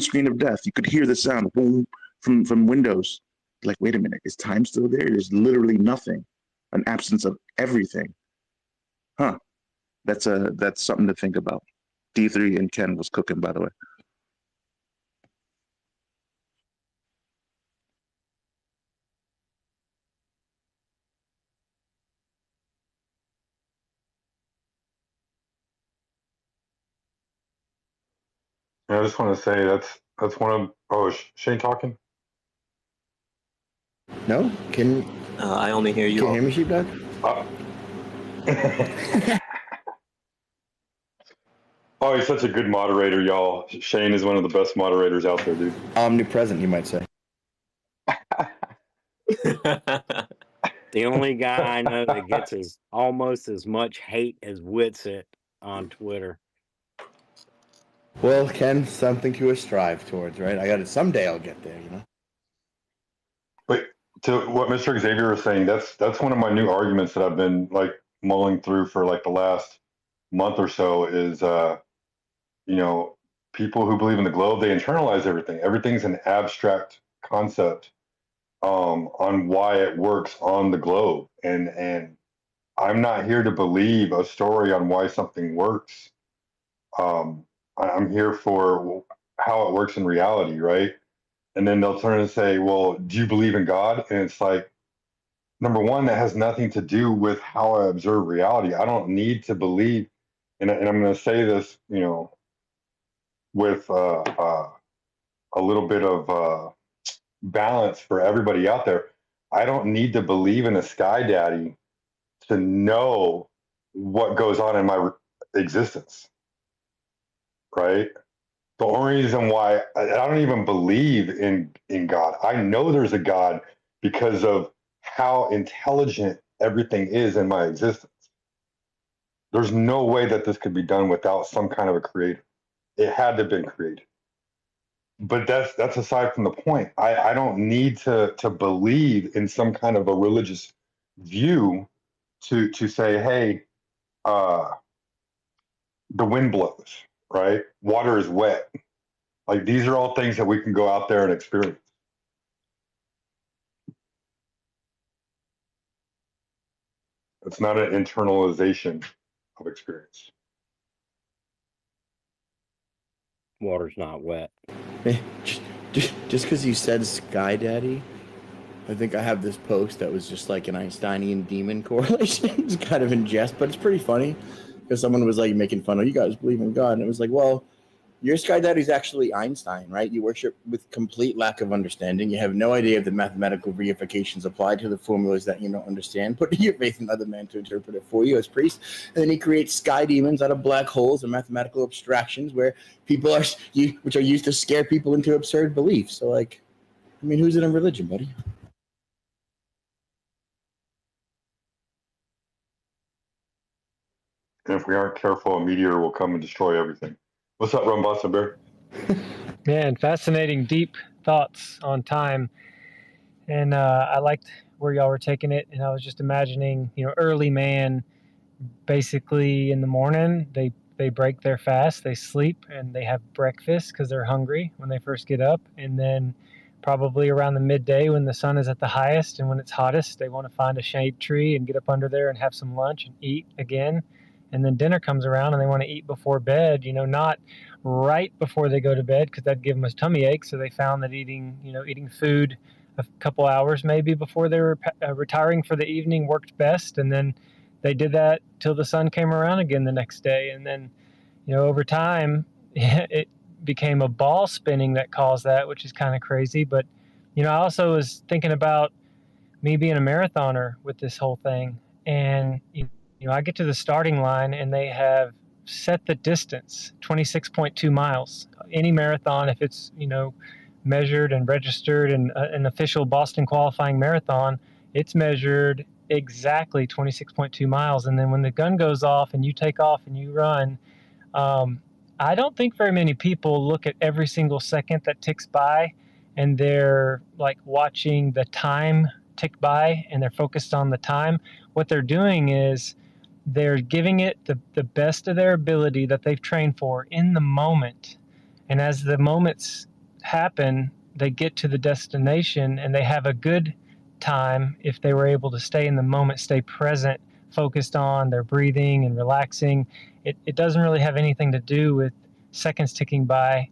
screen of death. You could hear the sound boom from windows. Like, wait a minute, is time still there? There's literally nothing, an absence of everything. Huh. That's something to think about. D3 and Ken was cooking, by the way. I just want to say that's one of. Oh, is Shane talking? No, I only hear you. Can you hear me, Sheepdog? Oh, he's such a good moderator, y'all. Shane is one of the best moderators out there, dude. Omnipresent, you might say. The only guy I know that gets almost as much hate as Witsit on Twitter. Well, Ken, something to strive towards, right? I got it. Someday I'll get there, you know. But to what Mr. Xavier was saying, that's one of my new arguments that I've been like mulling through for like the last month or so is, you know, people who believe in the globe, they internalize everything. Everything's an abstract concept on why it works on the globe, and I'm not here to believe a story on why something works. I'm here for how it works in reality, right? And then they'll turn and say, well, do you believe in God? And it's like, number one, that has nothing to do with how I observe reality. I don't need to believe, and I'm going to say this, you know, with a little bit of balance for everybody out there. I don't need to believe in a sky daddy to know what goes on in my existence, right? The only reason why I don't even believe in God, I know there's a God because of how intelligent everything is in my existence. There's no way that this could be done without some kind of a creator. It had to have been created. But that's aside from the point. I don't need to believe in some kind of a religious view to say, hey, the wind blows, right? Water is wet. Like, these are all things that we can go out there and experience. It's not an internalization of experience. Water's not wet. Just because you said Sky Daddy, I think I have this post that was just like an Einsteinian demon correlation. It's kind of in jest, but it's pretty funny because someone was like making fun of, you guys believe in God, and it was like, well, your Sky Daddy's actually Einstein, right? You worship with complete lack of understanding. You have no idea if the mathematical reifications apply to the formulas that you don't understand. Put your faith in other men to interpret it for you as priests. And then he creates sky demons out of black holes and mathematical abstractions where people are, which are used to scare people into absurd beliefs. So, like, I mean, who's in a religion, buddy? And if we aren't careful, a meteor will come and destroy everything. What's up, Ron Boston Bear? Man, fascinating, deep thoughts on time. And I liked where y'all were taking it. And I was just imagining, you know, early man, basically in the morning, they break their fast, they sleep, and they have breakfast because they're hungry when they first get up. And then probably around the midday when the sun is at the highest and when it's hottest, they want to find a shade tree and get up under there and have some lunch and eat again. And then dinner comes around and they want to eat before bed, you know, not right before they go to bed because that'd give them a tummy ache. So they found that eating food a couple hours maybe before they were retiring for the evening worked best. And then they did that till the sun came around again the next day. And then, you know, over time, it became a ball spinning that caused that, which is kind of crazy. But, you know, I also was thinking about me being a marathoner with this whole thing. And, you know, I get to the starting line and they have set the distance, 26.2 miles. Any marathon, if it's, you know, measured and registered in an official Boston qualifying marathon, it's measured exactly 26.2 miles. And then when the gun goes off and you take off and you run, I don't think very many people look at every single second that ticks by and they're like watching the time tick by and they're focused on the time. What they're doing is they're giving it the best of their ability that they've trained for in the moment. And as the moments happen, they get to the destination and they have a good time if they were able to stay in the moment, stay present, focused on their breathing and relaxing. It doesn't really have anything to do with seconds ticking by.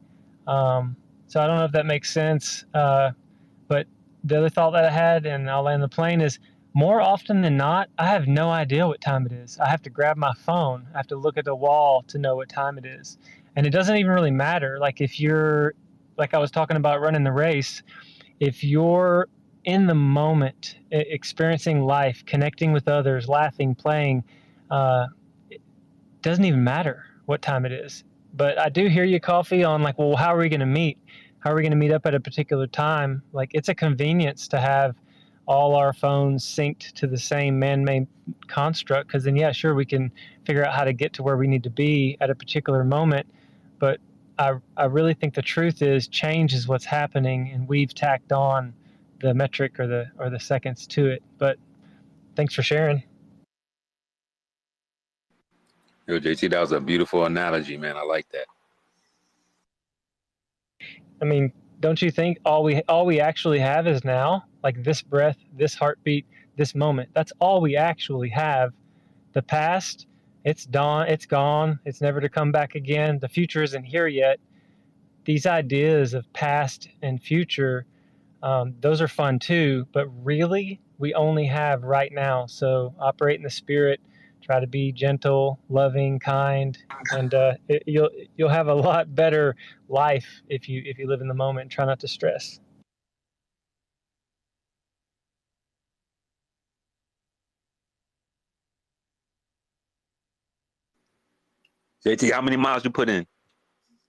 So I don't know if that makes sense. But the other thought that I had, and I'll land the plane, is more often than not, I have no idea what time it is. I have to grab my phone. I have to look at the wall to know what time it is. And it doesn't even really matter. Like if you're, like I was talking about running the race, if you're in the moment, experiencing life, connecting with others, laughing, playing, it doesn't even matter what time it is. But I do hear you, Coffee, on like, well, how are we going to meet? How are we going to meet up at a particular time? Like, it's a convenience to have all our phones synced to the same man-made construct, because then, yeah, sure, we can figure out how to get to where we need to be at a particular moment. But I really think the truth is change is what's happening, and we've tacked on the metric or the seconds to it. But thanks for sharing. Yo, JT, that was a beautiful analogy, man. I like that. I mean, don't you think all we actually have is now? Like this breath, this heartbeat, this moment. That's all we actually have. The past, it's gone. It's never to come back again. The future isn't here yet. These ideas of past and future, those are fun too, but really we only have right now. So operate in the spirit, try to be gentle, loving, kind, and you'll have a lot better life if you live in the moment and try not to stress. JT, how many miles you put in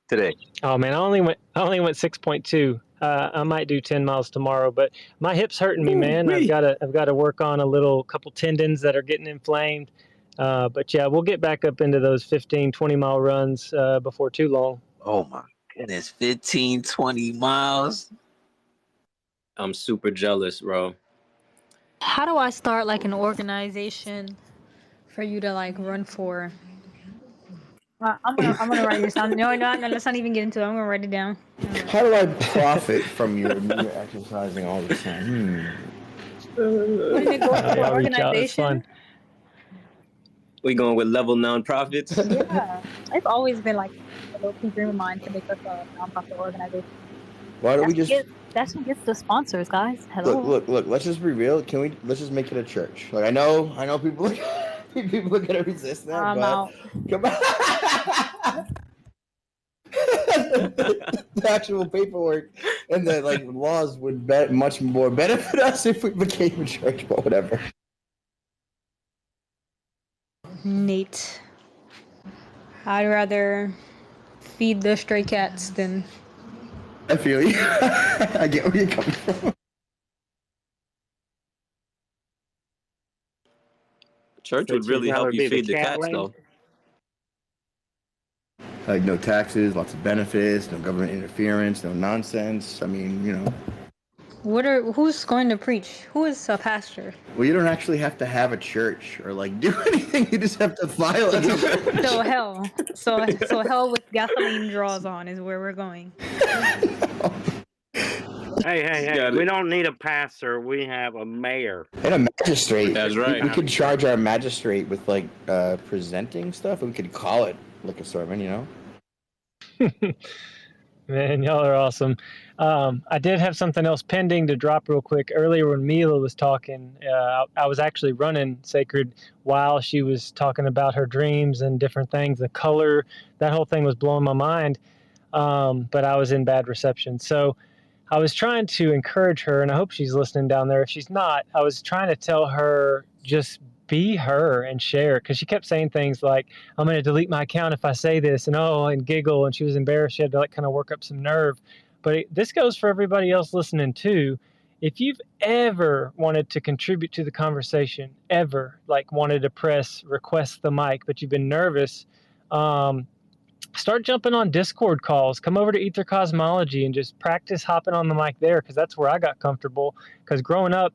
today? Oh man, I only went 6.2. I might do 10 miles tomorrow, but my hip's hurting me, man. I've got to work on a couple tendons that are getting inflamed. But yeah, we'll get back up into those 15, 20 mile runs before too long. Oh my goodness, 15, 20 miles. I'm super jealous, bro. How do I start like an organization for you to like run for? I'm gonna write this down. No, let's not even get into it. I'm gonna write it down. How do I profit from your exercising all the time? What is it going for? Organization? We going with level nonprofits? Yeah, it's always been like a low-key dream of mine to make us a nonprofit organization. Why don't we just? That's who gets the sponsors, guys. Hello. Look. Let's just be real. Let's just make it a church? Like I know people. People are gonna resist that. I'm out. Come on. The actual paperwork and the laws would much more benefit us if we became a church, but whatever. Nate, I'd rather feed the stray cats than. I feel you. I get where you're coming from. Church would really help you feed the cats, though. Like no taxes, lots of benefits, no government interference, no nonsense. I mean, you know. Who's going to preach? Who is a pastor? Well, you don't actually have to have a church or do anything. You just have to file it. So hell with gasoline draws on is where we're going. Hey, we don't need a pastor. We have a mayor. And a magistrate. That's right. We could charge our magistrate with presenting stuff. We could call it like a sermon, you know? Man, y'all are awesome. I did have something else pending to drop real quick. Earlier when Mila was talking, I was actually running Sacred while she was talking about her dreams and different things. The color, that whole thing was blowing my mind, but I was in bad reception. So I was trying to encourage her, and I hope she's listening down there. If she's not, I was trying to tell her just be her and share, because she kept saying things like, I'm going to delete my account if I say this, and giggle, and she was embarrassed. She had to kind of work up some nerve. But this goes for everybody else listening too. If you've ever wanted to contribute to the conversation, ever wanted to request the mic, but you've been nervous, start jumping on Discord calls. Come over to Ether Cosmology and just practice hopping on the mic there, because that's where I got comfortable. Because growing up,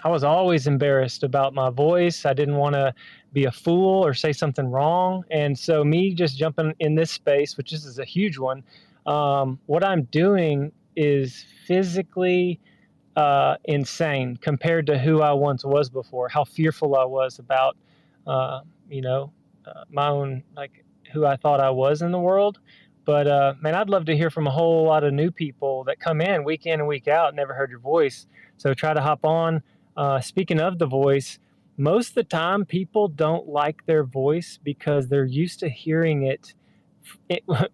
I was always embarrassed about my voice. I didn't want to be a fool or say something wrong. And so me just jumping in this space, which is a huge one, What I'm doing is physically insane compared to who I once was before, how fearful I was about, my own, like who I thought I was in the world. But man, I'd love to hear from a whole lot of new people that come in and week out, never heard your voice. So try to hop on. Speaking of the voice, most of the time people don't like their voice because they're used to hearing it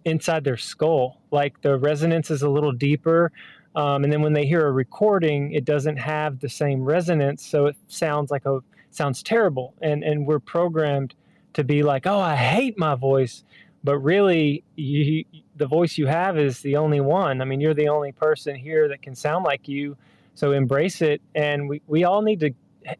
inside their skull. Like the resonance is a little deeper. And then when they hear a recording, it doesn't have the same resonance. So it sounds terrible. And we're programmed to be like, oh, I hate my voice. But really, the voice you have is the only one. I mean, you're the only person here that can sound like you. So embrace it. And we all need to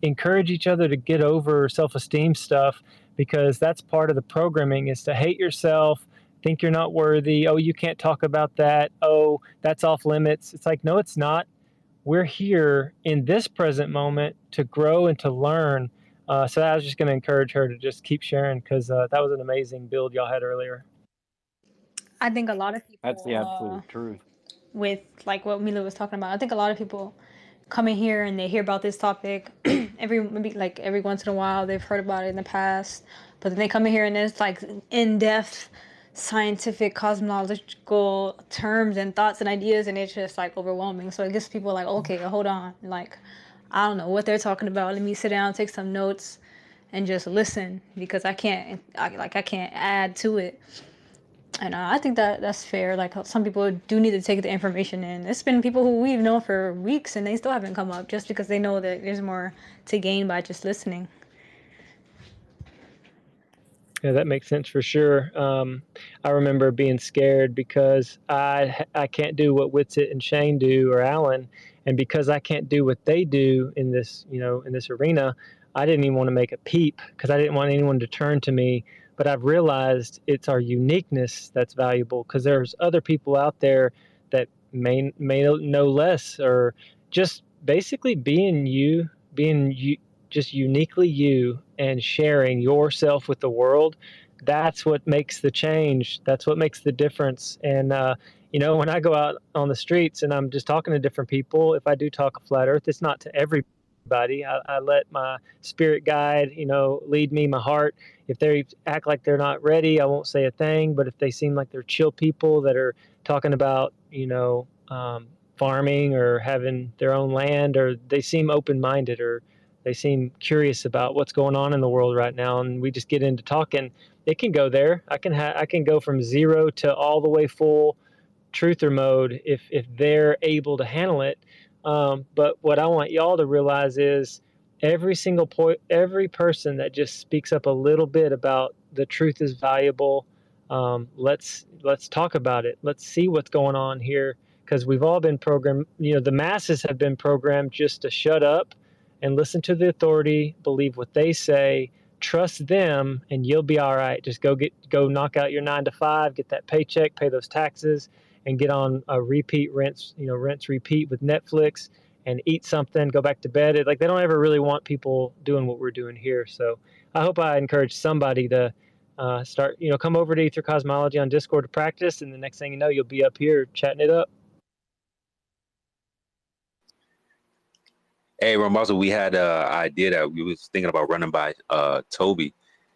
encourage each other to get over self-esteem stuff, because that's part of the programming, is to hate yourself, think you're not worthy. Oh, you can't talk about that. Oh, that's off limits. It's like, no, it's not. We're here in this present moment to grow and to learn. So I was just going to encourage her to just keep sharing, because that was an amazing build y'all had earlier. I think a lot of people, That's the absolute truth. with like what Mila was talking about, I think a lot of people come in here and they hear about this topic every once in a while. They've heard about it in the past, but then they come in here and it's like in-depth scientific cosmological terms and thoughts and ideas, and it's just like overwhelming. So it gets people like, okay, hold on, like I don't know what they're talking about. Let me sit down, take some notes, and just listen, because I can't add to it. And I think that's fair. Like some people do need to take the information in. It's been people who we've known for weeks and they still haven't come up, just because they know that there's more to gain by just listening. Yeah, that makes sense for sure. I remember being scared because I can't do what Witsit and Shane do, or Alan, and because I can't do what they do in this arena, I didn't even want to make a peep, because I didn't want anyone to turn to me. But I've realized it's our uniqueness that's valuable, because there's other people out there that may know less, or just basically being you, just uniquely you, and sharing yourself with the world. That's what makes the change. That's what makes the difference. And when I go out on the streets and I'm just talking to different people, if I do talk a flat earth, it's not to everybody. I let my spirit guide, lead me, my heart. If they act like they're not ready, I won't say a thing. But if they seem like they're chill people that are talking about, farming or having their own land, or they seem open-minded, or they seem curious about what's going on in the world right now, and we just get into talking, it can go there. I can go from 0 to all the way full truther mode if they're able to handle it. But what I want y'all to realize is every person that just speaks up a little bit about the truth is valuable. Let's talk about it. Let's see what's going on here, because we've all been programmed. The masses have been programmed just to shut up and listen to the authority, believe what they say, trust them, and you'll be all right. Just go knock out your 9 to 5, get that paycheck, pay those taxes, and get on a rinse, repeat with Netflix, and eat something, go back to bed. They don't ever really want people doing what we're doing here. So I hope I encourage somebody to start, come over to Ether Cosmology on Discord to practice, and the next thing you know, you'll be up here chatting it up. Hey, Ramazzo, we had an idea that we was thinking about running by Toby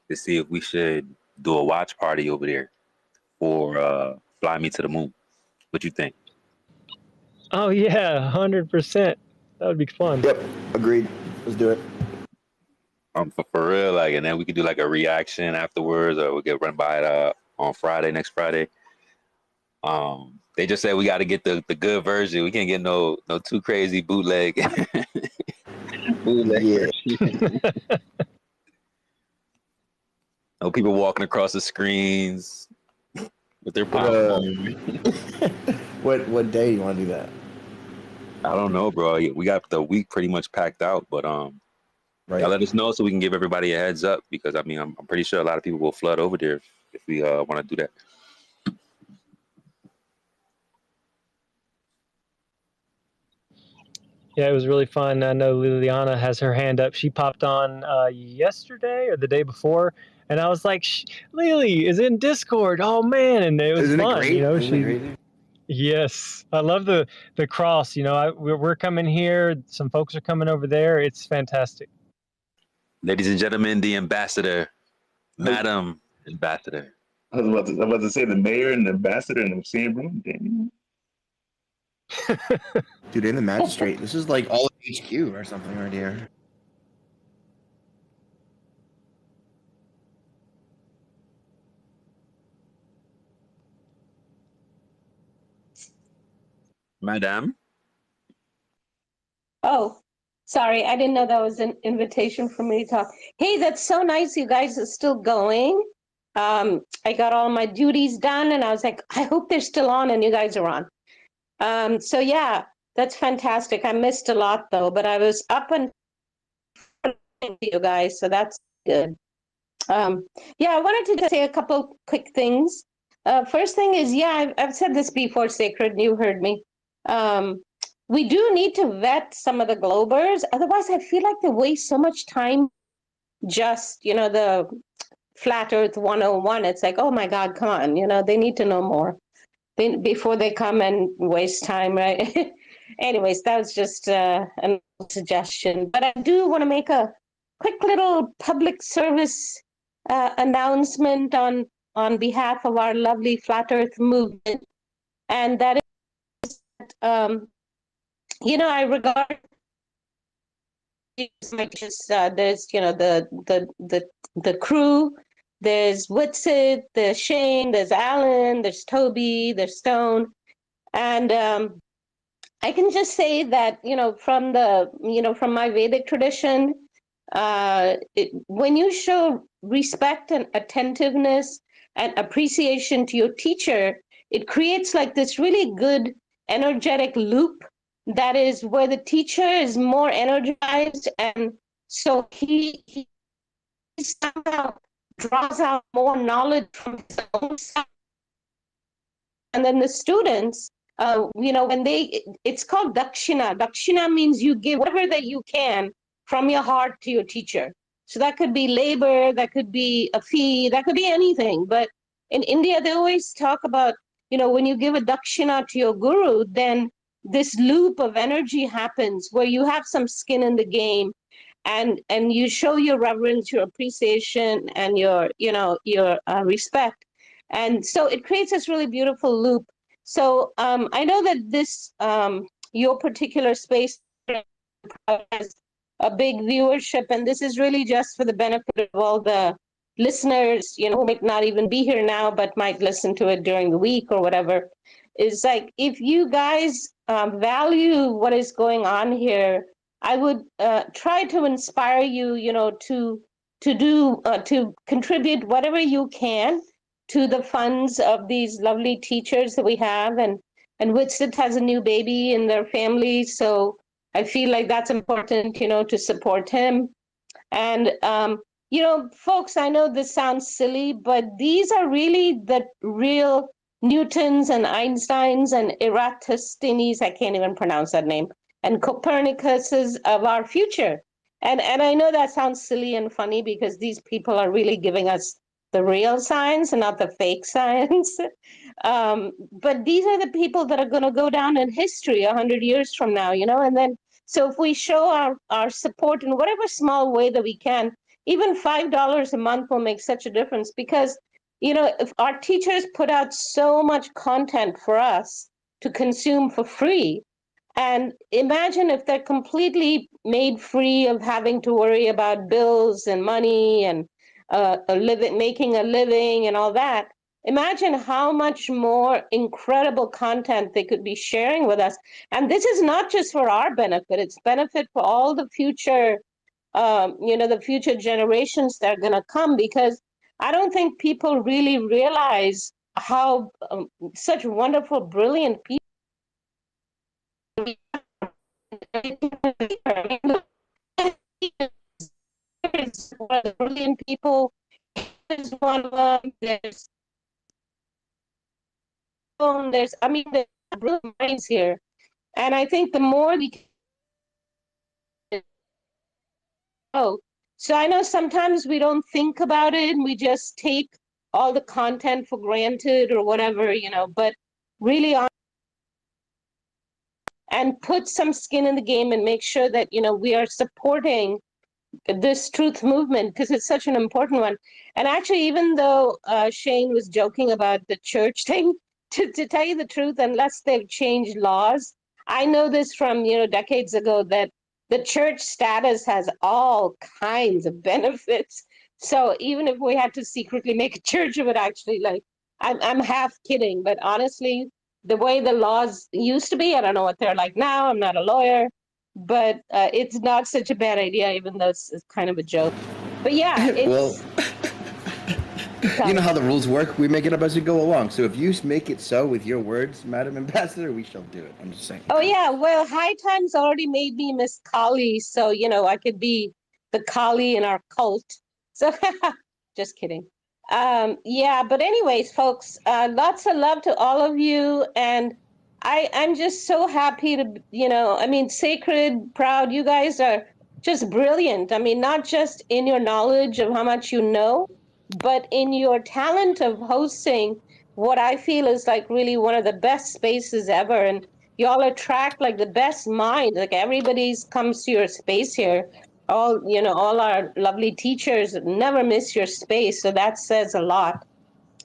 to see if we should do a watch party over there for Fly Me to the Moon. What you think? Oh yeah, 100%. That would be fun. Yep, agreed. Let's do it. For real, and then we could do a reaction afterwards, or we could run by it on Friday, next Friday. They just said we got to get the good version. We can't get no too crazy bootleg. Yeah. No people walking across the screens with their popcorn. What day do you want to do that? I don't know, bro. We got the week pretty much packed out, but right. Y'all let us know so we can give everybody a heads up, because I'm pretty sure a lot of people will flood over there if we want to do that. Yeah, it was really fun. I know Liliana has her hand up. She popped on yesterday or the day before, and I was like, Lily is in Discord. Oh man, and it was Isn't fun. it great? Isn't it crazy? Yes, I love the cross. You know, we're coming here. Some folks are coming over there. It's fantastic. Ladies and gentlemen, the ambassador, Madam Ambassador. I was about to say the mayor and the ambassador in the same room. Damn. Dude, in the magistrate, this is like all of HQ or something right here. Madam. Oh, sorry. I didn't know that was an invitation for me to talk. Hey, that's so nice. You guys are still going. I got all my duties done and I was like, I hope they're still on and you guys are on. So yeah, that's fantastic. I missed a lot though, but I was up and you guys, so that's good. Yeah, I wanted to say a couple quick things. First thing is, yeah, I've said this before, Sacred, you heard me. We do need to vet some of the Globers. Otherwise, I feel like they waste so much time just, the Flat Earth 101. It's like, oh my God, come on, they need to know more before they come and waste time, right? Anyways, that was just a suggestion. But I do want to make a quick little public service announcement on behalf of our lovely Flat Earth movement. And that is, I regard like just there's the crew, there's Whitsit, there's Shane, there's Alan, there's Toby, there's Stone, and I can just say that from my Vedic tradition, when you show respect and attentiveness and appreciation to your teacher, it creates like this really good energetic loop that is where the teacher is more energized, and so he somehow draws out more knowledge from his own self. And then the students, when it's called dakshina. Dakshina means you give whatever that you can from your heart to your teacher. So that could be labor, that could be a fee, that could be anything. But in India, they always talk about, when you give a dakshina to your guru, then this loop of energy happens where you have some skin in the game, and you show your reverence, your appreciation, and your respect. And so it creates this really beautiful loop. So I know that this your particular space has a big viewership, and this is really just for the benefit of all the listeners, who might not even be here now, but might listen to it during the week or whatever. Is like, if you guys value what is going on here, I would try to inspire you, to contribute whatever you can to the funds of these lovely teachers that we have, and Whitsit has a new baby in their family, so I feel like that's important, to support him. And folks, I know this sounds silly, but these are really the real Newtons and Einsteins and Eratosthenes, I can't even pronounce that name, and Copernicuses of our future. And I know that sounds silly and funny because these people are really giving us the real science and not the fake science. But these are the people that are going to go down in history 100 years from now, and then, so if we show our support in whatever small way that we can, even $5 a month will make such a difference, because if our teachers put out so much content for us to consume for free, and imagine if they're completely made free of having to worry about bills and money and making a living and all that, imagine how much more incredible content they could be sharing with us. And this is not just for our benefit, it's benefit for all the future, the future generations that are going to come, because I don't think people really realize how such wonderful, brilliant people. Brilliant people. There's one of them. There's brilliant minds here, and I think the more we so I know sometimes we don't think about it and we just take all the content for granted or whatever, but really and put some skin in the game and make sure that, we are supporting this truth movement because it's such an important one. And actually, even though Shane was joking about the church thing, to tell you the truth, unless they've changed laws, I know this from, decades ago, that the church status has all kinds of benefits. So even if we had to secretly make a church of it, actually, like, I'm half kidding, but honestly, the way the laws used to be, I don't know what they're like now. I'm not a lawyer, but it's not such a bad idea, even though it's kind of a joke. But yeah, Well, it's you know how the rules work. We make it up as we go along. So if you make it so with your words, Madam Ambassador, we shall do it. I'm just saying. Oh yeah, well, High Times already made me Miss Kali, so I could be the Kali in our cult. So just kidding. Yeah, but anyways, folks, lots of love to all of you, and I'm just so happy to, I mean, Sacred, Proud, you guys are just brilliant. I mean, not just in your knowledge of how much you know, but in your talent of hosting what I feel is like really one of the best spaces ever. And y'all attract like the best mind. Like everybody's comes to your space here. All our lovely teachers never miss your space. So that says a lot.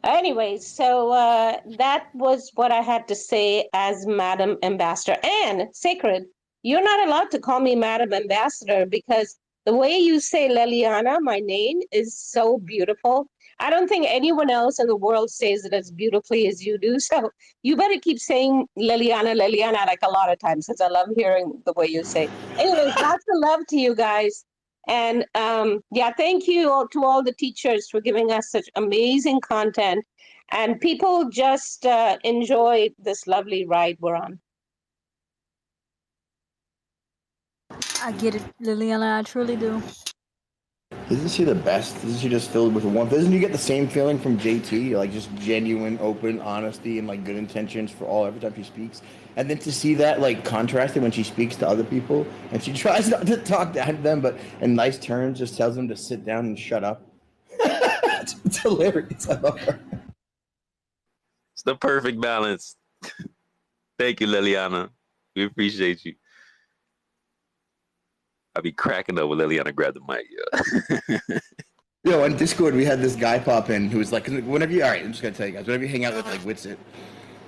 Anyways, so that was what I had to say as Madam Ambassador. And Sacred, you're not allowed to call me Madam Ambassador because the way you say Leliana, my name, is so beautiful. I don't think anyone else in the world says it as beautifully as you do. So you better keep saying Leliana, Leliana like a lot of times because I love hearing the way you say. Anyways, lots of love to you guys. And yeah, thank you all, to all the teachers for giving us such amazing content. And people just enjoy this lovely ride we're on. I get it, Liliana. I truly do. Isn't she the best? Isn't she just filled with warmth? Doesn't you get the same feeling from JT? Like just genuine, open, honesty, and like good intentions for all every time she speaks. And then to see that like contrasted when she speaks to other people, and she tries not to talk down to them, but in nice terms, just tells them to sit down and shut up. It's hilarious. I love her. It's the perfect balance. Thank you, Liliana. We appreciate you. I'll be cracking up when Liliana grab the mic, yo. Yo, on Discord, we had this guy pop in who was like, whenever you, all right, I'm just gonna tell you guys, whenever you hang out with like Witsit,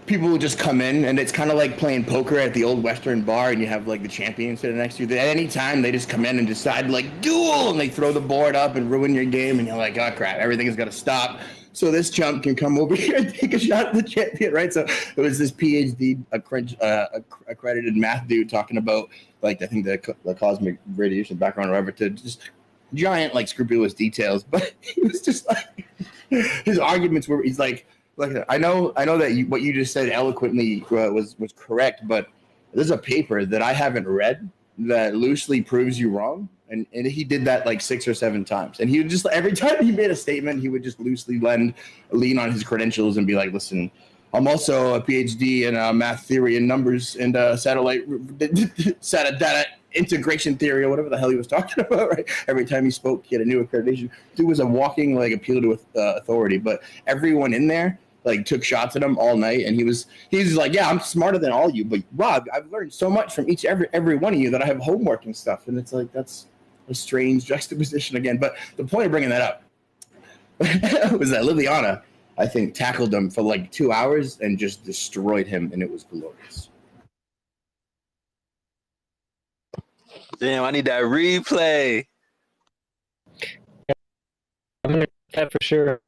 people will just come in and it's kind of like playing poker at the old Western bar and you have like the champion sitting next to you. At any time, they just come in and decide like duel and they throw the board up and ruin your game and you're like, oh crap, everything is gonna stop. So this chump can come over here and take a shot at the champion, right? So it was this PhD accredited math dude talking about like I think the cosmic radiation background or whatever to just giant like scrupulous details, but he was just like his arguments were he's like I know that what you just said eloquently was correct, but there's a paper that I haven't read that loosely proves you wrong. And he did that like 6 or 7 times. And he would just, every time he made a statement, he would just loosely lean on his credentials and be like, listen, I'm also a PhD in math theory and numbers and satellite data integration theory or whatever the hell he was talking about, right? Every time he spoke, he had a new accreditation. Dude was a walking like appeal to authority. But everyone in there like took shots at him all night, and he was like, yeah, I'm smarter than all you, but Rob, I've learned so much from every one of you that I have homework and stuff. And it's like that's a strange juxtaposition again. But the point of bringing that up was that Liliana, I think, tackled him for like 2 hours and just destroyed him, and it was glorious. Damn, I need that replay. I'm gonna get that for sure.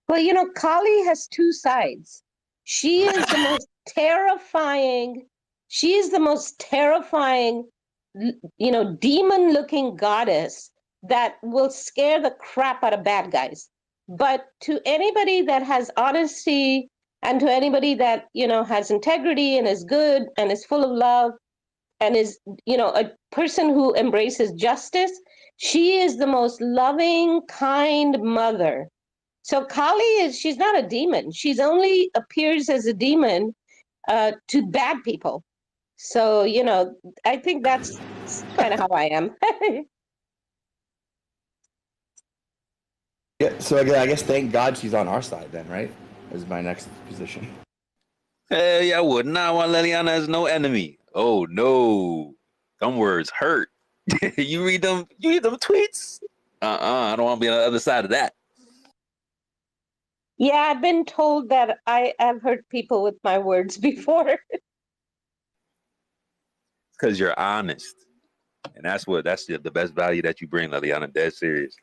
Well, Kali has 2 sides. She is the most terrifying. She is the most terrifying, demon-looking goddess that will scare the crap out of bad guys. But to anybody that has honesty and to anybody that, has integrity and is good and is full of love and is, a person who embraces justice, she is the most loving, kind mother. So Kali she's not a demon. She's only appears as a demon to bad people. So, I think that's kind of how I am. Yeah, so I guess thank God she's on our side then, right? Is my next position. Hell yeah, I would not want Liliana as no enemy. Oh no, them words hurt. You read them tweets. I don't want to be on the other side of that. Yeah, I've been told that I have hurt people with my words before. Because you're honest, and that's the best value that you bring, Liliana. Dead serious.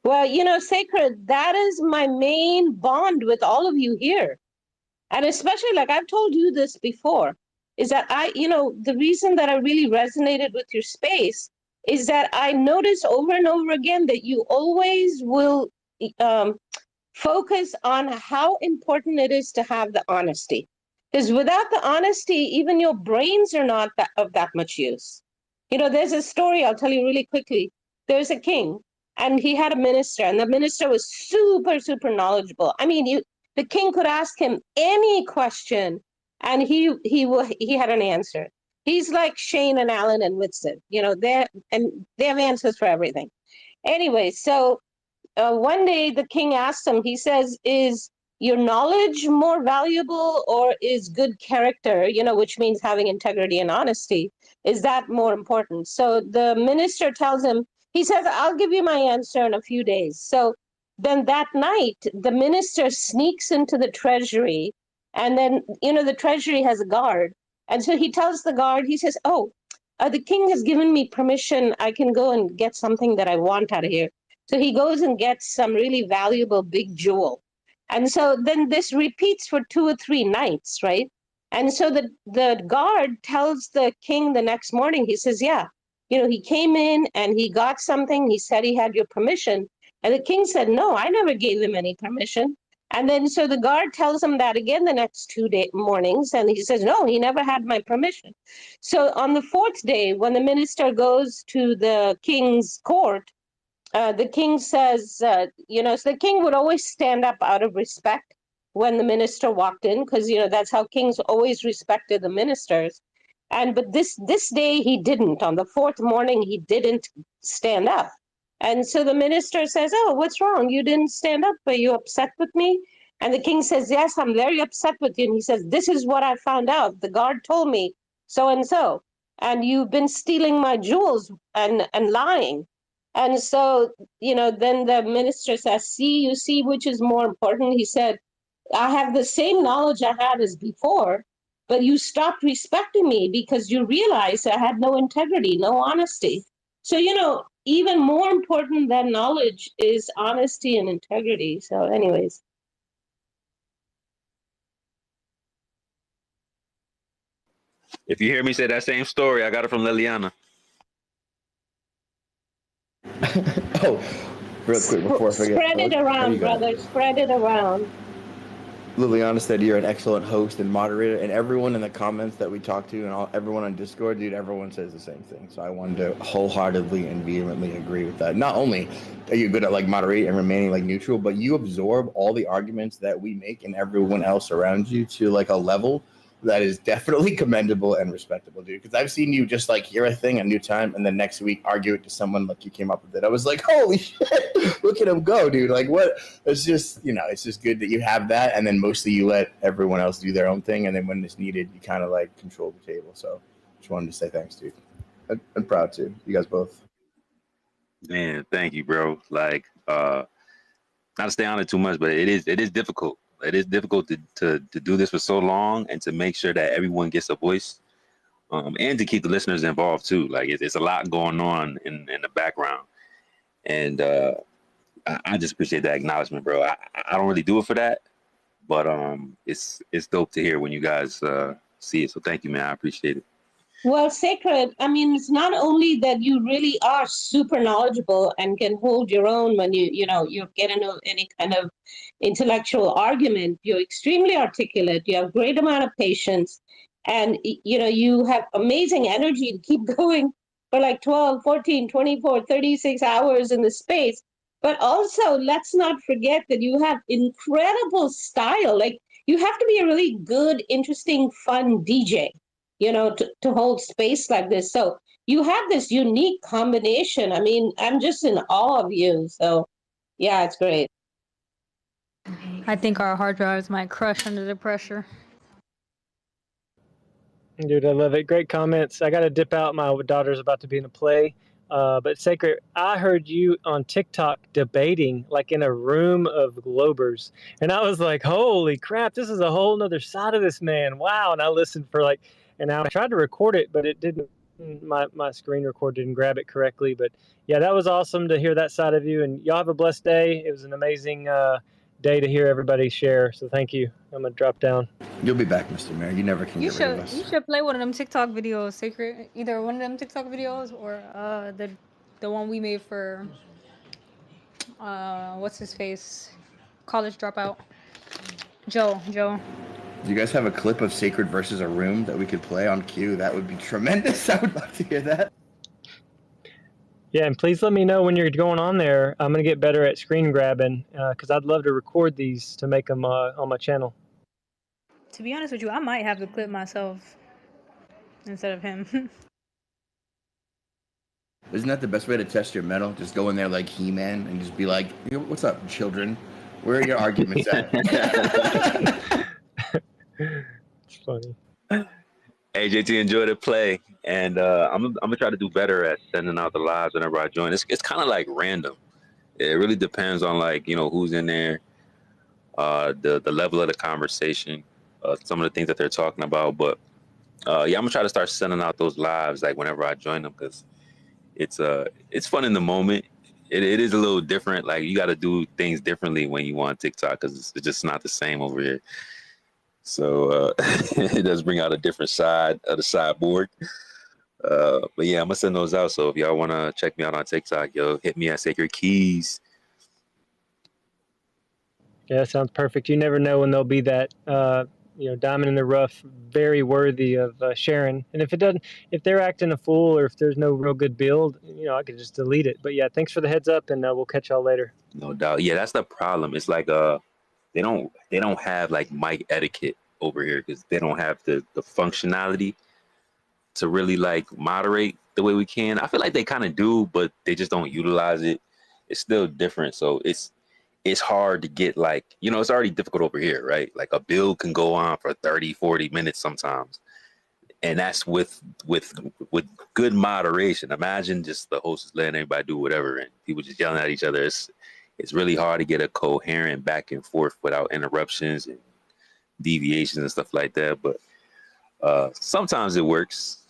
Well, Sacred, that is my main bond with all of you here. And especially, like I've told you this before, is that the reason that I really resonated with your space is that I notice over and over again that you always will focus on how important it is to have the honesty. Because without the honesty, even your brains are not of that much use. There's a story I'll tell you really quickly. There's a king, and he had a minister, and the minister was super, super knowledgeable. I mean, the king could ask him any question, and he had an answer. He's like Shane and Alan and Whitson. They have answers for everything. Anyway, so one day the king asked him, he says, is your knowledge more valuable or is good character, which means having integrity and honesty, is that more important? So the minister tells him, he says, I'll give you my answer in a few days. So then that night, the minister sneaks into the treasury, and then, the treasury has a guard. And so he tells the guard, he says, the king has given me permission. I can go and get something that I want out of here. So he goes and gets some really valuable big jewel. And so then this repeats for 2 or 3 nights, right? And so the guard tells the king the next morning, he says, yeah, he came in and he got something. He said he had your permission. And the king said, no, I never gave him any permission. And then so the guard tells him that again the next 2 mornings. And he says, no, he never had my permission. So on the 4th day, when the minister goes to the king's court, the king says, so the king would always stand up out of respect when the minister walked in, because, that's how kings always respected the ministers. But this day he didn't. On the 4th morning, he didn't stand up. And so the minister says, oh, what's wrong? You didn't stand up. Are you upset with me? And the king says, yes, I'm very upset with you. And he says, this is what I found out. The guard told me so and so. And you've been stealing my jewels and lying. And so, then the minister says, you see, which is more important? He said, I have the same knowledge I had as before, but you stopped respecting me because you realized I had no integrity, no honesty. So, even more important than knowledge is honesty and integrity. So anyways. If you hear me say that same story, I got it from Liliana. Oh, real quick before I forget. Spread it around, brother. Spread it around. Liliana said you're an excellent host and moderator, and everyone in the comments that we talked to and everyone on Discord, dude, everyone says the same thing. So I wanted to wholeheartedly and vehemently agree with that. Not only are you good at like moderating and remaining like neutral, but you absorb all the arguments that we make and everyone else around you to like a level that is definitely commendable and respectable, dude. Because I've seen you just like hear a thing a new time and then next week argue it to someone like you came up with it. I was like, holy shit, look at him go, dude. Like what? It's just, it's just good that you have that. And then mostly you let everyone else do their own thing. And then when it's needed, you kind of like control the table. So just wanted to say thanks, dude. I'm proud too. You guys both. Man, thank you, bro. Like, not to stay on it too much, but it is difficult. It is difficult to do this for so long and to make sure that everyone gets a voice, and to keep the listeners involved too. Like it's a lot going on in the background, and I just appreciate that acknowledgement, bro. I don't really do it for that, but it's dope to hear when you guys see it. So thank you, man. I appreciate it. Well, Sacred, I mean, it's not only that you really are super knowledgeable and can hold your own when you get into any kind of intellectual argument. You're extremely articulate. You have great amount of patience, and you have amazing energy to keep going for like 12, 14, 24, 36 hours in the space. But also, let's not forget that you have incredible style. Like you have to be a really good, interesting, fun DJ. To hold space like this. So you have this unique combination. I mean, I'm just in awe of you. So yeah, it's great. I think our hard drives might crush under the pressure. Dude, I love it. Great comments. I got to dip out. My daughter's about to be in a play. But Sacred, I heard you on TikTok debating like in a room of Globers. And I was like, holy crap, this is a whole nother side of this man. Wow. And I listened for like an hour. I tried to record it, but it didn't, my screen record didn't grab it correctly. But yeah, that was awesome to hear that side of you. And y'all have a blessed day. It was an amazing day to hear everybody share. So thank you. I'm going to drop down. You'll be back, Mr. Mayor. You never can get rid of us. You should play one of them TikTok videos, Secret. Either one of them TikTok videos or the one we made for what's his face, college dropout, Joe. Do you guys have a clip of Sacred versus a room that we could play on cue? That would be tremendous. I would love to hear that. Yeah, and please let me know when you're going on there. I'm going to get better at screen grabbing because I'd love to record these to make them on my channel. To be honest with you, I might have the clip myself instead of him. Isn't that the best way to test your mettle? Just go in there like He-Man and just be like, what's up, children? Where are your arguments at? It's funny. Hey, JT, enjoy the play. And I'm gonna try to do better at sending out the lives whenever I join. It's kind of like random. It really depends on like, who's in there, the level of the conversation, some of the things that they're talking about. But yeah, I'm gonna try to start sending out those lives like whenever I join them because it's fun in the moment. It is a little different. Like you got to do things differently when you want TikTok because it's just not the same over here. So it does bring out a different side of the sideboard. But yeah, I'm gonna send those out. So if y'all wanna check me out on TikTok, hit me at Sacred Keys. Yeah, that sounds perfect. You never know when there'll be that diamond in the rough, very worthy of sharing. And if they're acting a fool or if there's no real good build, I could just delete it. But yeah, thanks for the heads up, and we'll catch y'all later. No doubt. Yeah, that's the problem. It's like they don't have like mic etiquette over here because they don't have the functionality to really like moderate the way we can. I feel like they kind of do, but they just don't utilize it. It's still different. So it's hard to get like, it's already difficult over here, right? Like a build can go on for 30, 40 minutes sometimes. And that's with good moderation. Imagine just the host is letting everybody do whatever and people just yelling at each other. It's really hard to get a coherent back and forth without interruptions and deviations and stuff like that. But sometimes it works.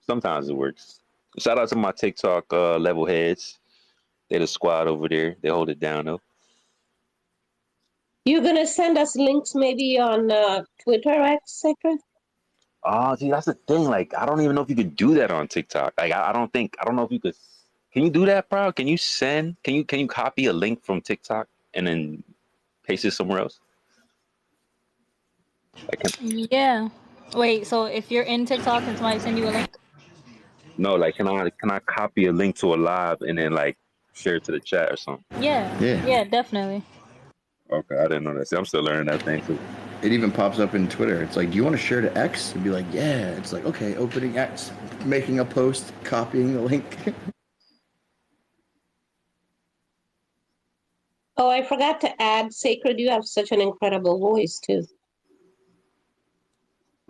Sometimes it works. Shout out to my TikTok level heads. They're the squad over there. They hold it down though. You're gonna send us links maybe on Twitter, etc. Oh, see, that's the thing. Like, I don't even know if you could do that on TikTok. Like, I don't know if you could. Can you do that, bro? Can you copy a link from TikTok and then paste it somewhere else? Yeah. Wait, so if you're in TikTok and somebody send you a link? No, like can I copy a link to a live and then like share it to the chat or something? Yeah, definitely. Okay, I didn't know that. See, I'm still learning that thing too. It even pops up in Twitter. It's like, do you want to share to X? It'd be like, yeah. It's like, okay, opening X, making a post, copying the link. Oh, I forgot to add, Sacred, you have such an incredible voice too.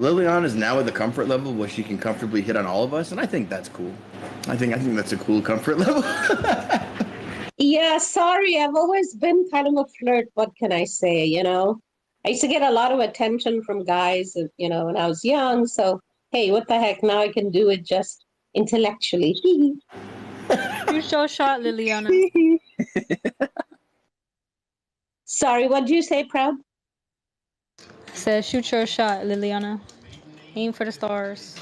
Liliana is now at the comfort level where she can comfortably hit on all of us, and I think that's cool. I think that's a cool comfort level. Yeah, sorry, I've always been kind of a flirt. What can I say? I used to get a lot of attention from guys, when I was young. So hey, what the heck? Now I can do it just intellectually. Shoot your shot, Liliana. Sorry, what did you say, Proud? Said shoot your shot, Liliana. Aim for the stars.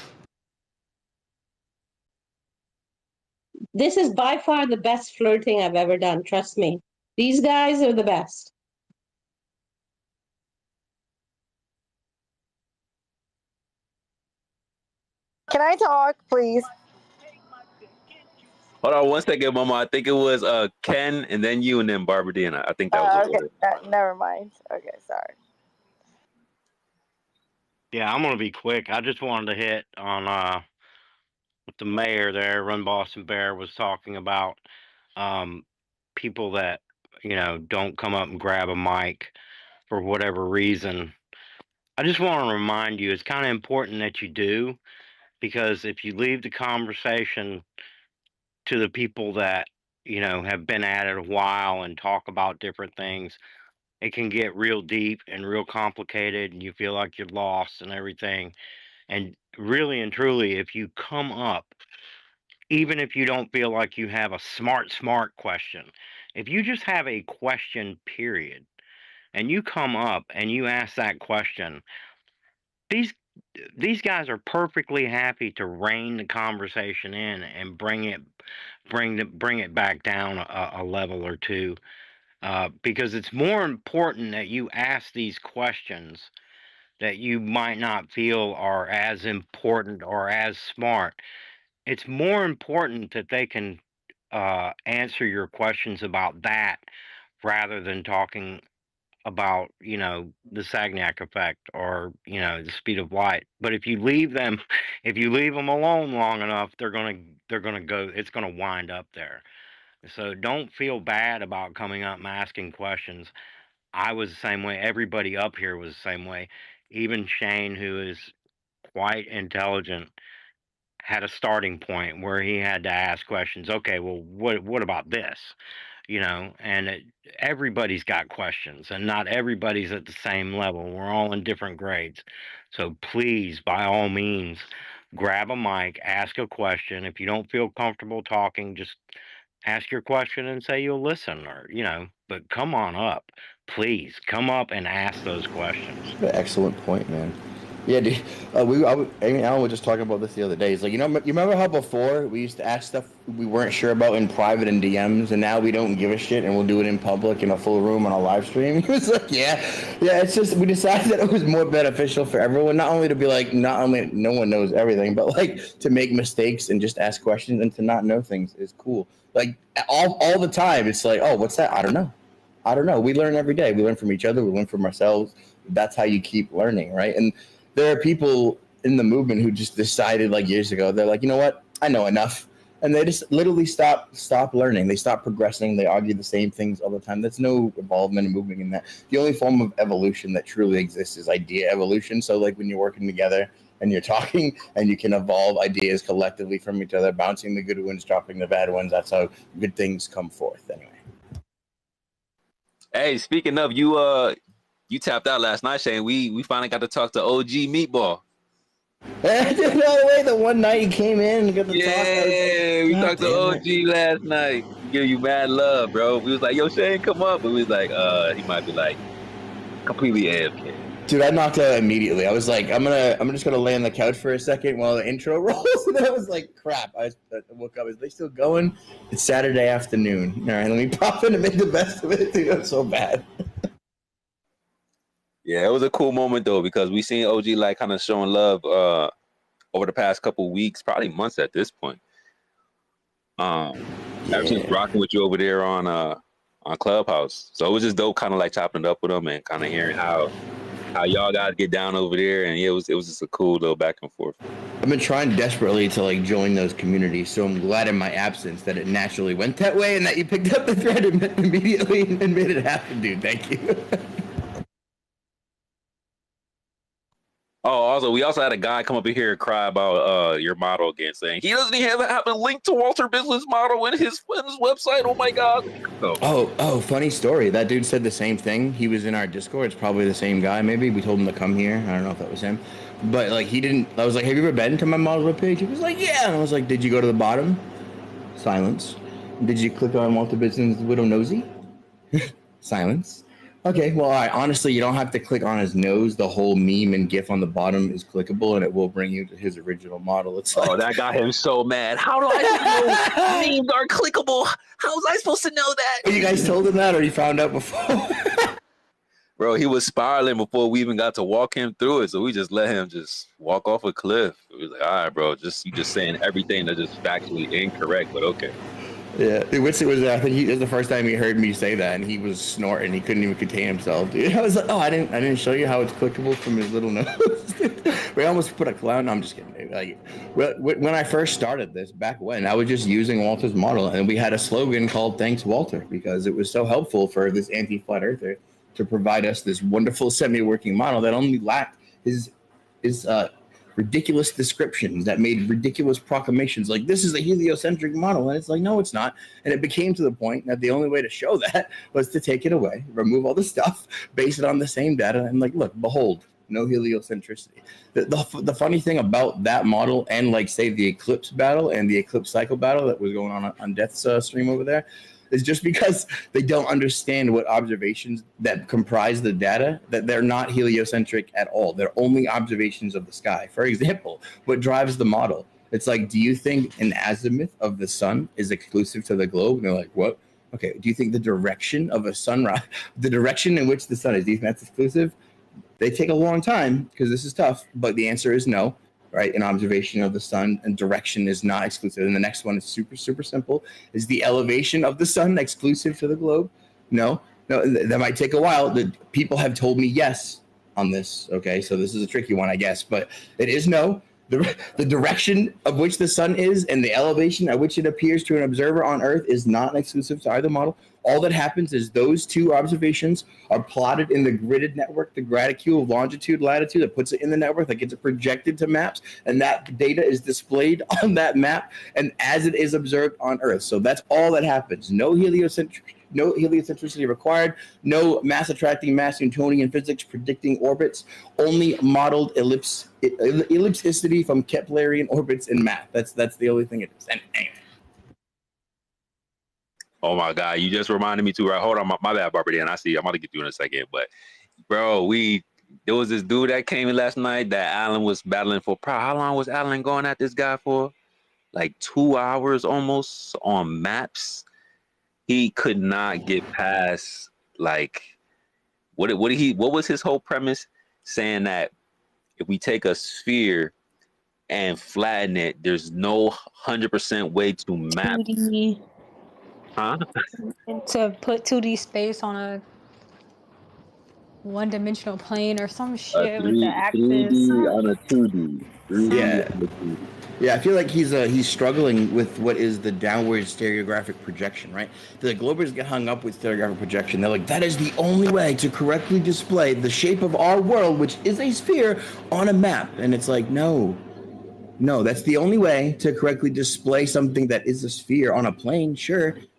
This is by far the best flirting I've ever done. Trust me. These guys are the best. Can I talk, please? Hold on one second, Mama. I think it was Ken and then you and then Barbara D and I think that was the Okay. Never mind. Okay, sorry. Yeah, I'm gonna be quick. I just wanted to hit on what the mayor there, Run Boston Bear, was talking about. People that don't come up and grab a mic for whatever reason. I just want to remind you, it's kind of important that you do, because if you leave the conversation to the people that, have been at it a while and talk about different things, it can get real deep and real complicated, and you feel like you're lost and everything. And really and truly, if you come up, even if you don't feel like you have a smart question, if you just have a question, period, and you come up and you ask that question, these these guys are perfectly happy to rein the conversation in and bring it back down a level or two, because it's more important that you ask these questions that you might not feel are as important or as smart. It's more important that they can answer your questions about that, rather than talking about, the Sagnac effect, or, the speed of light. But if you leave them if you leave them alone long enough, they're gonna go, it's gonna wind up there. So don't feel bad about coming up and asking questions. I was the same way. Everybody up here was the same way. Even Shane, who is quite intelligent, had a starting point where he had to ask questions. Okay, well, what about this? And everybody's got questions, and not everybody's at the same level. We're all in different grades. So please, by all means, grab a mic, ask a question. If you don't feel comfortable talking, just ask your question and say you'll listen, or, but come on up. Please come up and ask those questions. Excellent point, man. Yeah, dude. Amy and Alan were just talking about this the other day. It's like, you remember how before we used to ask stuff we weren't sure about in private and DMs, and now we don't give a shit and we'll do it in public in a full room on a live stream? It was like, yeah. It's just, we decided that it was more beneficial for everyone, not only to be like, not only no one knows everything, but like to make mistakes and just ask questions, and to not know things is cool. Like all the time, it's like, oh, what's that? I don't know. We learn every day. We learn from each other. We learn from ourselves. That's how you keep learning, right? And there are people in the movement who just decided like years ago, they're like, you know what? I know enough. And they just literally stop learning. They stop progressing. They argue the same things all the time. There's no evolvement and movement in that. The only form of evolution that truly exists is idea evolution. So like when you're working together and you're talking and you can evolve ideas collectively from each other, bouncing the good ones, dropping the bad ones, that's how good things come forth anyway. Hey, speaking of, you tapped out last night, Shane. We finally got to talk to OG Meatball. No way, the one night he came in and got to talk. Yeah, we talked to OG last night. Give you mad love, bro. We was like, yo, Shane, come up. But we was like, he might be like completely AFK. Dude, I knocked out immediately. I was like, I'm just gonna lay on the couch for a second while the intro rolls. And I was like, crap. I woke up. Is they still going? It's Saturday afternoon. All right, let me pop in and make the best of it. Dude, it's so bad. Yeah, it was a cool moment though, because we seen OG like kind of showing love over the past couple weeks, probably months at this point. Ever since rocking with you over there on Clubhouse, so it was just dope, kind of like chopping it up with him and kind of hearing how y'all guys get down over there, and it was just a cool little back and forth. I've been trying desperately to like join those communities, so I'm glad in my absence that it naturally went that way, and that you picked up the thread immediately and made it happen, dude. Thank you. Oh, also, we also had a guy come up in here and cry about your model again, saying he doesn't even have a link to Walter Business model in his website. Oh my God! Oh, funny story. That dude said the same thing. He was in our Discord. It's probably the same guy. Maybe we told him to come here. I don't know if that was him, but like he didn't. I was like, "Have you ever been to my model webpage?" He was like, "Yeah." And I was like, "Did you go to the bottom?" Silence. Did you click on Walter Business Widow Nosy? Silence. Okay, well, all right. Honestly, you don't have to click on his nose. The whole meme and GIF on the bottom is clickable, and it will bring you to his original model. It's like, that got him so mad. How do I know memes are clickable? How was I supposed to know that? You guys told him that, or you found out before? Bro, he was spiraling before we even got to walk him through it, so we just let him just walk off a cliff. We was like, all right, bro, you just saying everything that's just factually incorrect, but okay. Yeah, which it was. I think it was the first time he heard me say that, and he was snorting. He couldn't even contain himself, dude. I was like, "Oh, I didn't show you how it's clickable from his little nose." We almost put a clown. No, I'm just kidding, dude. Like, when I first started this back when, I was just using Walter's model, and we had a slogan called "Thanks, Walter," because it was so helpful for this anti-flat earther to provide us this wonderful semi-working model that only lacked his ridiculous descriptions that made ridiculous proclamations like this is a heliocentric model, and it's like no, it's not. And it became to the point that the only way to show that was to take it away, remove all the stuff, base it on the same data, and like look, behold, no heliocentricity. The funny thing about that model and like say the eclipse battle and the eclipse cycle battle that was going on Death's stream over there is just because they don't understand what observations that comprise the data, that they're not heliocentric at all. They're only observations of the sky. For example, what drives the model? It's like, do you think an azimuth of the sun is exclusive to the globe? And they're like, what? Okay, do you think the direction of a sunrise, the direction in which the sun is, do you think that's exclusive? They take a long time because this is tough, but the answer is no. Right, an observation of the sun and direction is not exclusive. And the next one is super, super simple. Is the elevation of the sun exclusive to the globe? No, that might take a while. The people have told me yes on this. Okay, so this is a tricky one, I guess, but it is no. The direction of which the sun is and the elevation at which it appears to an observer on Earth is not exclusive to either model. All that happens is those two observations are plotted in the gridded network, the graticule of longitude, latitude that puts it in the network, that gets it projected to maps, and that data is displayed on that map and as it is observed on Earth. So that's all that happens. No heliocentricity required, no mass attracting mass Newtonian physics predicting orbits, only modeled ellipticity from Keplerian orbits in math. That's the only thing it is. And anyway. Oh my God, you just reminded me too, right? Hold on, my bad, Barbara. And I see, I'm about to get you in a second, but bro, there was this dude that came in last night that Alan was battling for. How long was Alan going at this guy for? Like 2 hours almost on maps. He could not get past like what was his whole premise? Saying that if we take a sphere and flatten it, there's no 100% way to map. 2D. Huh? To put 2D space on a one-dimensional plane or some shit with the axis. 3D on a 2D. 3D Yeah. on a 2D. Yeah, I feel like he's struggling with what is the downward stereographic projection, right? The Globers get hung up with stereographic projection. They're like, that is the only way to correctly display the shape of our world, which is a sphere, on a map. And it's like, no, that's the only way to correctly display something that is a sphere on a plane.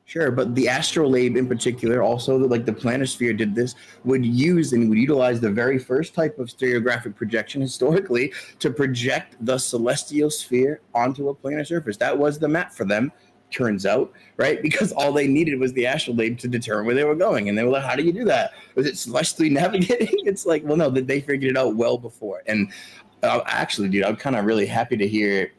Sure, but the astrolabe in particular, also like the planisphere did this, would utilize the very first type of stereographic projection historically to project the celestial sphere onto a planar surface. That was the map for them, turns out, right? Because all they needed was the astrolabe to determine where they were going. And they were like, how do you do that? Was it celestially navigating? It's like, well, no, they figured it out well before. And actually, dude, I'm kind of really happy to hear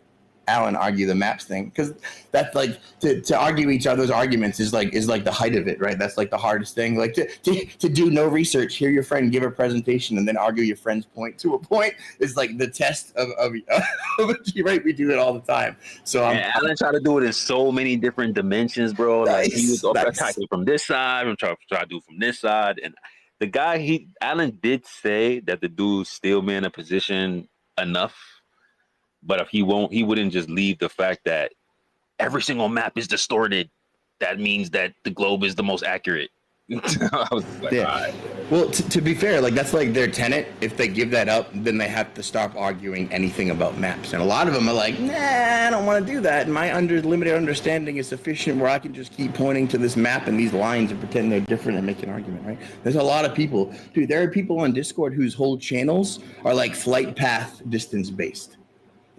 Alan argue the maps thing, because that's like to argue each other's arguments is like the height of it, right? That's like the hardest thing. Like to do no research, hear your friend give a presentation, and then argue your friend's point to a point is like the test of right. We do it all the time. So Alan tried to do it in so many different dimensions, bro. Like he was attacking from this side, I'm trying to do from this side, and the guy Alan did say that the dude's still man in position enough. But if he wouldn't just leave the fact that every single map is distorted. That means that the globe is the most accurate. I was like, yeah. All right. Well, to be fair, like that's like their tenet. If they give that up, then they have to stop arguing anything about maps. And a lot of them are like, nah, I don't want to do that. My limited understanding is sufficient where I can just keep pointing to this map and these lines and pretend they're different and make an argument, right? There's a lot of people. Dude, there are people on Discord whose whole channels are like flight path distance based.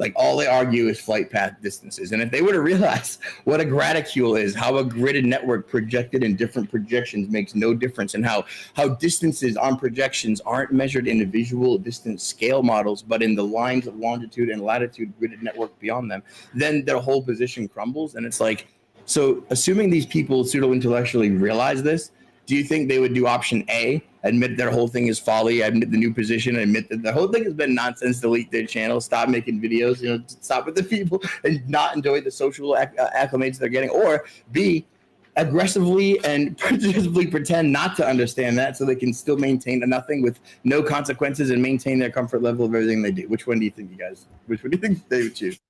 Like all they argue is flight path distances. And if they were to realize what a graticule is, how a gridded network projected in different projections makes no difference, and how distances on projections aren't measured in the visual distance scale models, but in the lines of longitude and latitude gridded network beyond them, then their whole position crumbles. And it's like, so assuming these people pseudo-intellectually realize this, do you think they would do option A, admit their whole thing is folly, admit the new position, admit that the whole thing has been nonsense, delete their channel, stop making videos, stop with the people and not enjoy the social acclimates they're getting? Or B, aggressively and prejudiciously pretend not to understand that so they can still maintain nothing with no consequences and maintain their comfort level of everything they do? Which one do you think which one do you think they would choose?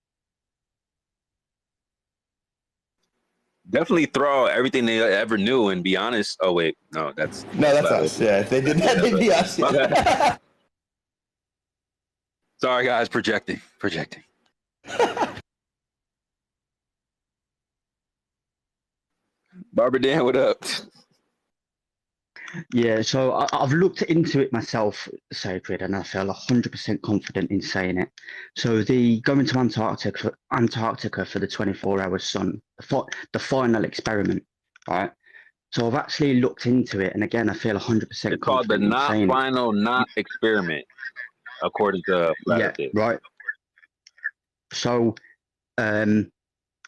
Definitely throw everything they ever knew and be honest. Oh wait, no, that's us. Yeah, if they did that, they'd be us. Sorry, guys, projecting. Barbara Dan, what up? Yeah, so I've looked into it myself, Sacred, and I feel 100% confident in saying it. So the going to Antarctica for the 24-hour sun, the final experiment, right? So I've actually looked into it, and again, I feel 100% It's called the confident in not saying final not experiment, according to yeah, right. So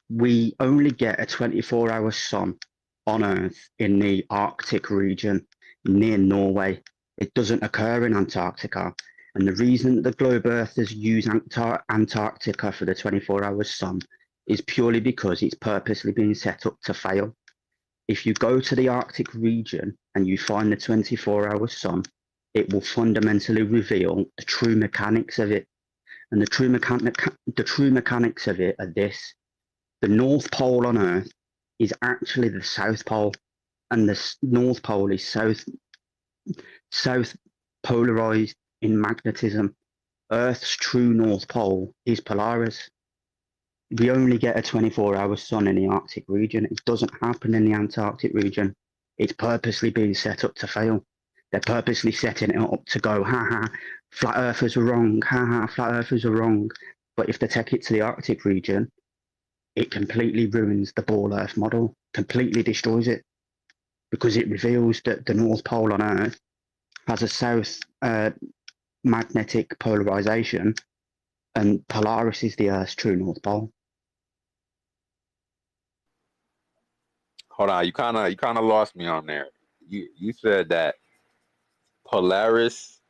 we only get a 24-hour sun on Earth in the Arctic region near Norway. It doesn't occur in Antarctica. And the reason that the globe Earthers use Antarctica for the 24-hour sun is purely because it's purposely been set up to fail. If you go to the Arctic region and you find the 24-hour sun, it will fundamentally reveal the true mechanics of it. And the true mechanics of it are this. The North Pole on Earth is actually the South Pole, and the North Pole is south polarized in magnetism. Earth's true North Pole is Polaris. We only get a 24-hour sun in the Arctic region. It doesn't happen in the Antarctic region. It's purposely being set up to fail. They're purposely setting it up to go, ha ha, flat earthers are wrong, ha ha, flat earthers are wrong. But if they take it to the Arctic region, it completely ruins the ball Earth model, completely destroys it, because it reveals that the North Pole on Earth has a south magnetic polarization, and Polaris is the Earth's true North Pole. Hold on, you kind of lost me on there. You said that Polaris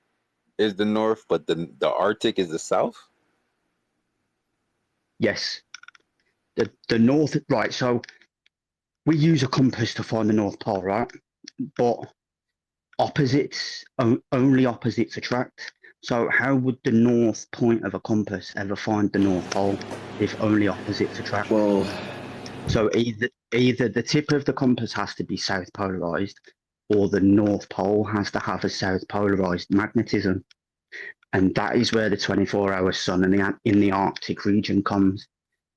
is the north, but the Arctic is the south? Yes. The north, right, so we use a compass to find the North Pole, right? But only opposites attract. So how would the north point of a compass ever find the North Pole if only opposites attract? Well, so either the tip of the compass has to be south polarized, or the North Pole has to have a south polarized magnetism. And that is where the 24-hour sun in the Arctic region comes,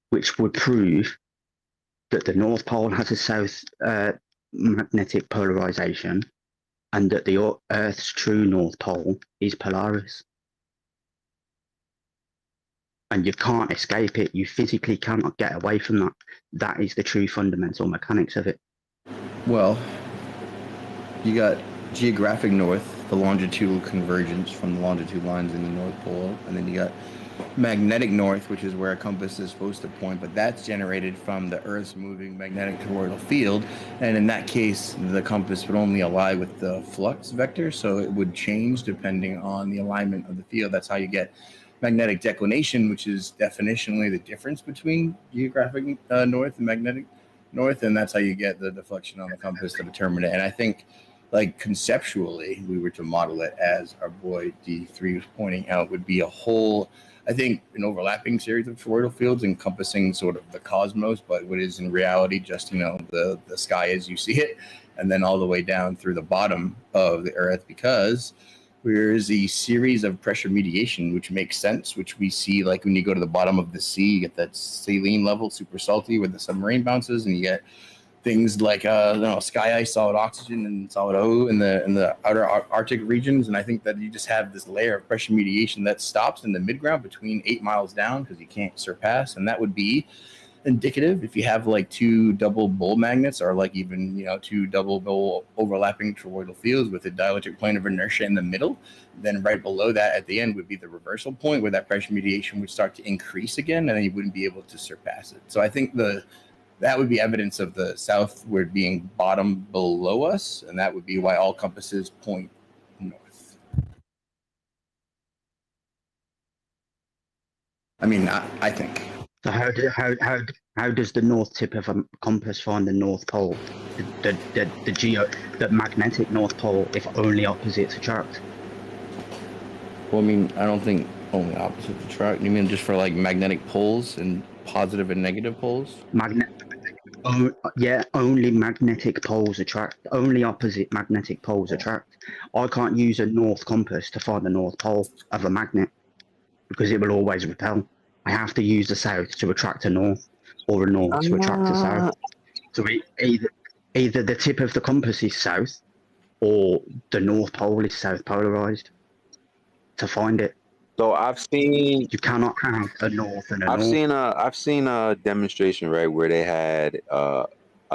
which would prove that the North Pole has a south magnetic polarization, and that the Earth's true North Pole is Polaris. And you can't escape it. You physically cannot get away from that. That is the true fundamental mechanics of it. well, you got geographic north, the longitudinal convergence from the longitude lines in the North Pole, and then you got magnetic north, which is where a compass is supposed to point, but that's generated from the Earth's moving magnetic toroidal field, and in that case, the compass would only align with the flux vector, so it would change depending on the alignment of the field. That's how you get magnetic declination, which is definitionally the difference between geographic north and magnetic north, and that's how you get the deflection on the compass to determine it. And I think, like, conceptually, we were to model it as our boy D3 was pointing out, would be a whole, I think, an overlapping series of toroidal fields encompassing sort of the cosmos, but what is in reality just, the sky as you see it, and then all the way down through the bottom of the Earth, because there's a series of pressure mediation, which makes sense, which we see, like, when you go to the bottom of the sea, you get that saline level, super salty, where the submarine bounces, and you get things like sky ice, solid oxygen, and solid O in the outer Arctic regions. And I think that you just have this layer of pressure mediation that stops in the midground between 8 miles down, because you can't surpass. And that would be indicative if you have like two double bull magnets, or like even two double bull overlapping toroidal fields with a dielectric plane of inertia in the middle. Then right below that at the end would be the reversal point, where that pressure mediation would start to increase again, and then you wouldn't be able to surpass it. So I think that would be evidence of the southward being bottom below us, and that would be why all compasses point north. I mean, I think. So how does the north tip of a compass find the North Pole, the magnetic North Pole, if only opposites attract? Well, I mean, I don't think only opposites attract. You mean just for like magnetic poles and positive and negative poles? Only magnetic poles attract. Only opposite magnetic poles attract. I can't use a north compass to find the North Pole of a magnet, because it will always repel. I have to use the south to attract a north, or a north to attract a south. So either the tip of the compass is south, or the North Pole is south polarized. To find it, So I've seen you cannot have a north and a I've north. seen a demonstration, right, where they had a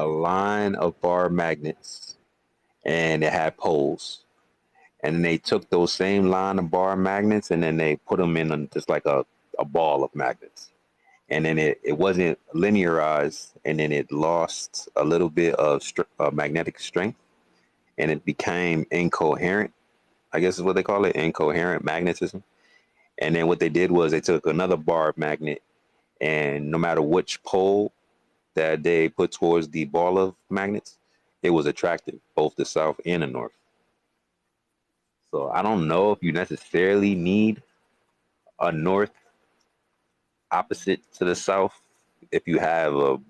line of bar magnets and it had poles, and then they took those same line of bar magnets and then they put them in just like a ball of magnets, and then it wasn't linearized, and then it lost a little bit of magnetic strength, and it became incoherent. I guess is what they call it, incoherent magnetism. And then what they did was they took another bar magnet, and no matter which pole that they put towards the ball of magnets, it was attractive, both the south and the north. So I don't know if you necessarily need a north opposite to the south if you have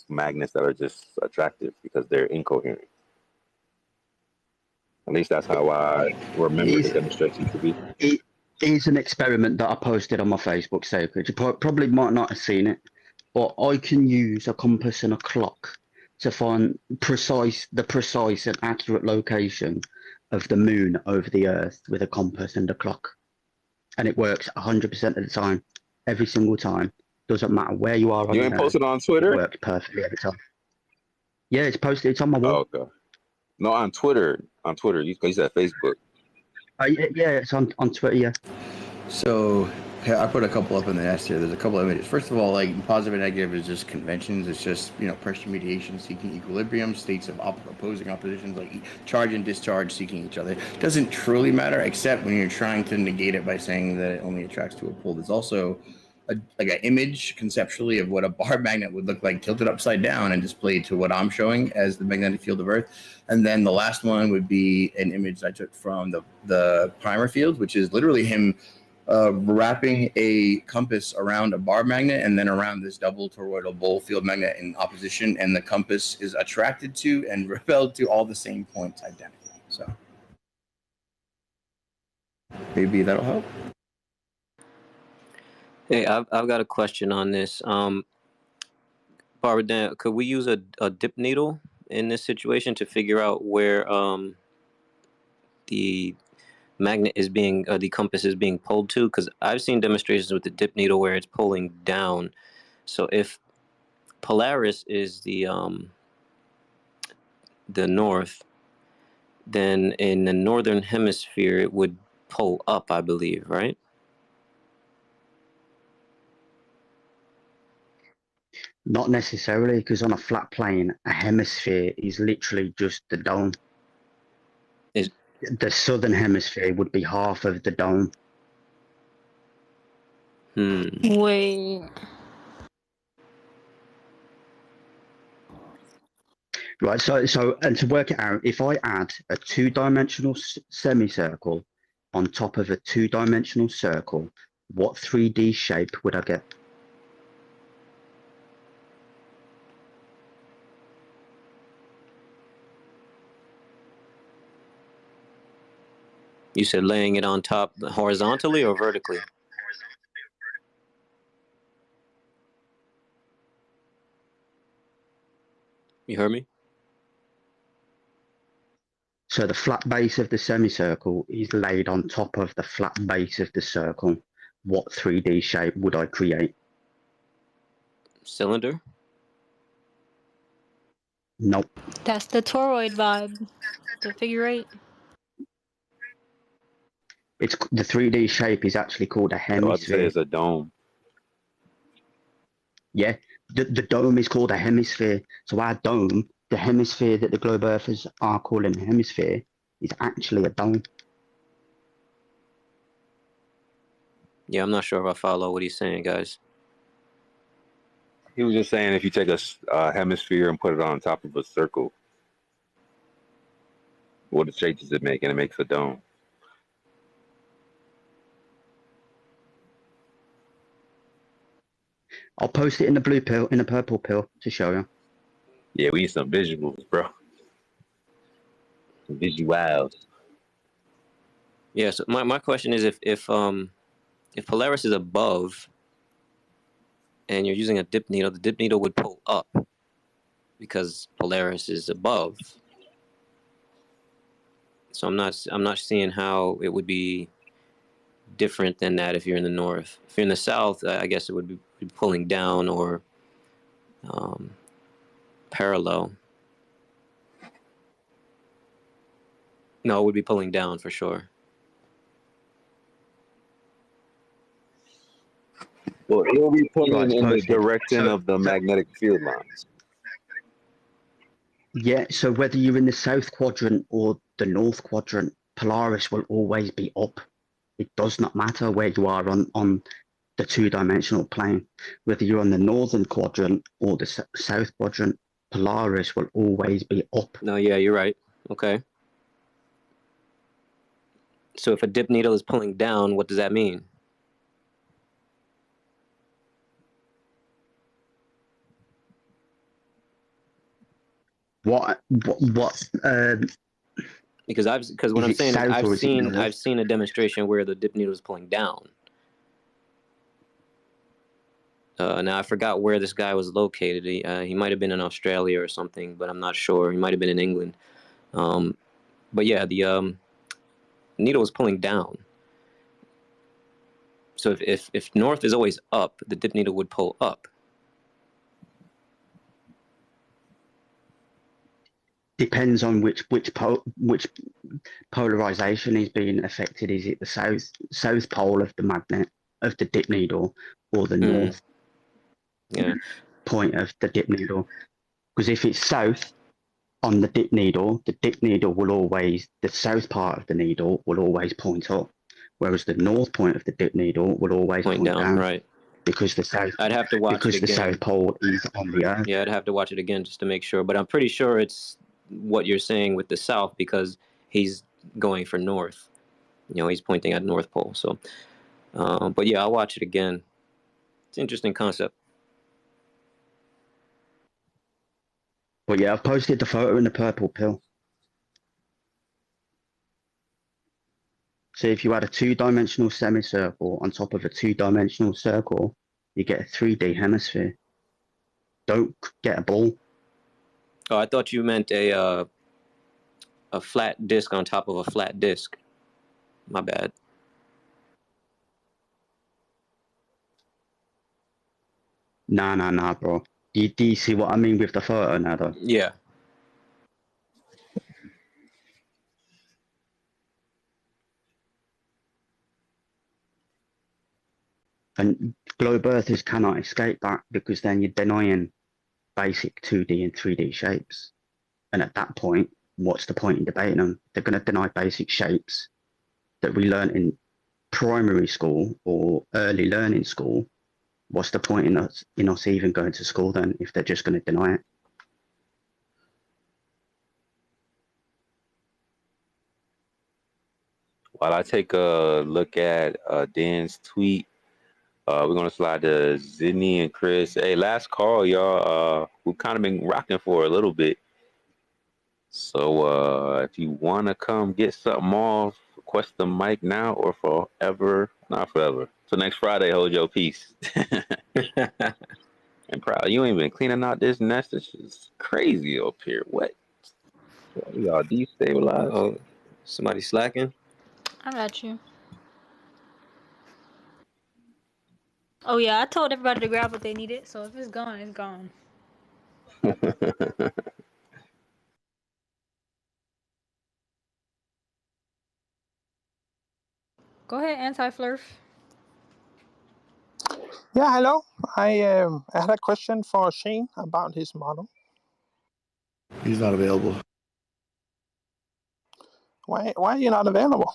magnets that are just attractive because they're incoherent. At least that's how I remember the demonstration to be. It is an experiment that I posted on my Facebook page. You probably might not have seen it, but I can use a compass and a clock to find the precise and accurate location of the moon over the Earth with a compass and a clock. And it works 100% of the time, every single time. Doesn't matter where you are on You the ain't Earth. posted on Twitter? It works perfectly every time. Yeah, it's posted. It's on my wall. Oh, okay. No, on Twitter. On Twitter. You said Facebook. Yeah, it's on Twitter, yeah. So I put a couple up in the nest here. There's a couple of images. First of all, like positive and negative is just conventions. It's just, pressure mediation, seeking equilibrium, states of opposing oppositions, like charge and discharge, seeking each other. It doesn't truly matter, except when you're trying to negate it by saying that it only attracts to a pole. There's also like an image conceptually of what a bar magnet would look like tilted upside down and displayed to what I'm showing as the magnetic field of Earth. And then the last one would be an image I took from the primer field, which is literally him wrapping a compass around a bar magnet and then around this double toroidal bowl field magnet in opposition, and the compass is attracted to and repelled to all the same points identically. So maybe that'll help. Hey, I've got a question on this. Barbara Dan, could we use a dip needle in this situation to figure out where the magnet is being, the compass is being pulled to? Because I've seen demonstrations with the dip needle where it's pulling down. So if Polaris is the north, then in the northern hemisphere it would pull up, I believe, right? Not necessarily, because on a flat plane, a hemisphere is literally just the dome. The southern hemisphere would be half of the dome. Wait. Right, so and to work it out, if I add a two-dimensional semicircle on top of a two-dimensional circle, what 3D shape would I get? You said laying it on top horizontally or vertically? You heard me? So the flat base of the semicircle is laid on top of the flat base of the circle. What 3D shape would I create? Cylinder? Nope. That's the toroid vibe. The figure eight. It's the 3D shape is actually called a hemisphere. I'd say it's a dome. Yeah, the dome is called a hemisphere. So our dome, the hemisphere that the globe earthers are calling a hemisphere, is actually a dome. Yeah, I'm not sure if I follow what he's saying, guys. He was just saying if you take a hemisphere and put it on top of a circle, what shape does it make? And it makes a dome. I'll post it in the blue pill, in the purple pill to show you. Yeah, we need some visuals, bro. Some visuals. Yeah, so my question is if if Polaris is above and you're using a dip needle, the dip needle would pull up because Polaris is above. So I'm not seeing how it would be different than that if you're in the north. If you're in the south, I guess it would be pulling down or parallel. No, it would be pulling down for sure. Well, it'll be pulling Right, in the posted. direction of the magnetic field lines. Yeah, so whether you're in the south quadrant or the north quadrant, Polaris will always be up. It does not matter where you are on the two-dimensional plane. Whether you're on the northern quadrant or the south quadrant, Polaris will always be up. No, yeah, you're right. Okay. So if a dip needle is pulling down, what does that mean? What Because what I'm saying is I've seen a demonstration where the dip needle is pulling down. Now I forgot where this guy was located. He might have been in Australia or something, but I'm not sure. He might have been in England. But yeah, the needle is pulling down. So if north is always up, the dip needle would pull up. depends on which polarization is being affected. Is it the south pole of the magnet of the dip needle or the north point of the dip needle? Because if it's south on the dip needle will always, the south part of the needle will always point up, whereas the north point of the dip needle will always point down. Right. Because the south, I'd have to watch because it the again. south pole is on the earth. Yeah, I'd have to watch it again just to make sure. But I'm pretty sure it's what you're saying with the south because he's going for north. You know, he's pointing at North Pole. So, but yeah, I'll watch it again. It's an interesting concept. But yeah, I've posted the photo in the purple pill. So if you had a two-dimensional semicircle on top of a two-dimensional circle, you get a 3D hemisphere. Don't get a ball. Oh, I thought you meant a flat disc on top of a flat disc. My bad. Nah, bro. Do you see what I mean with the photo now, though? Yeah. And globe earthers cannot escape that because then you're denying basic 2D and 3D shapes. And at that point, what's the point in debating them? They're going to deny basic shapes that we learn in primary school or early learning school. What's the point in us even going to school then if they're just going to deny it? While I take a look at Dan's tweet, we're going to slide to Sydney and Chris. Hey, last call, y'all. We've kind of been rocking for a little bit. So if you want to come get something off, request the mic now or forever. Not forever. So next Friday, hold your peace. And proud, you ain't been cleaning out this nest. This is crazy up here. What? Y'all destabilized? Oh, somebody slacking? I got you. Oh yeah, I told everybody to grab what they needed, so if it's gone, it's gone. Go ahead, anti-flurf. Yeah, hello. I had a question for Shane about his model. He's not available. Why are you not available?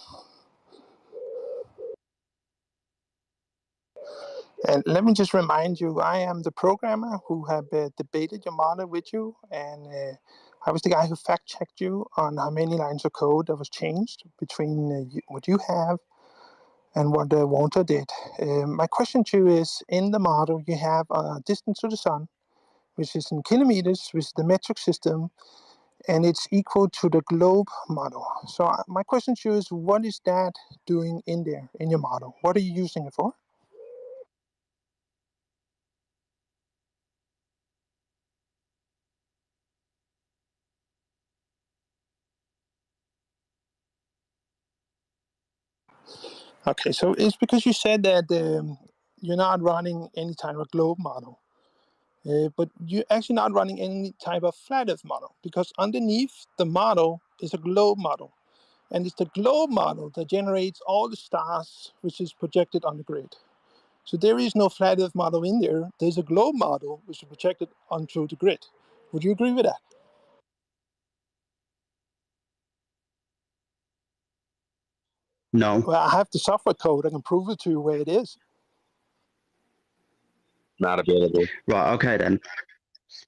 And let me just remind you, I am the programmer who have debated your model with you, and I was the guy who fact-checked you on how many lines of code that was changed between what you have and what Walter did. My question to you is, in the model, you have a distance to the sun, which is in kilometers, which is the metric system, and it's equal to the globe model. So my question to you is, what is that doing in there, in your model? What are you using it for? Okay, so it's because you said that you're not running any type of globe model. But you're actually not running any type of flat Earth model, because underneath the model is a globe model. And it's the globe model that generates all the stars which is projected on the grid. So there is no flat Earth model in there. There's a globe model which is projected onto the grid. Would you agree with that? No. Well, I have the software code. I can prove it to you where it is. Not available. Right, okay then.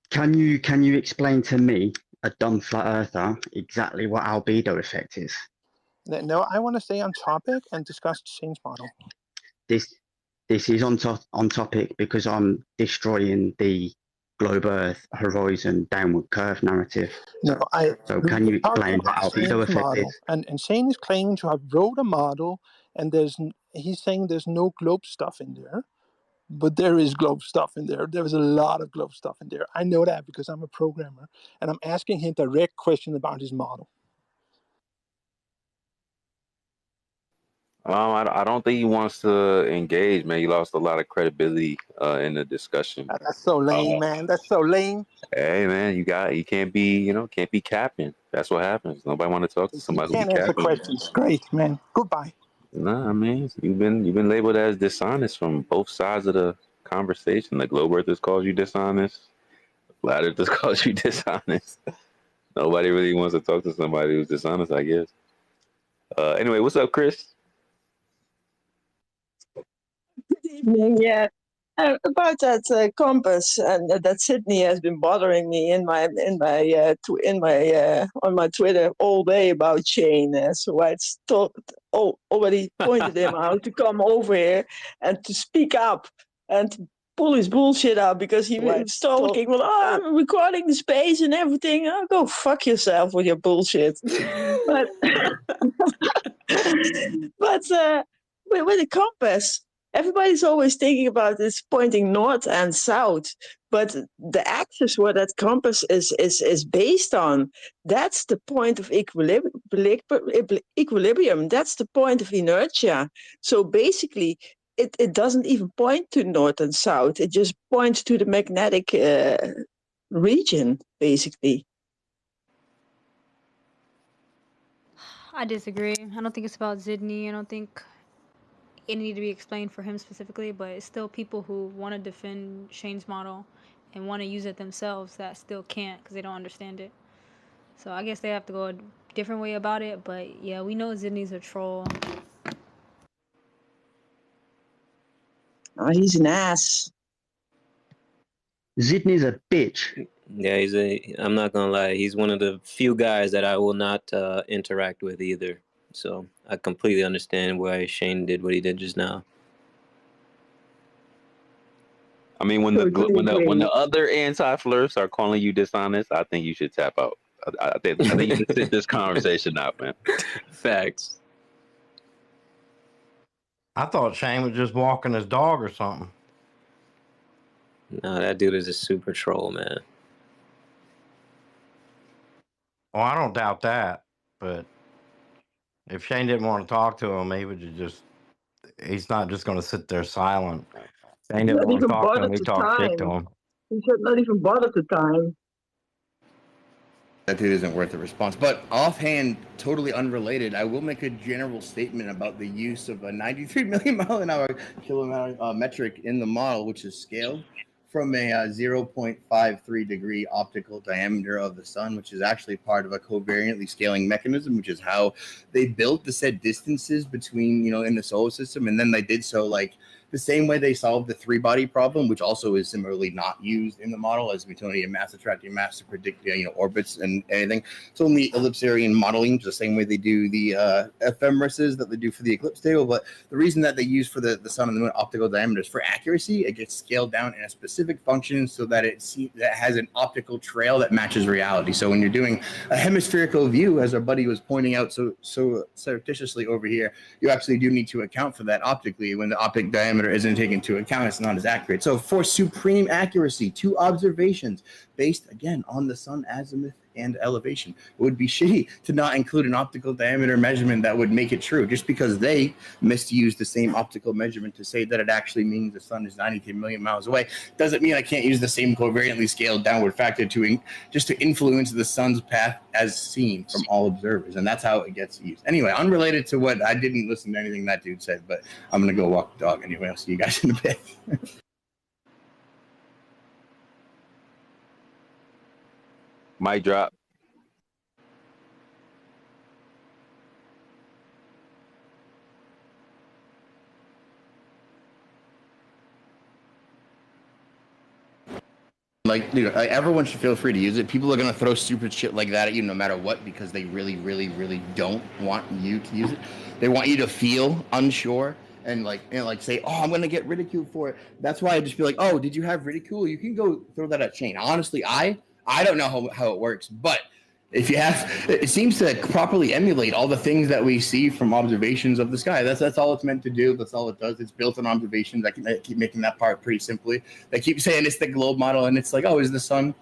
Can you explain to me, a dumb flat earther, exactly what albedo effect is? No, I want to stay on topic and discuss the change model. This is on topic because I'm destroying the globe Earth horizon downward curve narrative. No, So can you explain what about albedo Shane's effect model, is? and Shane is claiming to have wrote a model, and he's saying there's no globe stuff in there, but there is globe stuff in there. There is a lot of globe stuff in there. I know that because I'm a programmer, and I'm asking him direct questions about his model. I don't think he wants to engage, man. He lost a lot of credibility in the discussion. That's so lame, man. That's so lame. Hey, man, you can't be capping. That's what happens. Nobody want to talk to You somebody who be can't answer capping. questions. Great, man. Goodbye. Nah, I mean, you've been labeled as dishonest from both sides of the conversation. The globe earthers calls you dishonest. The flat earthers calls you dishonest. Nobody really wants to talk to somebody who's dishonest, I guess. Anyway, what's up, Chris? Good evening. Yeah, about that compass, and that Sydney has been bothering me on my Twitter all day about Shane. So I already pointed him out to come over here and to speak up and to pull his bullshit out, because he was talking. Well, I'm recording the space and everything. Oh, go fuck yourself with your bullshit. But with the compass, everybody's always thinking about this pointing north and south, but the axis where that compass is based on, that's the point of equilibrium. That's the point of inertia. So basically, it doesn't even point to north and south. It just points to the magnetic region, basically. I disagree. I don't think it's about Sydney. I don't think it needed to be explained for him specifically, but it's still people who want to defend Shane's model and want to use it themselves that still can't because they don't understand it. So I guess they have to go a different way about it. But yeah, we know Sydney's a troll. Oh, he's an ass. Sydney's a bitch. Yeah, I'm not gonna lie, he's one of the few guys that I will not interact with either. So I completely understand why Shane did what he did just now. I mean, when the other anti-flirts are calling you dishonest, I think you should tap out. I think you should sit this conversation out, man. Facts. I thought Shane was just walking his dog or something. No, that dude is a super troll, man. Well, I don't doubt that, but if Shane didn't want to talk to him, he would he's not just going to sit there silent. Shane didn't want to talk to him, he talked shit to him. He said not even bother to time. That dude isn't worth a response. But offhand, totally unrelated, I will make a general statement about the use of a 93 million mile an hour metric in the model, which is scaled from a 0.53 degree optical diameter of the sun, which is actually part of a covariantly scaling mechanism, which is how they built the said distances between, in the solar system. And then they did so the same way they solved the three-body problem, which also is similarly not used in the model as Newtonian mass attracting mass to predict orbits and anything. So in the ellipsarian modeling, the same way they do the ephemeruses that they do for the eclipse table. But the reason that they use for the sun and the moon optical diameters for accuracy, it gets scaled down in a specific function so that that has an optical trail that matches reality. So when you're doing a hemispherical view, as our buddy was pointing out so surreptitiously over here, you actually do need to account for that optically. When the optic diameter isn't taken into account, it's not as accurate. So for supreme accuracy, 2 observations based again on the sun azimuth and elevation, it would be shitty to not include an optical diameter measurement that would make it true. Just because they misused the same optical measurement to say that it actually means the sun is 93 million miles away doesn't mean I can't use the same covariantly scaled downward factor to influence the sun's path as seen from all observers. And that's how it gets used. Anyway, unrelated to what, I didn't listen to anything that dude said, but I'm going to go walk the dog anyway. I'll see you guys in a bit. Mic drop. Like, dude, everyone should feel free to use it. People are going to throw stupid shit like that at you no matter what, because they really, really, really don't want you to use it. They want you to feel unsure and say, oh, I'm going to get ridiculed for it. That's why I just be like, oh, did you have ridicule? You can go throw that at Shane. Honestly, I don't know how it works, but if you have, it seems to properly emulate all the things that we see from observations of the sky. That's all it's meant to do. That's all it does. It's built on observations. I keep making that part pretty simply. They keep saying it's the globe model, and it's like, oh, is the sun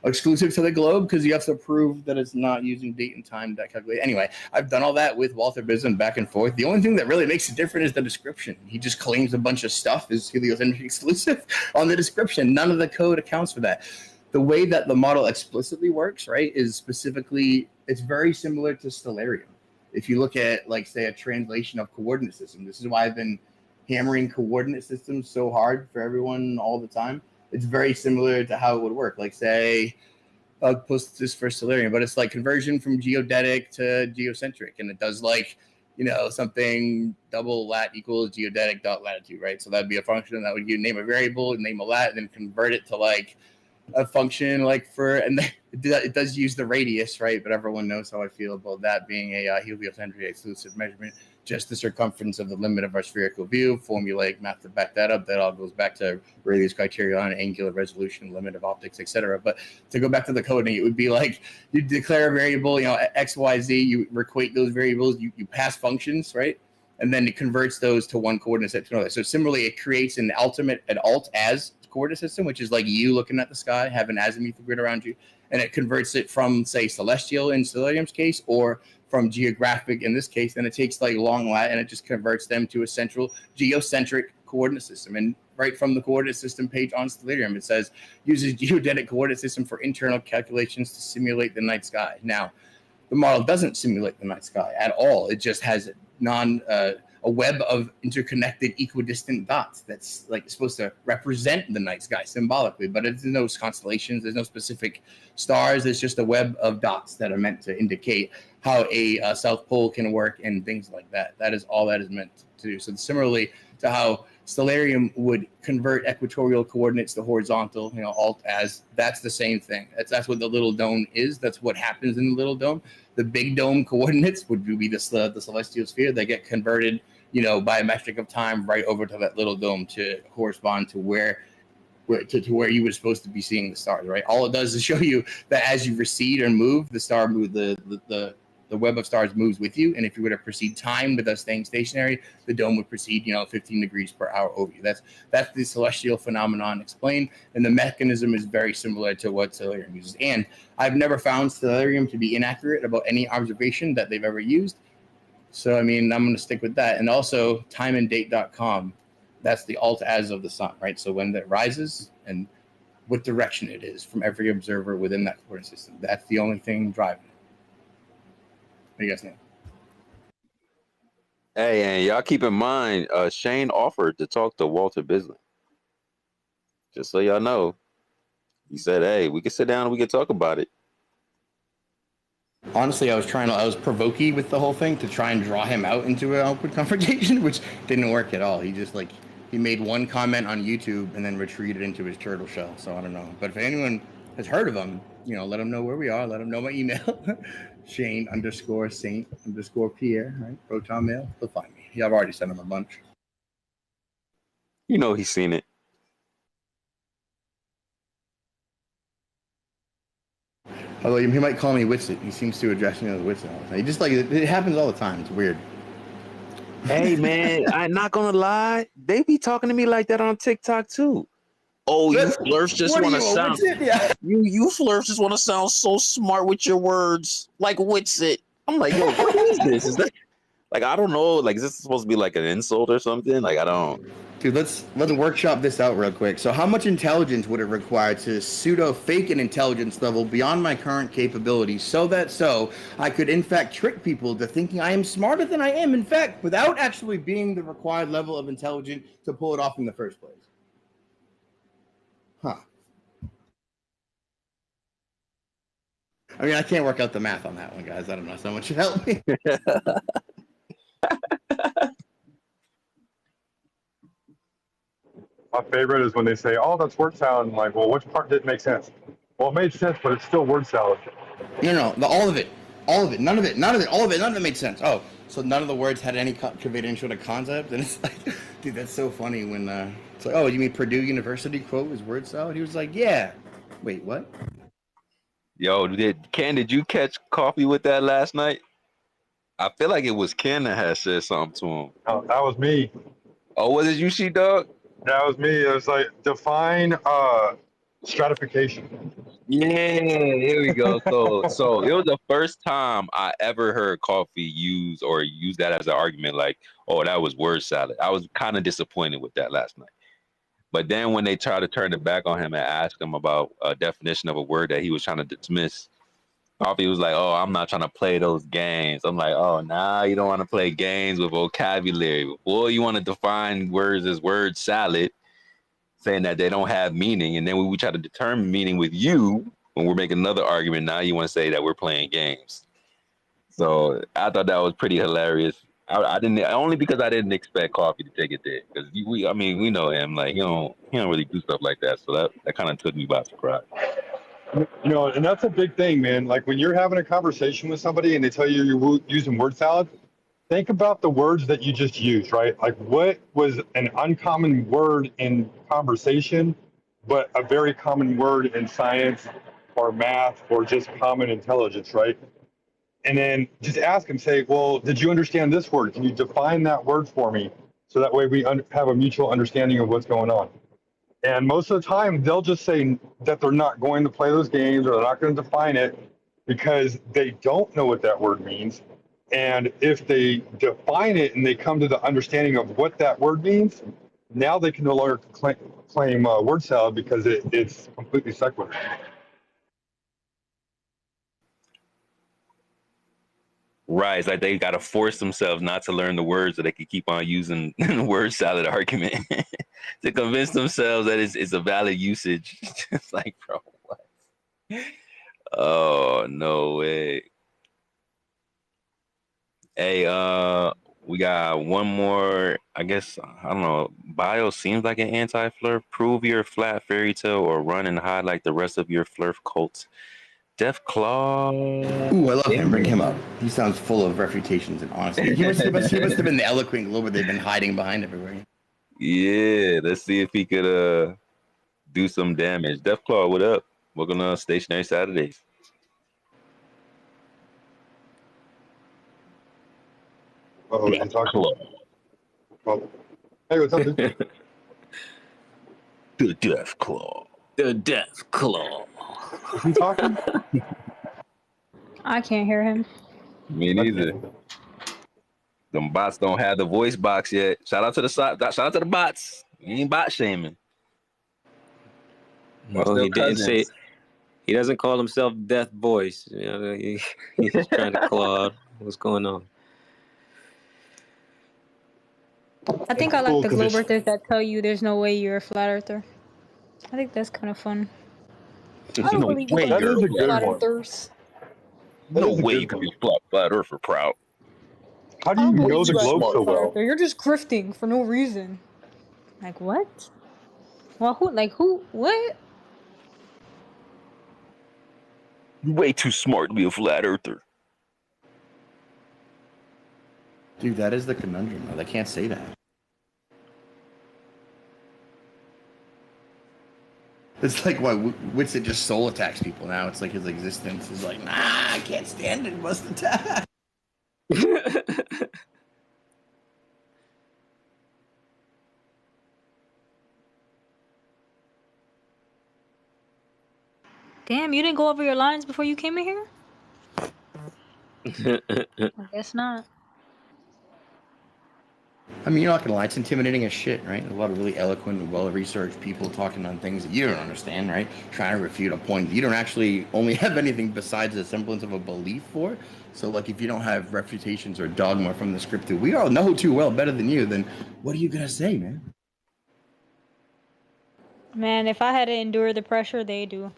exclusive to the globe? Because you have to prove that it's not using date and time that calculate. Anyway, I've done all that with Walter Bisson back and forth. The only thing that really makes it different is the description. He just claims a bunch of stuff is heliocentric exclusive on the description. None of the code accounts for that. The way that the model explicitly works, right, is specifically, it's very similar to Stellarium. If you look at, like, say, a translation of coordinate system, this is why I've been hammering coordinate systems so hard for everyone all the time. It's very similar to how it would work. Like, say, I'll post this for Stellarium, but it's like conversion from geodetic to geocentric, and it does like, something double lat equals geodetic dot latitude, right? So that'd be a function that would name a variable, name a lat, and then convert it to like a function and it does use the radius, right? But everyone knows how I feel about that being a heliocentric exclusive measurement, just the circumference of the limit of our spherical view, formulaic math to back that up. That all goes back to radius criterion, angular resolution, limit of optics, etc. But to go back to the coding, it would be like you declare a variable, x, y, z, you equate those variables, you pass functions, right? And then it converts those to one coordinate set to another. So similarly, it creates an alt as coordinate system, which is like you looking at the sky, have an azimuth grid around you, and it converts it from, say, celestial in Stellarium's case, or from geographic in this case, and it takes like long lat and it just converts them to a central geocentric coordinate system. And right from the coordinate system page on Stellarium, it says uses geodetic coordinate system for internal calculations to simulate the night sky. Now, the model doesn't simulate the night sky at all. It just has a web of interconnected equidistant dots that's like supposed to represent the night sky symbolically, but there's no constellations, there's no specific stars. It's just a web of dots that are meant to indicate how a South Pole can work and things like that. That is all that is meant to do. So similarly to how Stellarium would convert equatorial coordinates to horizontal, alt as, that's the same thing. That's what the little dome is. That's what happens in the little dome. The big dome coordinates would be the celestial sphere. They get converted, by a metric of time right over to that little dome to correspond to where you were supposed to be seeing the stars, right? All it does is show you that as you recede and move, the web of stars moves with you. And if you were to proceed time with us staying stationary, the dome would proceed, 15 degrees per hour over you. That's the celestial phenomenon explained. And the mechanism is very similar to what Stellarium uses. And I've never found Stellarium to be inaccurate about any observation that they've ever used. So, I'm going to stick with that. And also timeanddate.com, that's the alt as of the sun, right? So when that rises and what direction it is from every observer within that coordinate system, that's the only thing driving it. What do you guys think? Hey, and y'all keep in mind, Shane offered to talk to Walter Bisson. Just so y'all know. He said, hey, we can sit down and we can talk about it. Honestly, I was provoking with the whole thing to try and draw him out into an awkward confrontation, which didn't work at all. He he made one comment on YouTube and then retreated into his turtle shell. So I don't know. But if anyone has heard of him, you know, let him know where we are. Let him know my email. Shane_Saint_Pierre, right? Proton Mail. He'll find me. Yeah, I've already sent him a bunch. You know he's seen it. Although he might call me Witsit. He seems to address me as Witsit all the time. He just like it happens all the time. It's weird. Hey man, I'm not gonna lie. They be talking to me like that on TikTok too. Oh, you flirts just want to sound. Yeah. You flirts just want to sound so smart with your words, like Witsit. I'm like, yo, what is this? Is that like I don't know? Like, is this supposed to be like an insult or something? Like, I don't. Dude, let's workshop this out real quick. So how much intelligence would it require to pseudo fake an intelligence level beyond my current capabilities so I could in fact trick people into thinking I am smarter than I am in fact without actually being the required level of intelligence to pull it off in the first place? Huh. I mean, I can't work out the math on that one, guys. I don't know. Someone should help me. My favorite is when they say, "Oh, that's word salad." I'm like, well, which part didn't make sense? Well, it made sense, but it's still word salad. No, all of it, none of it, all of it, none of it made sense. Oh, so none of the words had any conveyed any sort of concept, and it's like, dude, that's so funny when it's like, oh, you mean Purdue University quote is word salad? He was like, yeah. Wait, what? Yo, did you catch coffee with that last night? I feel like it was Ken that had said something to him. Oh, that was me. Oh, was it you, She-Dog? That was me. It was like define stratification. Yeah, here we go. So it was the first time I ever heard coffee use that as an argument. Like, oh, that was word salad. I was kind of disappointed with that last night. But then when they tried to turn it back on him and ask him about a definition of a word that he was trying to dismiss, Coffee was like, oh, I'm not trying to play those games. I'm like, oh, nah, you don't want to play games with vocabulary. Boy, you want to define words as word salad, saying that they don't have meaning. And then when we try to determine meaning with you, when we're making another argument, now you want to say that we're playing games. So I thought that was pretty hilarious. I didn't, only because I didn't expect Coffee to take it there. Because we know him. Like, he don't really do stuff like that. So that kind of took me by surprise. You know, and that's a big thing, man. Like when you're having a conversation with somebody and they tell you you're using word salad, think about the words that you just used, right? Like what was an uncommon word in conversation, but a very common word in science or math or just common intelligence, right? And then just ask them, say, well, did you understand this word? Can you define that word for me? So that way we have a mutual understanding of what's going on. And most of the time, they'll just say that they're not going to play those games or they're not going to define it because they don't know what that word means. And if they define it and they come to the understanding of what that word means, now they can no longer claim word salad because it's completely secular. Right, it's like they got to force themselves not to learn the words so they can keep on using the word salad argument to convince themselves that it's a valid usage. It's like, bro, what? Oh, no way. Hey, we got one more, I guess, I don't know, bio seems like an anti-flirf. Prove your flat fairy tale or run and hide like the rest of your flirf cults. Def Claw. Ooh, I love him. Bring him up. He sounds full of refutations and honesty. He must have been the eloquent globe they've been hiding behind everywhere. Yeah, let's see if he could do some damage. Def Claw, what up? Welcome to Stationary Saturdays. Oh, you talking? Oh. Hey, what's up, dude? The Def Claw. The Def Claw. Is he talking? I can't hear him. Me neither. Them bots don't have the voice box yet. Shout out to the bots. We ain't bot shaming. Well, he didn't say. He doesn't call himself Death Voice. You know, he's trying to claw out what's going on. I think I like the globe earthers that tell you there's no way you're a flat earther. I think that's kind of fun. I don't believe in flat earthers. No way you can be flat earther proud. How do you know the globe so well? You're just grifting for no reason. Like what? Well, who? Like who? What? You're way too smart to be a flat earther. Dude, that is the conundrum. Though. They can't say that. It's like why Witsit just soul attacks people now. It's like his existence is like, nah, I can't stand it. Must attack. Damn, you didn't go over your lines before you came in here? I guess not. I mean, you're not gonna lie, it's intimidating as shit, right? A lot of really eloquent, well-researched people talking on things that you don't understand, right? Trying to refute a point that you don't actually only have anything besides a semblance of a belief for. So, like, if you don't have refutations or dogma from the script that we all know too well, better than you, then what are you gonna say, man? Man, if I had to endure the pressure, they do.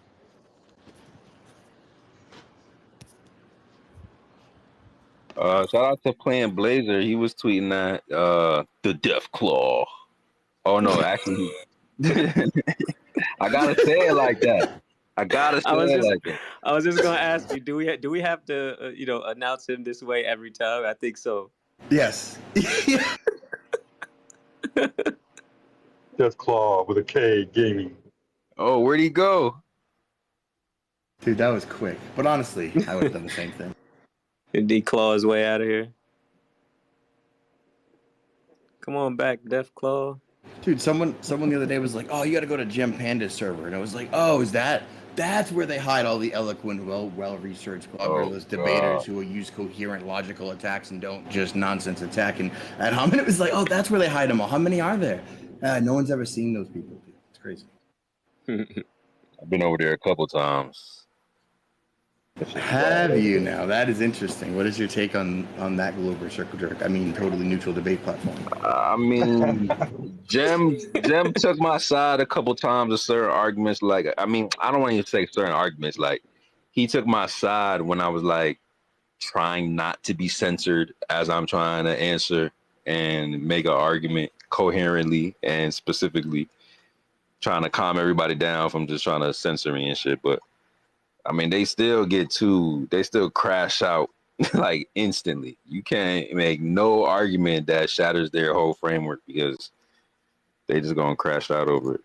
Shout out to Playing Blazer. He was tweeting that the Death Claw. Oh no, actually, I gotta say it like that. I gotta say it like that. I was just gonna ask you, do we have to announce him this way every time? I think so. Yes. Death Claw with a K gaming. Oh, where'd he go? Dude, that was quick. But honestly, I would have done the same thing. Did he claw his way out of here? Come on back, Death Claw. Dude, someone the other day was like, "Oh, you got to go to Gem Panda's server," and I was like, "Oh, that's where they hide all the eloquent, well-researched those debaters who will use coherent, logical attacks and don't just nonsense attack." And at Hum, it was like, "Oh, that's where they hide them all. How many are there?" No one's ever seen those people. Dude. It's crazy. I've been over there a couple times. Have you now? That is interesting. What is your take on that Glover Circle Jerk? I mean, totally neutral debate platform. I mean, Jem took my side a couple times of certain arguments. Like, I mean, I don't want to say certain arguments. Like, he took my side when I was like trying not to be censored as I'm trying to answer and make an argument coherently and specifically, trying to calm everybody down from just trying to censor me and shit. But I mean, they still crash out like instantly. You can't make no argument that shatters their whole framework because they just gonna crash out over it.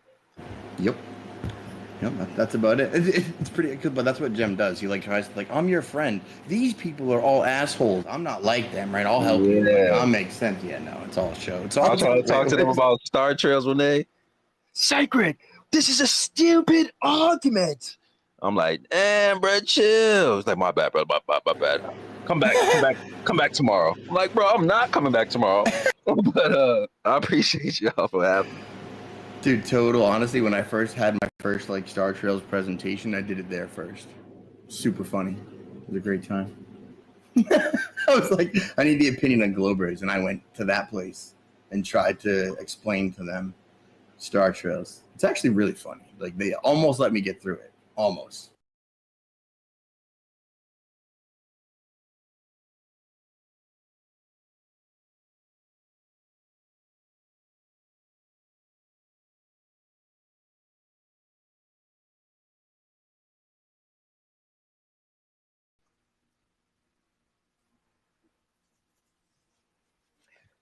Yep, that's about it. It's pretty good, but that's what Jem does. He like tries to like, I'm your friend. These people are all assholes. I'm not like them, right? I'll help you. Like, I'll make sense. Yeah, no, it's all show. It's all. I'll try to talk to them about Star Trails when they sacred. This is a stupid argument. I'm like, damn, bro, chill. It's like, my bad, bro, my bad. Come back tomorrow. I'm like, bro, I'm not coming back tomorrow. But I appreciate y'all for having me. Dude, total. Honestly, when I first had my first like Star Trails presentation, I did it there first. Super funny. It was a great time. I was like, I need the opinion of Globers, and I went to that place and tried to explain to them Star Trails. It's actually really funny. Like, they almost let me get through it. Almost.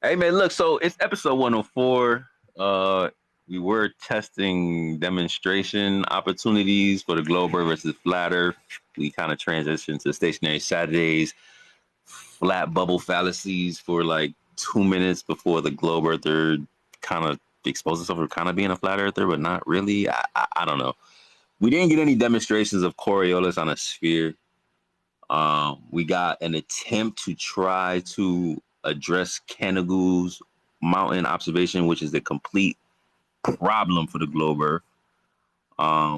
Hey man, look, so it's episode 104. We were testing demonstration opportunities for the Glober versus Flat Earth. We kind of transitioned to Stationary Saturdays, flat bubble fallacies for like 2 minutes before the Globe Earther kind of exposed himself for kind of being a flat earther, but not really. I don't know. We didn't get any demonstrations of Coriolis on a sphere. We got an attempt to try to address Kennegu's mountain observation, which is the complete problem for the globe Earth,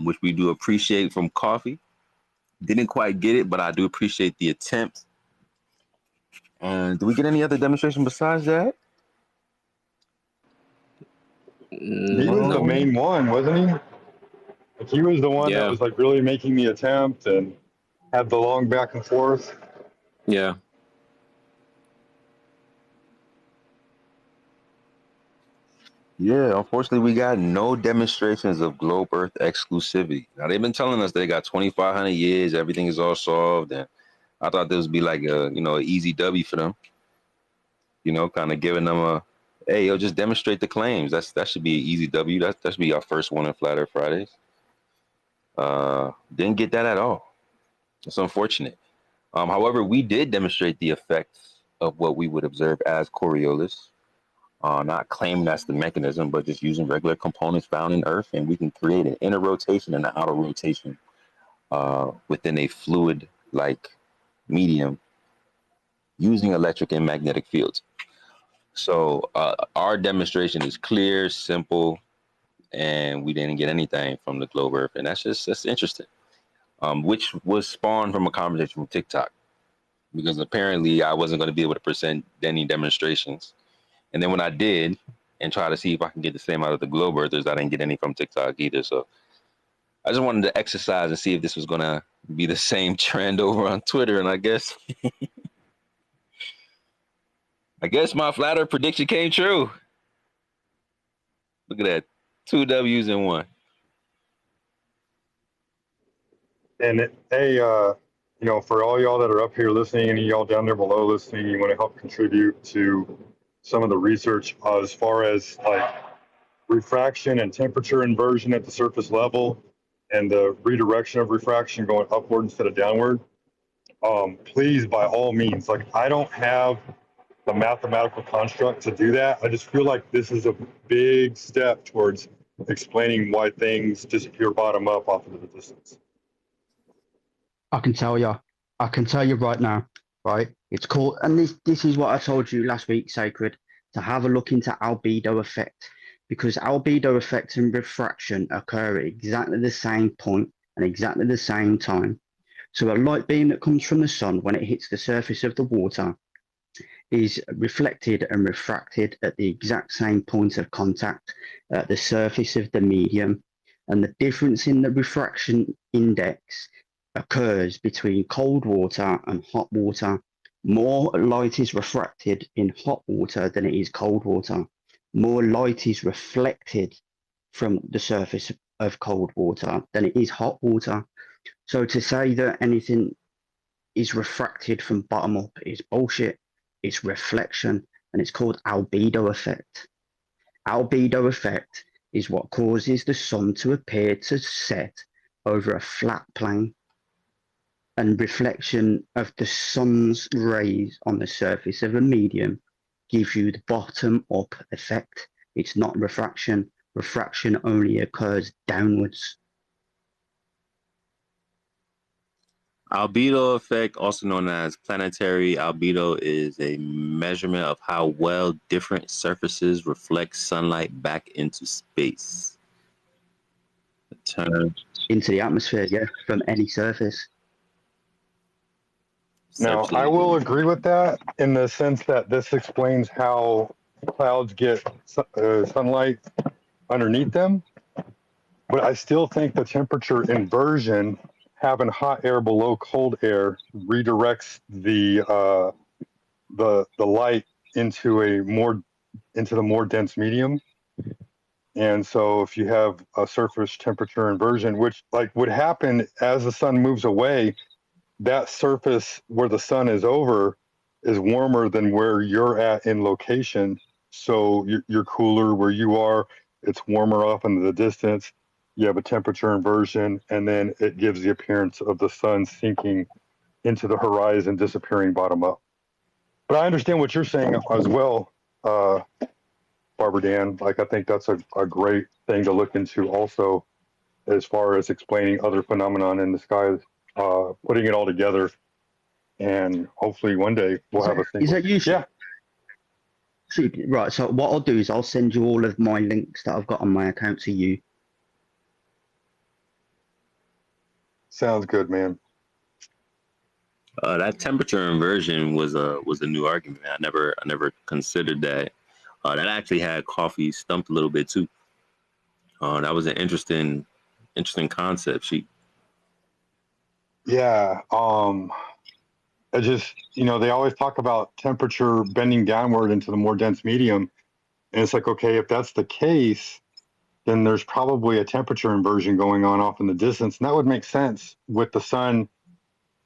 which we do appreciate from Coffee. Didn't quite get it, but I do appreciate the attempt. And do we get any other demonstration besides that? He was the main one, wasn't he? Like, he was the one that was like really making the attempt and had the long back and forth. Yeah. Yeah, unfortunately, we got no demonstrations of globe Earth exclusivity. Now they've been telling us they got 2,500 years, everything is all solved, and I thought this would be like a an easy W for them. Kind of giving them a, hey, yo, just demonstrate the claims. That should be an easy W. That should be our first one in Flat Earth Fridays. Didn't get that at all. It's unfortunate. However, we did demonstrate the effects of what we would observe as Coriolis. Not claiming that's the mechanism, but just using regular components found in Earth, and we can create an inner rotation and an outer rotation within a fluid-like medium using electric and magnetic fields. So our demonstration is clear, simple, and we didn't get anything from the globe Earth, and that's interesting. Which was spawned from a conversation from TikTok, because apparently I wasn't going to be able to present any demonstrations. And then when I did, and try to see if I can get the same out of the globe earthers, I didn't get any from TikTok either. So I just wanted to exercise and see if this was going to be the same trend over on Twitter. And I guess my flat earth prediction came true. Look at that. 2 W's in 1. And hey, for all y'all that are up here listening and y'all down there below listening, you want to help contribute to some of the research as far as like refraction and temperature inversion at the surface level and the redirection of refraction going upward instead of downward. Please, by all means, like I don't have the mathematical construct to do that. I just feel like this is a big step towards explaining why things disappear bottom up off into the distance. I can tell you right now, right? It's called, and this is what I told you last week, Sacred, to have a look into albedo effect, because albedo effect and refraction occur at exactly the same point and exactly the same time. So a light beam that comes from the sun when it hits the surface of the water is reflected and refracted at the exact same point of contact at the surface of the medium. And the difference in the refraction index occurs between cold water and hot water. More light is refracted in hot water than it is cold water. More light is reflected from the surface of cold water than it is hot water. So to say that anything is refracted from bottom up is bullshit. It's reflection, and it's called albedo effect. Albedo effect is what causes the sun to appear to set over a flat plane, and reflection of the sun's rays on the surface of a medium gives you the bottom up effect. It's not refraction. Refraction only occurs downwards. Albedo effect, also known as planetary albedo, is a measurement of how well different surfaces reflect sunlight back into space. Into the atmosphere, yeah, from any surface. Now, I will agree with that in the sense that this explains how clouds get sunlight underneath them. But I still think the temperature inversion, having hot air below cold air, redirects the light into the more dense medium. And so if you have a surface temperature inversion, which like would happen as the sun moves away, that surface where the sun is over is warmer than where you're at in location. So you're cooler where you are. It's warmer off in the distance. You have a temperature inversion, and then it gives the appearance of the sun sinking into the horizon, disappearing bottom up. But I understand what you're saying as well, Barbara Dan. Like, I think that's a great thing to look into also, as far as explaining other phenomenon in the sky, putting it all together, and hopefully one day we'll have a single. Is that you? Yeah. Right, so what I'll do is I'll send you all of my links that I've got on my account to you. Sounds good, man. That temperature inversion was a new argument. I never considered that. That actually had Coffee stumped a little bit too. That was an interesting concept sheet. Yeah. It just, they always talk about temperature bending downward into the more dense medium. And it's like, okay, if that's the case, then there's probably a temperature inversion going on off in the distance. And that would make sense with the sun.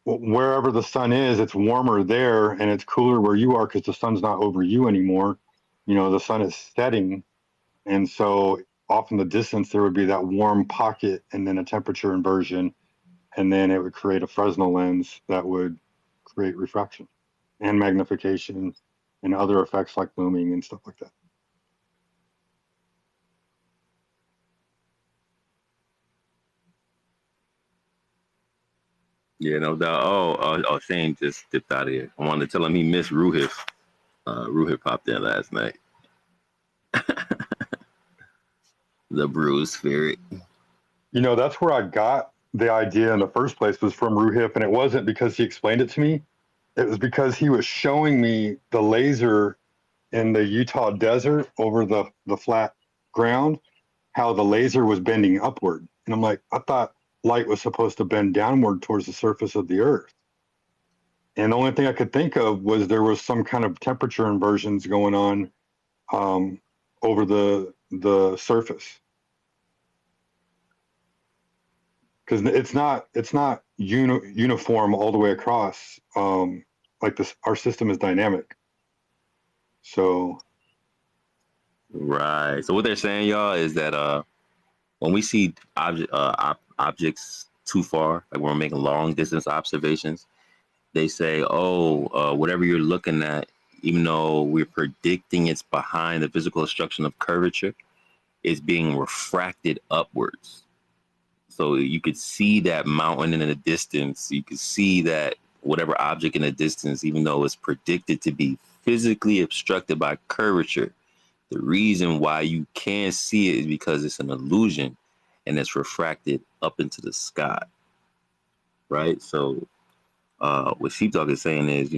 Wherever the sun is, it's warmer there and it's cooler where you are because the sun's not over you anymore. The sun is setting. And so off in the distance, there would be that warm pocket and then a temperature inversion. And then it would create a Fresnel lens that would create refraction and magnification and other effects like looming and stuff like that. Yeah, no doubt. Shane just dipped out of here. I wanted to tell him he missed Ruhif. Ruhif popped in last night. The bruised spirit. That's where I got the idea in the first place, was from Ruhif, and it wasn't because he explained it to me. It was because he was showing me the laser in the Utah desert over the flat ground, how the laser was bending upward. And I'm like, I thought light was supposed to bend downward towards the surface of the earth. And the only thing I could think of was there was some kind of temperature inversions going on over the surface. Because it's not uniform all the way across. Like this, our system is dynamic. So. Right. So what they're saying, y'all, is that when we see objects too far, like when we're making long distance observations, they say, whatever you're looking at, even though we're predicting it's behind the physical obstruction of curvature, is being refracted upwards. So you could see that mountain in the distance. You could see that whatever object in the distance, even though it's predicted to be physically obstructed by curvature, the reason why you can't see it is because it's an illusion and it's refracted up into the sky. Right? So what Sheepdog is saying is,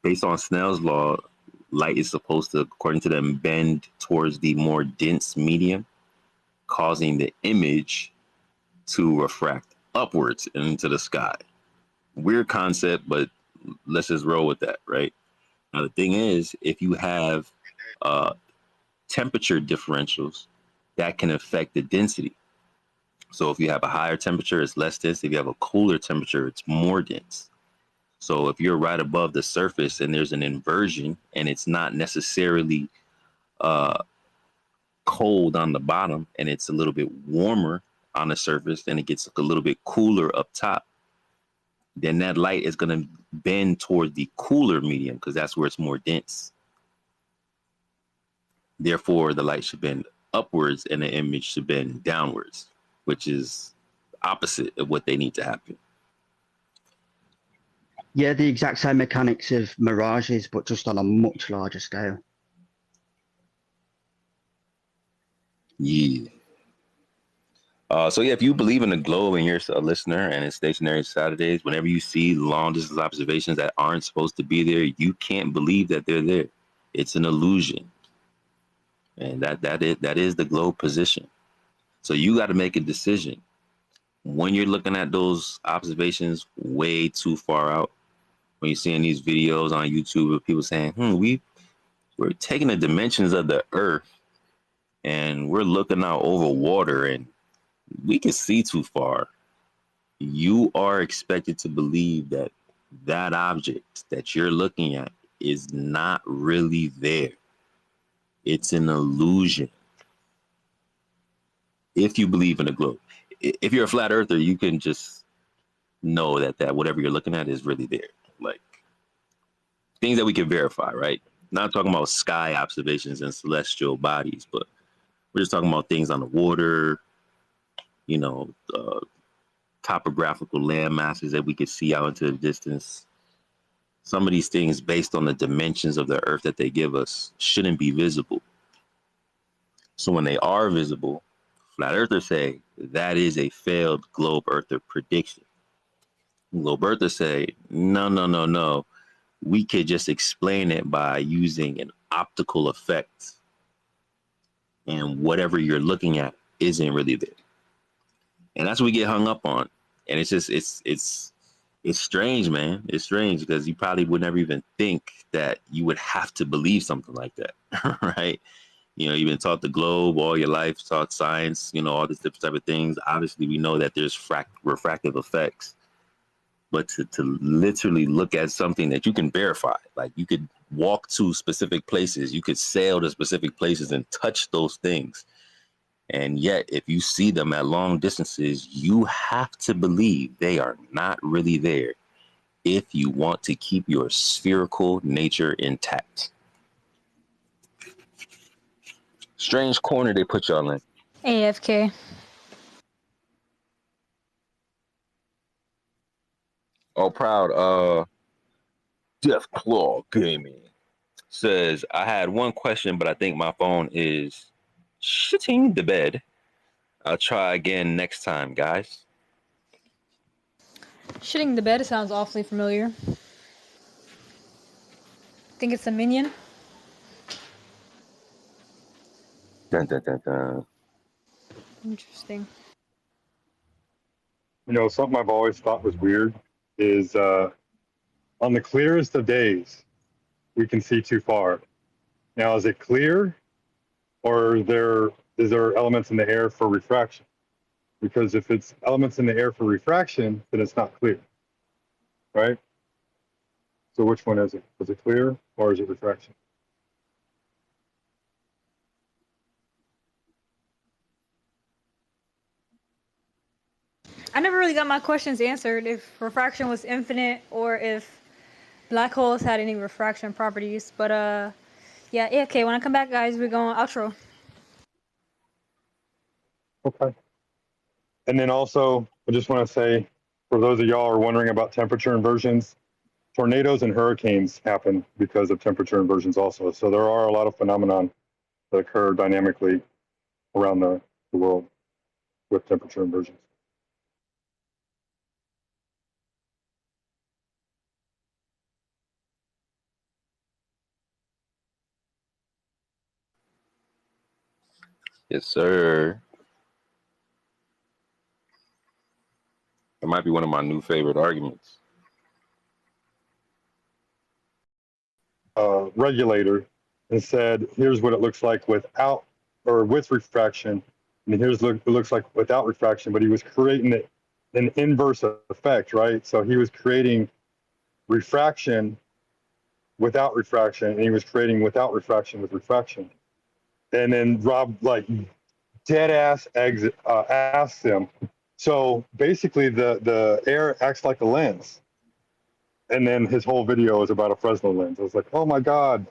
based on Snell's law, light is supposed to, according to them, bend towards the more dense medium, causing the image to refract upwards into the sky. Weird concept, but let's just roll with that, right? Now, the thing is, if you have temperature differentials, that can affect the density. So if you have a higher temperature, it's less dense. If you have a cooler temperature, it's more dense. So if you're right above the surface and there's an inversion and it's not necessarily cold on the bottom and it's a little bit warmer on the surface, then it gets a little bit cooler up top, then that light is going to bend toward the cooler medium because that's where it's more dense. Therefore, the light should bend upwards and the image should bend downwards, which is opposite of what they need to happen. Yeah, the exact same mechanics of mirages, but just on a much larger scale. Yeah. So if you believe in the globe and you're a listener and it's stationary Saturdays, whenever you see long distance observations that aren't supposed to be there, you can't believe that they're there. It's an illusion. And that is the globe position. So you got to make a decision. When you're looking at those observations way too far out, when you're seeing these videos on YouTube of people saying, we're taking the dimensions of the earth and we're looking out over water and we can see too far. You are expected to believe that that object that you're looking at is not really there. It's an illusion. If you believe in the globe. If you're a flat earther, you can just know that whatever you're looking at is really there. Like things that we can verify, right? Not talking about sky observations and celestial bodies, but we're just talking about things on the water, topographical land masses that we could see out into the distance. Some of these things, based on the dimensions of the earth that they give us, shouldn't be visible. So when they are visible, flat earthers say that is a failed globe earther prediction. Globe earthers say, no. We could just explain it by using an optical effect. And whatever you're looking at isn't really there. And that's what we get hung up on. And it's It's strange, man. It's strange because you probably would never even think that you would have to believe something like that, right? You know, you've been taught the globe all your life, taught science, you know, all these different type of things. Obviously, we know that there's refractive effects, but to literally look at something that you can verify, like you could walk to specific places, you could sail to specific places and touch those things. And yet, if you see them at long distances, you have to believe they are not really there if you want to keep your spherical nature intact. Strange corner they put y'all in. AFK. Oh, proud. Deathclaw Gaming says, I had one question, but I think my phone is shitting the bed. I'll try again next time, guys. Shitting the bed sounds awfully familiar. Think it's a minion? Dun, dun, dun, dun. Interesting. You know, something I've always thought was weird is on the clearest of days, we can see too far. Now, is it clear, or is there elements in the air for refraction? Because if it's elements in the air for refraction, then it's not clear, right? So which one is it? Is it clear or is it refraction? I never really got my questions answered if refraction was infinite or if black holes had any refraction properties. But yeah, AFK. When I come back, guys, we're going outro. Okay. And then also, I just want to say, for those of y'all who are wondering about temperature inversions, tornadoes and hurricanes happen because of temperature inversions also. So there are a lot of phenomenon that occur dynamically around the world with temperature inversions. Yes, sir. It might be one of my new favorite arguments. Regulator and said, here's what it looks like without or with refraction, and here's what it looks like without refraction, but he was creating an inverse effect, right? So he was creating refraction without refraction, and he was creating without refraction with refraction. And then Rob, like, dead ass asks him, so basically the air acts like a lens. And then his whole video is about a Fresnel lens. I was like, oh my God.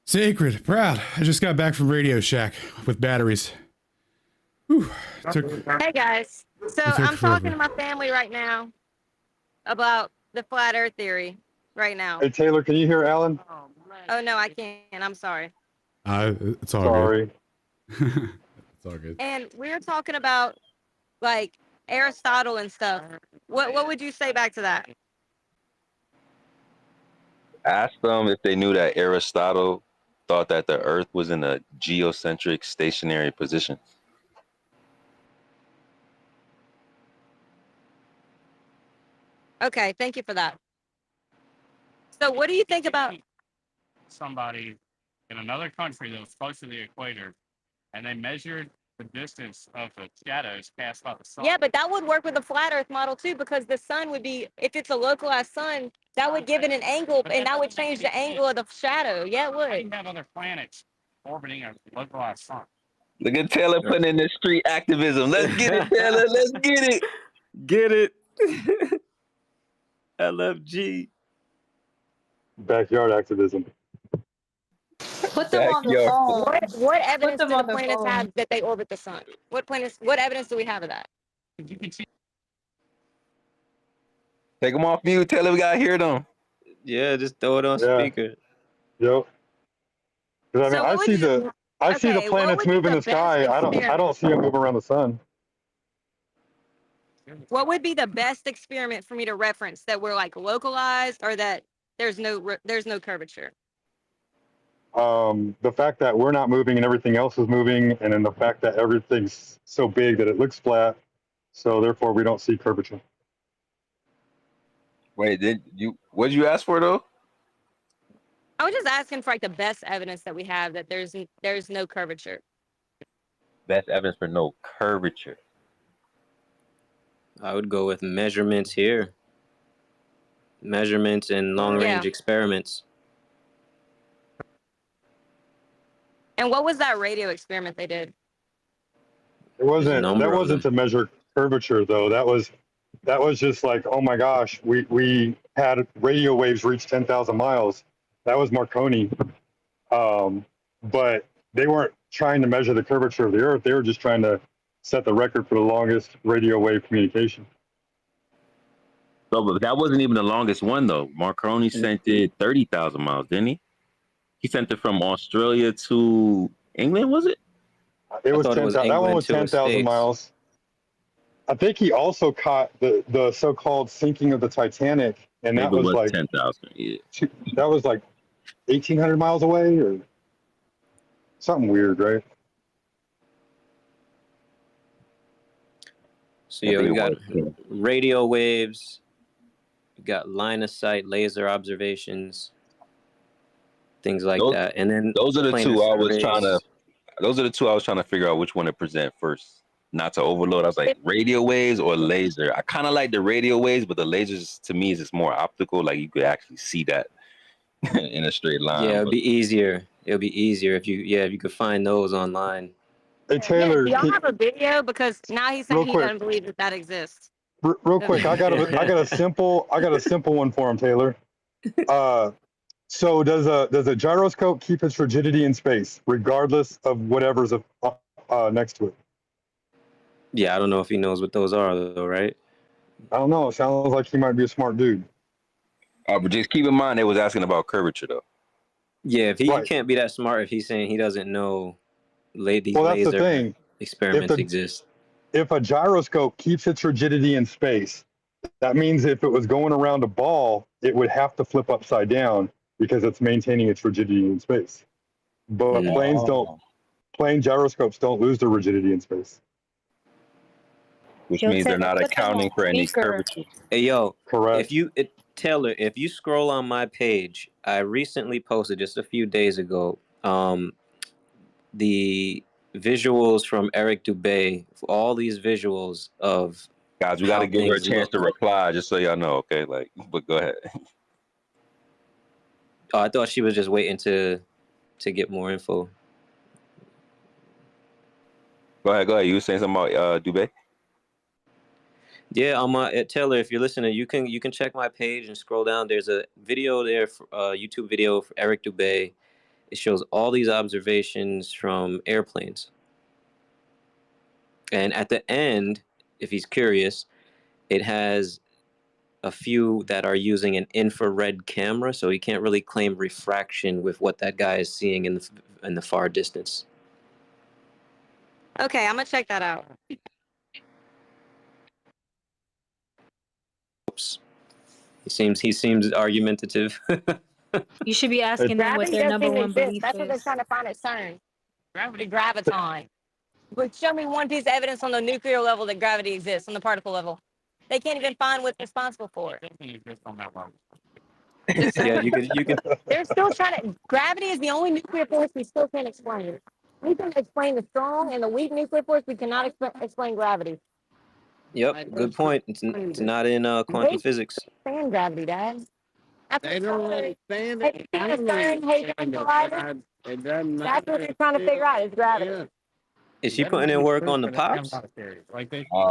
Sacred, proud. I just got back from Radio Shack with batteries. Whew, Hey guys, so I'm talking to my family right now about the flat earth theory right now. Hey Taylor, can you hear Alan? Oh no, I can't. I'm sorry. It's all Sorry. good. It's all good. And we're talking about like Aristotle and stuff. What would you say back to that? Ask them if they knew that Aristotle thought that the Earth was in a geocentric stationary position. Okay, thank you for that. So what do you think about somebody in another country that was close to the equator, and they measured the distance of the shadows cast by the sun? Yeah, but that would work with the flat earth model too, because the sun would be, if it's a localized sun, that would give it an angle, and that would change the angle of the shadow. Yeah, it would. You have other planets orbiting a localized sun. Look at Taylor putting in the street activism. Let's get it, Taylor. Let's get it. Get it. LFG. Backyard activism. Put them on the phone. What evidence do them the on the planets phone. have that they orbit the sun? What evidence do we have of that? You can see. Take them off mute, Taylor. We gotta hear them. Yeah, just throw it on speaker. Yep. Because I mean, So what would I see the okay, what planets would be move in the the sky. best I don't see them move around the sun. What would be the best experiment for me to reference that we're like localized or that there's no curvature? The fact that we're not moving and everything else is moving, and then the fact that everything's so big that it looks flat. So therefore, we don't see curvature. Wait, what did you ask for though? I was just asking for like the best evidence that we have that there's no curvature. Best evidence for no curvature. I would go with measurements here. Measurements and long-range experiments. And what was that radio experiment they did? It wasn't. That wasn't to measure curvature though. That was just like, oh my gosh, we had radio waves reach 10,000 miles. That was Marconi. But they weren't trying to measure the curvature of the Earth. They were just trying to set the record for the longest radio wave communication. So, but that wasn't even the longest one though. Marconi sent it 30,000 miles, didn't he? He sent it from Australia to England, was it? It was 10,000. That one was 10,000 miles. I think he also caught the so-called sinking of the Titanic, and that was like 10,000. Yeah. That was like 1,800 miles away, or something weird, right? So yeah, we got radio waves, we got line of sight, laser observations, things like that, and then those are the two I was surveys. trying to. Those are the two I was trying to figure out which one to present first, not to overload. I was like radio waves or laser. I kind of like the radio waves, but the lasers to me is just more optical. Like you could actually see that in a straight line. Yeah, it'd be easier. It'll be easier if you could find those online. Hey Taylor, Do y'all have a video? Because now he's saying he doesn't believe that exists. Real quick, I got a simple one for him, Taylor. So does a gyroscope keep its rigidity in space, regardless of whatever's next to it? Yeah, I don't know if he knows what those are, though, right? I don't know. It sounds like he might be a smart dude. But just keep in mind, they was asking about curvature, though. Yeah, if he can't be that smart if he's saying he doesn't know these that's the laser thing. experiments exist. If a gyroscope keeps its rigidity in space, that means if it was going around a ball, it would have to flip upside down because it's maintaining its rigidity in space. But plane gyroscopes don't lose their rigidity in space. Which means they're not accounting for any curvature. Hey, yo, correct. Taylor, if you scroll on my page, I recently posted just a few days ago the visuals from Eric Dubé, all these visuals of guys, we got to give her a chance to reply, just so y'all know, okay? Like, but go ahead. Oh, I thought she was just waiting to get more info. Go ahead. You were saying something about Dubé? Yeah, Taylor, if you're listening, you can check my page and scroll down. There's a video there, YouTube video for Eric Dubé. It shows all these observations from airplanes. And at the end, if he's curious, it has a few that are using an infrared camera, so he can't really claim refraction with what that guy is seeing in the far distance. Okay, I'm gonna check that out. Oops. He seems argumentative. You should be asking them what their number one belief That's what they're is. trying to find at CERN. Gravity, graviton. But show me one piece of evidence on the nuclear level that gravity exists on the particle level. They can't even find what's responsible for it. Yeah, you could. They're still trying to. Gravity is the only nuclear force we still can't explain. We can explain the strong and the weak nuclear force. We cannot explain gravity. Yep, good point. It's not in quantum physics. Understand gravity, Dad. They don't understand it. That's what they're trying to figure out is gravity. Is she putting in work on the pops? Oh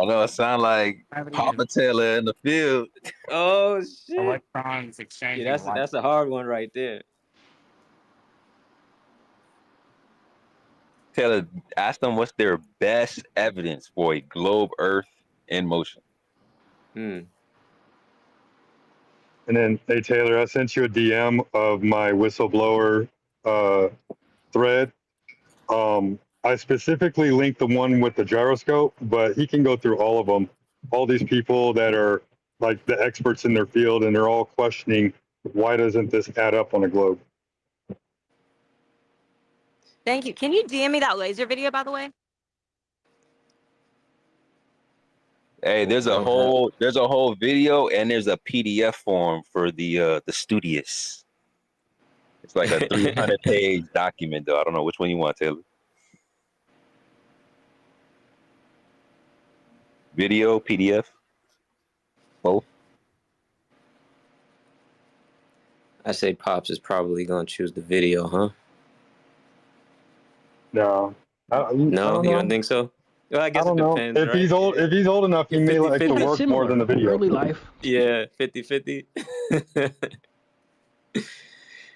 no, it sounds like Papa Taylor in the field. Oh shit! Electrons exchanging. Yeah, that's a hard one right there. Taylor, ask them what's their best evidence for a globe Earth in motion. And then, hey Taylor, I sent you a DM of my whistleblower thread. I specifically linked the one with the gyroscope, but he can go through all of them. All these people that are like the experts in their field, and they're all questioning, why doesn't this add up on a globe? Thank you. Can you DM me that laser video, by the way? Hey, there's a whole video and there's a PDF form for the studious. It's like a 300-page document, though. I don't know which one you want, Taylor. Video, PDF, both. I say Pops is probably gonna choose the video, huh? No, No, you don't think so? Well, I guess it don't know. depends, If right? he's old enough, he may like the 50-50. work more than the video. Early life. Yeah, 50-50.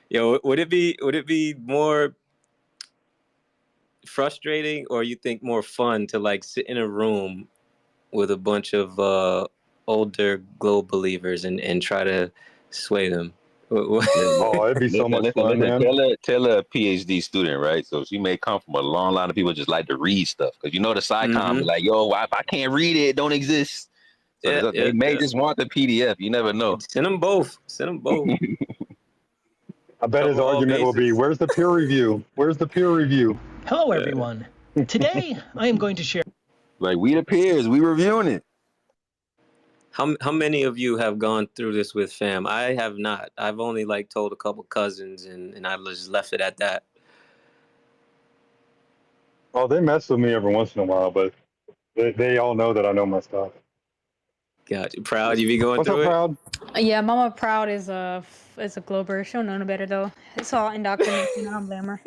Yo, would it be more frustrating, or you think more fun to like sit in a room with a bunch of older globe believers and try to sway them? Oh, it'd be so much fun, man. Taylor a PhD student, right? So she may come from a long line of people just like to read stuff. Because you know the SciComm is like, yo, if I can't read it, it don't exist. So they may just want the PDF. You never know. Send them both. Send them both. I bet his argument will be, where's the peer review? Where's the peer review? Hello, everyone. Today, I am going to share. Like, we the peers. We reviewing it. How many of you have gone through this with fam? I have not. I've only like told a couple cousins and I just left it at that. Oh, they mess with me every once in a while, but they all know that I know my stuff. Got you. Proud you be going What's through up, it? Proud? Yeah, Mama Proud is a glober. She'll know no better though. It's all indoctrination. I don't blame her.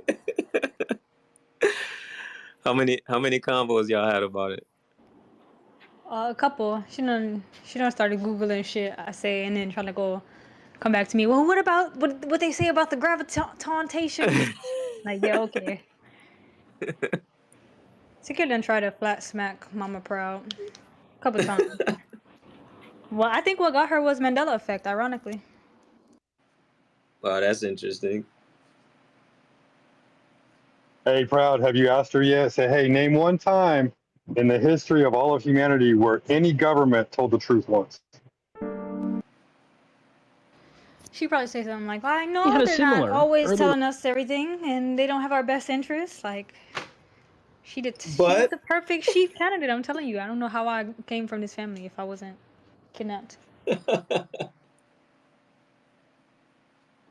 How many combos y'all had about it? A couple. She done started googling shit. I say, and then trying to come back to me. Well, what about what they say about the gravitation? Like, yeah, okay. Secure done tried to flat smack Mama Proud a couple times. Well, I think what got her was Mandela effect, ironically. Wow, that's interesting. Hey, Proud, have you asked her yet? Say, hey, name one time in the history of all of humanity where any government told the truth once. She probably say something like, "I We know had a they're not similar always early- telling us everything, and they don't have our best interests." Like, she was But- the perfect sheep candidate. I'm telling you. I don't know how I came from this family if I wasn't kidnapped.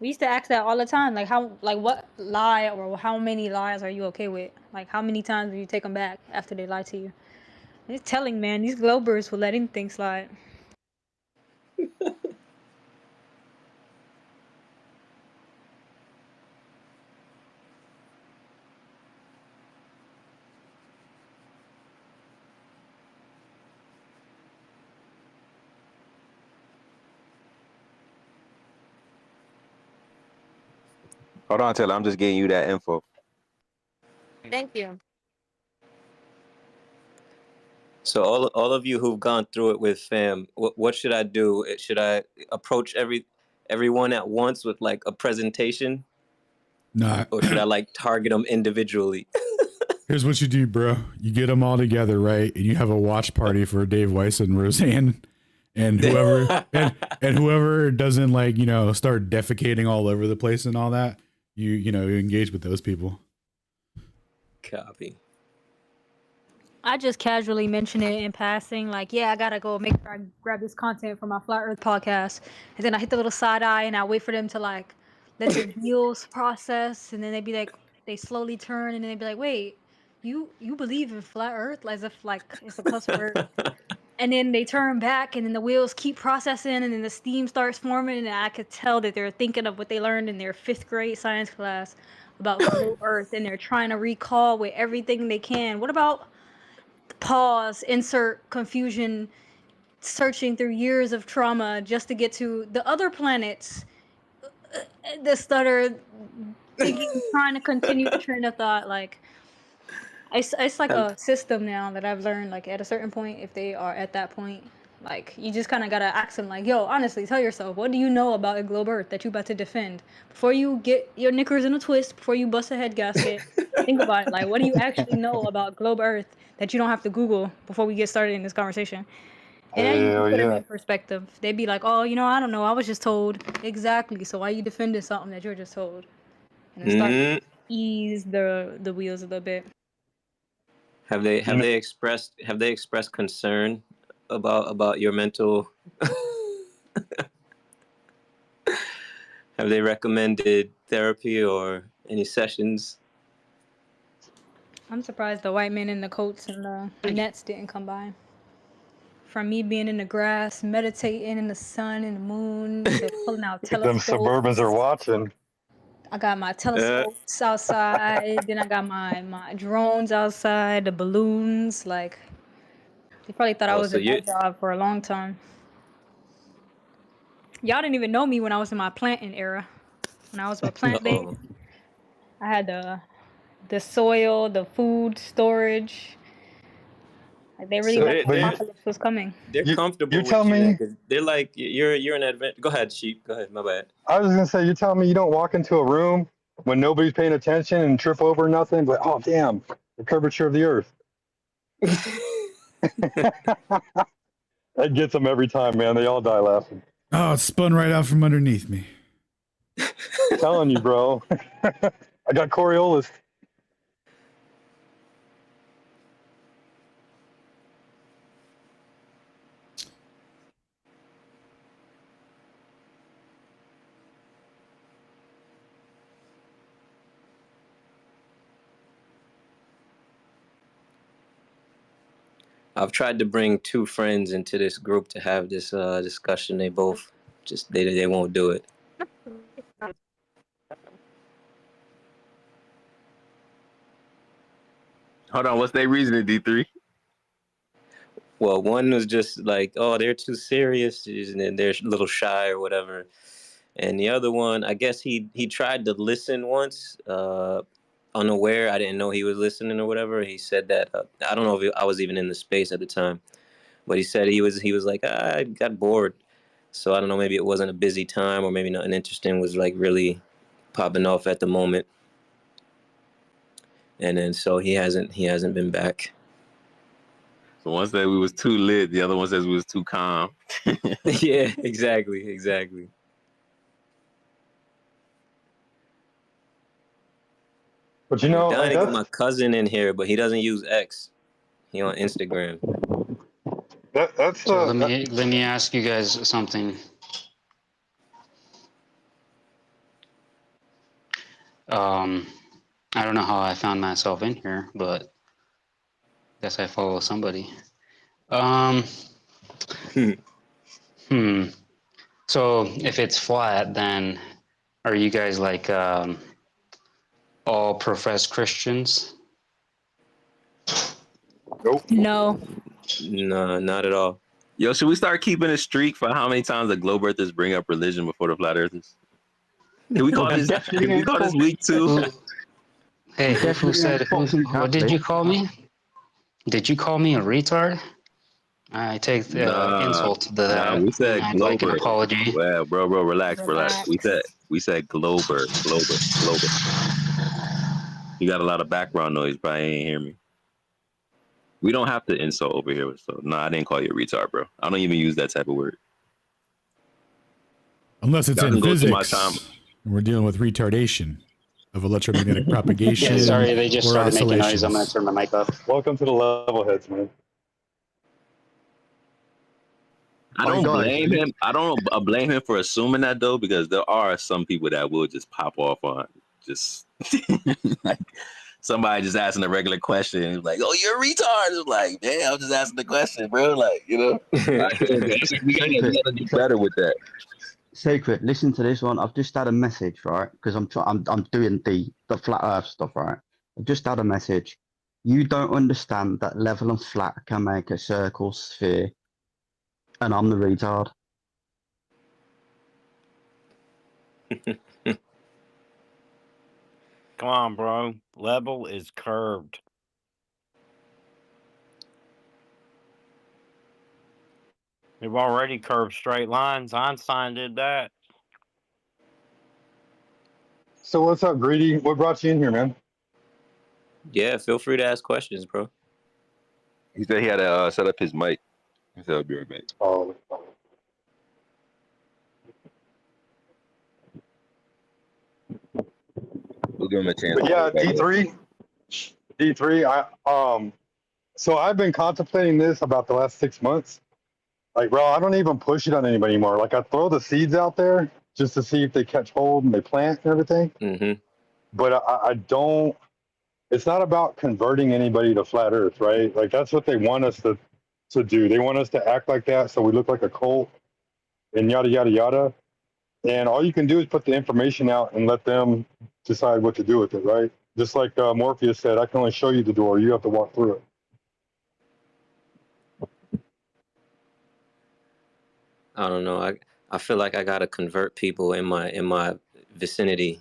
We used to ask that all the time, like what lie or how many lies are you okay with? Like, how many times do you take them back after they lie to you? It's telling, man. These globers will let anything slide. Hold on, Taylor. I'm just getting you that info. Thank you. So all of you who've gone through it with fam, what should I do? Should I approach everyone at once with like a presentation? Nah. Or should I like target them individually? Here's what you do, bro. You get them all together, right? And you have a watch party for Dave Weiss and Roseanne. And whoever and whoever doesn't like, start defecating all over the place and all that, you engage with those people. Copy. I just casually mention it in passing, like, yeah, I gotta go make sure I grab this content for my Flat Earth podcast. And then I hit the little side eye and I wait for them to like let the wheels process, and then they'd be like, they slowly turn and then they'd be like, wait, you believe in Flat Earth? As if like it's a cuss word. And then they turn back and then the wheels keep processing and then the steam starts forming, and I could tell that they're thinking of what they learned in their 5th grade science class about Globe Earth, and they're trying to recall with everything they can. What about pause, insert confusion, searching through years of trauma just to get to the other planets? The stutter, thinking, trying to continue the train of thought. Like, it's like a system now that I've learned. Like, at a certain point, if they are at that point, like, you just kind of gotta ask them, like, yo, honestly, tell yourself, what do you know about a globe Earth that you about to defend? Before you get your knickers in a twist, before you bust a head gasket, think about it. Like, what do you actually know about globe Earth that you don't have to Google before we get started in this conversation? And then you can put them in perspective. They'd be like, oh, I don't know, I was just told. Exactly. So why are you defending something that you're just told? And then start to ease the wheels a little bit. Have they expressed concern about your mental? Have they recommended therapy or any sessions? I'm surprised the white men in the coats and the nets didn't come by. From me being in the grass, meditating in the sun and the moon, to pulling out Them Suburbans are telescopes. watching. I got my telescopes outside. Then I got my drones outside, the balloons. Like, they probably thought I Oh, was so a you nut job for a long time. Y'all didn't even know me when I was in my planting era. When I was a plant babe, oh I had the soil, the food storage. Like, they really so thought But the you, apocalypse was coming. they're you comfortable tell with you then, me, 'cause they're like you're an advent. Go ahead, sheep. Go ahead. My bad. I was gonna say, you tell me you don't walk into a room when nobody's paying attention and trip over nothing, but oh damn, the curvature of the earth. That gets them every time, man. They all die laughing. Oh, it spun right out from underneath me. Telling you, bro. I got Coriolis. I've tried to bring 2 friends into this group to have this discussion. They both just they won't do it. Hold on, what's their reasoning, D3? Well, one was just like, oh, they're too serious, and then they're a little shy or whatever. And the other one, I guess he tried to listen once, unaware. I didn't know he was listening or whatever. He said that I don't know if I was even in the space at the time, but he said he was like, I got bored. So I don't know, maybe it wasn't a busy time, or maybe nothing interesting was like really popping off at the moment. And then so he hasn't been back. So one said we was too lit, the other one says we was too calm. Yeah, exactly. But you I'm know, dying like to get that's my cousin in here, but he doesn't use X. He on Instagram. that's So let me ask you guys something. I don't know how I found myself in here, but guess I follow somebody. So if it's flat, then are you guys like all professed Christians? Nope. No. No, not at all. Yo, should we start keeping a streak for how many times the globe earthers bring up religion before the flat earthers? Can we call this? Can we call this week 2? Hey, who said? What did you call me? Did you call me a retard? I take the insult to that. We said I'd like an glober. apology. Well, bro, relax. We said glober. You got a lot of background noise, but I ain't hear me. We don't have to insult over here, so no, I didn't call you a retard, bro. I don't even use that type of word. Unless it's Y'all in can go through my physics, and we're dealing with retardation of electromagnetic propagation. Yeah, sorry, they just or started making noise. oscillations. I'm gonna turn my mic off. Welcome to the level heads, man. I don't blame him. I don't blame him for assuming that though, because there are some people that will just pop off on just like somebody just asking a regular question, like, "Oh, you're a retard." It's like, "Damn, I'm just asking the question, bro." Like, you know, we gotta do better with that. Secret, listen to this one. I've just had a message, right? Because I'm doing the flat Earth stuff, right? I've just had a message. You don't understand that level and flat can make a circle sphere, and I'm the retard. Come on, bro. Level is curved. We've already curved straight lines. Einstein did that. So what's up, Greedy? What brought you in here, man? Yeah, feel free to ask questions, bro. He said he had to set up his mic. He said, "I'll be right back." Oh. We'll give him a chance. But yeah, D3. So I've been contemplating this about the last 6 months. Like, bro, I don't even push it on anybody anymore. Like, I throw the seeds out there just to see if they catch hold and they plant and everything. Mm-hmm. But I don't. It's not about converting anybody to flat Earth, right? Like, that's what they want us to do. They want us to act like that so we look like a cult and yada yada yada. And all you can do is put the information out and let them decide what to do with it, right? Just like Morpheus said, I can only show you the door. You have to walk through it. I don't know. I feel like I gotta convert people in my vicinity,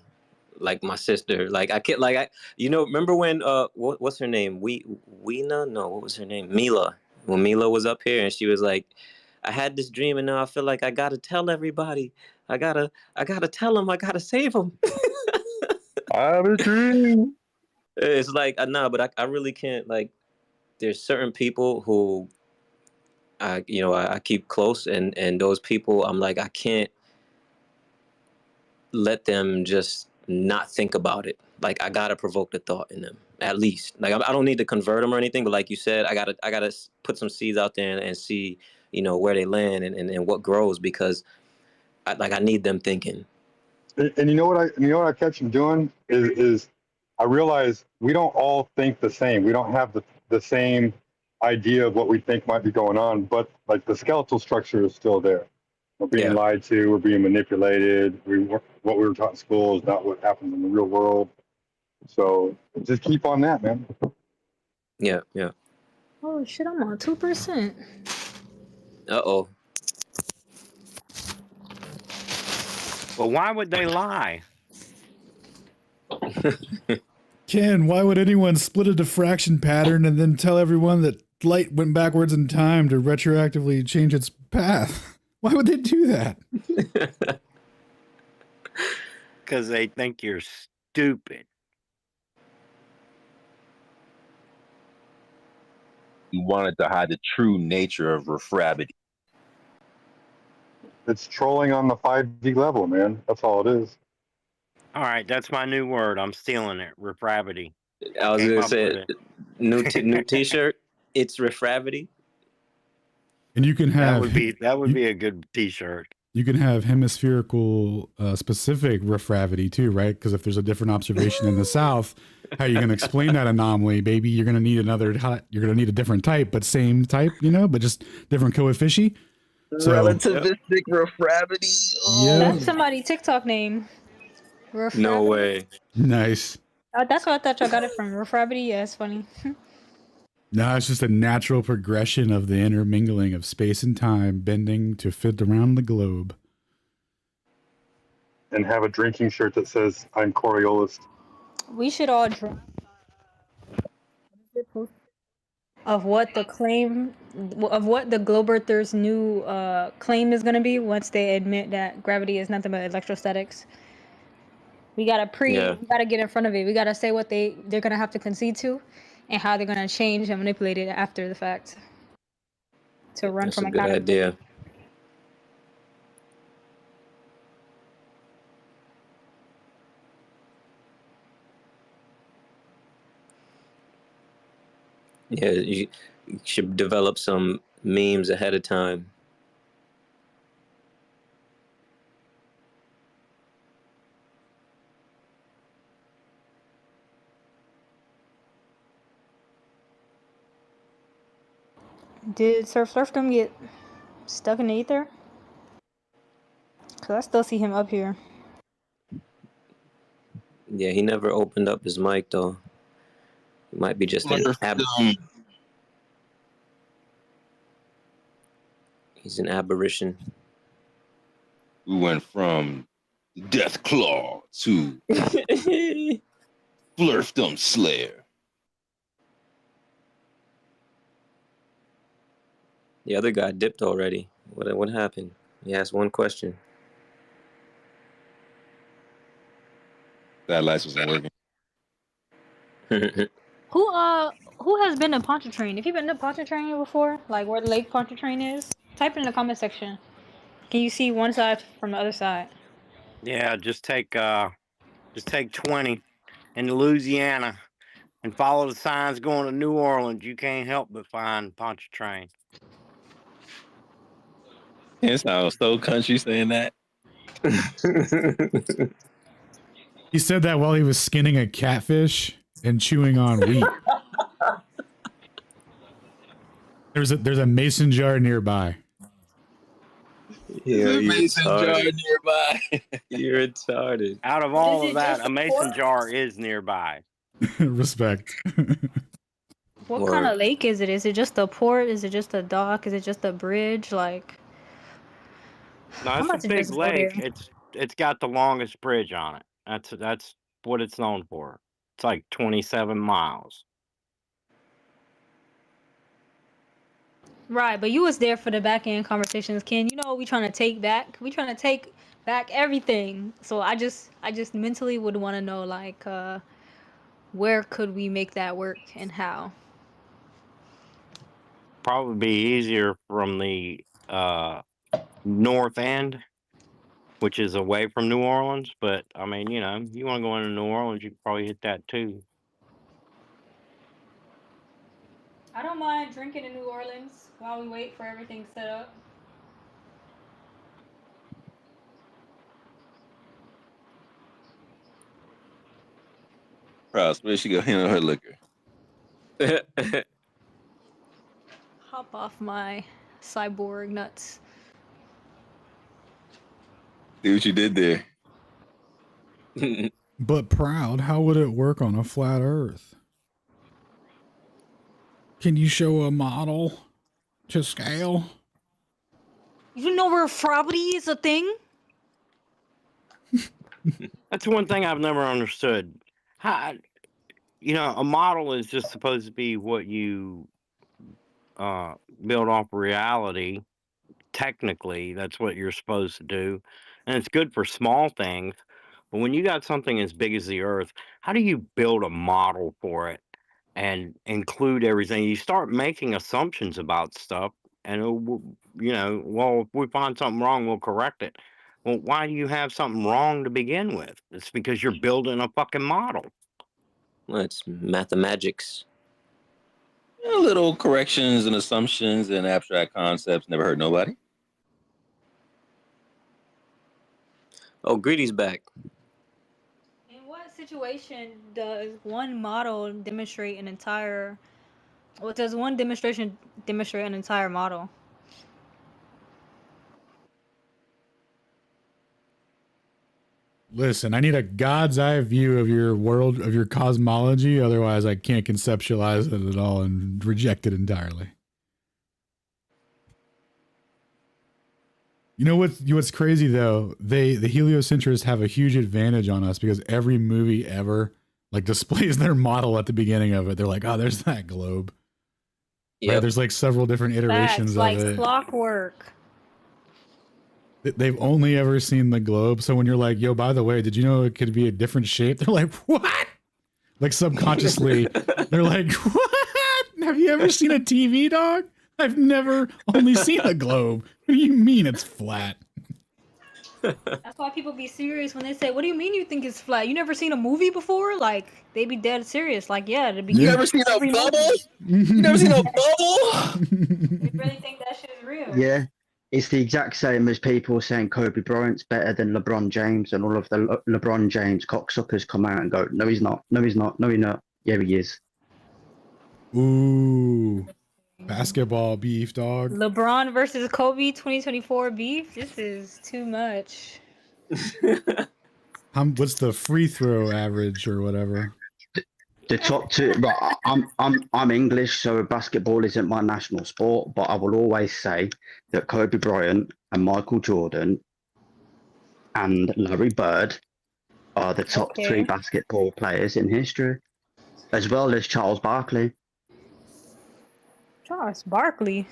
like my sister. Like I can't. Like remember when what's her name? Weena? No, what was her name? Mila. When Mila was up here and she was like, I had this dream and now I feel like I gotta tell everybody. I gotta tell them. I gotta save them. I have a dream. It's like nah, but I really can't. Like, there's certain people who I keep close, and those people I'm like, I can't let them just not think about it. Like, I gotta provoke the thought in them at least. Like, I don't need to convert them or anything, but like you said, I gotta put some seeds out there and see where they land and what grows, because I need them thinking. And you know what I catch them doing is I realize we don't all think the same. We don't have the same idea of what we think might be going on, but like the skeletal structure is still there. We're being lied to. We're being manipulated. What we were taught in school is not what happens in the real world. So just keep on that, man. Yeah. Oh shit! I'm on 2%. Uh-oh. Well, why would they lie? Ken, why would anyone split a diffraction pattern and then tell everyone that light went backwards in time to retroactively change its path? Why would they do that? Because they think you're stupid. You wanted to hide the true nature of refraction. It's trolling on the 5D level, man. That's all it is. All right, that's my new word. I'm stealing it. Refraction. I was gonna say new T-shirt. It's refraction. And you can have that would be a good T-shirt. You can have hemispherical specific refraction too, right? Because if there's a different observation in the south, how are you going to explain that anomaly, baby? You're going to need you're going to need a different type, but same type, but just different coefficient. So, relativistic refraction. Yeah, That's somebody's TikTok name. No way. Nice. That's why I thought y'all got it from. Refraction. Yeah, it's funny. No, it's just a natural progression of the intermingling of space and time, bending to fit around the globe. And have a drinking shirt that says, I'm Coriolis. We should all draw of what the Globerthers' new claim is going to be once they admit that gravity is nothing but electrostatics. We gotta we gotta get in front of it. We gotta say what they're gonna have to concede to, and how they're gonna change and manipulate it after the fact to run from a good idea. Yeah, you should develop some memes ahead of time. Did Serfdom get stuck in the ether? Cause I still see him up here. Yeah, he never opened up his mic though. It might be just an He's an aberration. We went from Death Claw to Flirfdom Slayer. The other guy dipped already. What happened? He asked one question. That lights wasn't working. Who has been to Pontchartrain? If you've been to Pontchartrain before, like where the Lake Pontchartrain is, type it in the comment section. Can you see one side from the other side? Yeah, just take 20 in Louisiana and follow the signs going to New Orleans. You can't help but find Pontchartrain. It sounds so country saying that. He said that while he was skinning a catfish and chewing on wheat. There's a mason jar nearby. Yeah, a mason jar nearby. You're retarded. Out of all of that, a mason jar is nearby. Respect. What kind of lake is it? Is it just a port? Is it just a dock? Is it just a bridge? Like, No, I'm it's about a to big just go there. lake. It's got the longest bridge on it. That's what it's known for. It's like 27 miles. Right, but you was there for the back end conversations, Ken. You know we trying to take back everything. So I just mentally would want to know like where could we make that work and how? Probably be easier from the north end, which is away from New Orleans. But I mean, you know, you want to go into New Orleans, you could probably hit that too. I don't mind drinking in New Orleans while we wait for everything set up. Proud, where she go handle her liquor. Hop off my cyborg nuts. See what you did there. But Proud, how would it work on a flat Earth? Can you show a model to scale? You know where Frobity is a thing? That's one thing I've never understood. How, you know, a model is just supposed to be what you build off reality. Technically, that's what you're supposed to do, and it's good for small things. But when you got something as big as the Earth, how do you build a model for it and include everything? You start making assumptions about stuff, and you know, well, if we find something wrong, we'll correct it. Well, why do you have something wrong to begin with? It's because you're building a fucking model. Well, it's mathematics. Little corrections and assumptions and abstract concepts never hurt nobody. Oh, Greedy's back. In what situation does one model demonstrate an entire? What does one demonstration demonstrate an entire model? Listen, I need a God's eye view of your world, of your cosmology. Otherwise, I can't conceptualize it at all and reject it entirely. You know what's crazy though? The heliocentrists have a huge advantage on us because every movie ever like displays their model at the beginning of it. They're like, oh, there's that globe. Yep. Right? There's like several different iterations Facts, of like it. clockwork. They've only ever seen the globe. So when you're like, yo, by the way, did you know it could be a different shape? They're like, what? Like subconsciously, they're like, what? Have you ever seen a TV, dog? I've never only seen a globe. What do you mean it's flat? That's why people be serious when they say, "What do you mean you think it's flat? You never seen a movie before?" Like they be dead serious. Like yeah, the beginning. You ever seen a bubble? You never seen a bubble? They really think that shit is real. Yeah, it's the exact same as people saying Kobe Bryant's better than LeBron James, and all of the LeBron James cocksuckers come out and go, "No, he's not. No, he's not. No, he's not. Yeah, he is." Ooh, basketball beef, dog. LeBron versus Kobe 2024 beef. This is too much. What's the free throw average or whatever? The top two. But I'm English, so basketball isn't my national sport. But I will always say that Kobe Bryant and Michael Jordan and Larry Bird are the top three basketball players in history, as well as Charles Barkley. Charles Barkley.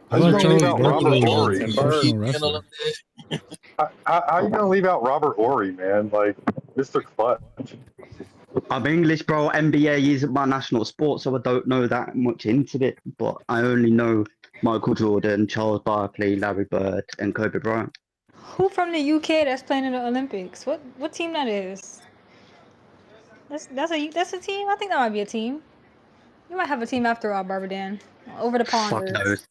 How you gonna leave out Robert Horry? Professional wrestler. How you gonna leave out Robert Horry, man? Like Mr. Clutch. I'm English, bro. NBA isn't my national sport, so I don't know that much into it. But I only know Michael Jordan, Charles Barkley, Larry Bird, and Kobe Bryant. Who from the UK that's playing in the Olympics? What team that is? That's a team. I think that might be a team. You might have a team after all, Barbadan. Over the pond. Fuck knows.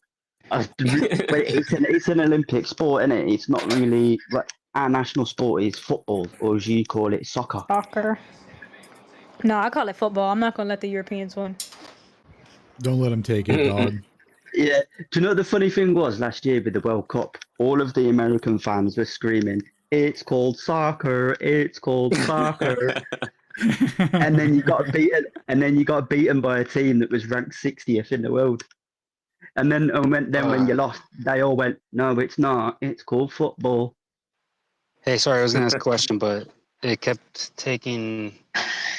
But it's an Olympic sport, isn't it? It's not really like our national sport is football, or as you call it, soccer. Soccer. No, I call it football. I'm not gonna let the Europeans win. Don't let them take it, dog. Yeah. Do you know what the funny thing was last year with the World Cup? All of the American fans were screaming, "It's called soccer! It's called soccer!" and then you got beaten. And then you got beaten by a team that was ranked 60th in the world. And then when you lost, they all went, "No, it's not. It's called football." Hey, sorry, I was gonna ask a question, but it kept taking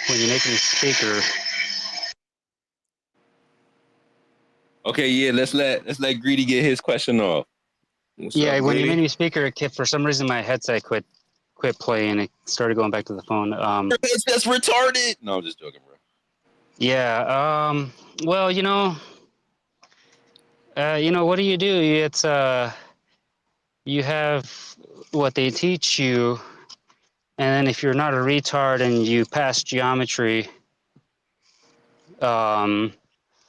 when you make me speaker. Okay, yeah, let's let Greedy get his question off. When you made me speaker, it kept, for some reason my headset quit playing. It started going back to the phone. That's retarded. No, I'm just joking, bro. Yeah. Well, what do? It's you have what they teach you, and then if you're not a retard and you pass geometry, and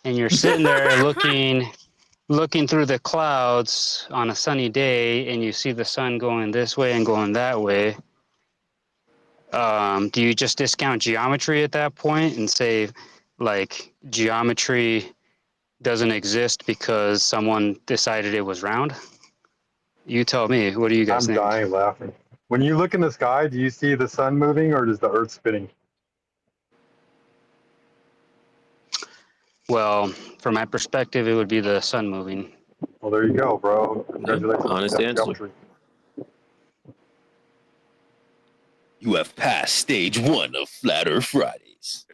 you're sitting there looking through the clouds on a sunny day, and you see the sun going this way and going that way. Do you just discount geometry at that point and say, like, geometry doesn't exist because someone decided it was round? You tell me. What do you guys think? I'm dying laughing. When you look in the sky, do you see the sun moving or is the Earth spinning? Well, from my perspective, it would be the sun moving. Well, there you go, bro. Congratulations. Honest answer. Geometry. You have passed stage 1 of Flat Earth Fridays.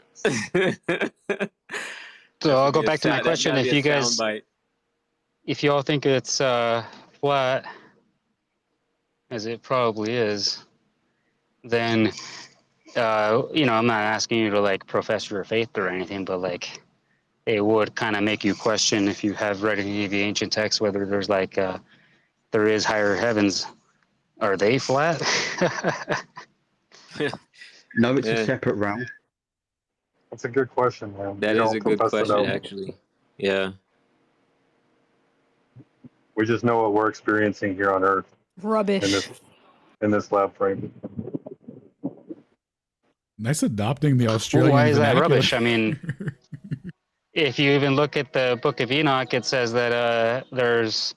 So I'll go back to my question. If you guys, if you all think it's flat, as it probably is, then I'm not asking you to like profess your faith or anything, but like it would kind of make you question, if you have read any of the ancient texts, whether there's like there is higher heavens. Are they flat? No, it's a separate realm. That's a good question, man. That is a good question, actually. Yeah. We just know what we're experiencing here on Earth. Rubbish. In this lab frame. Nice adopting the Australian. Why is that vernacular. rubbish? I mean, if you even look at the Book of Enoch, it says that there's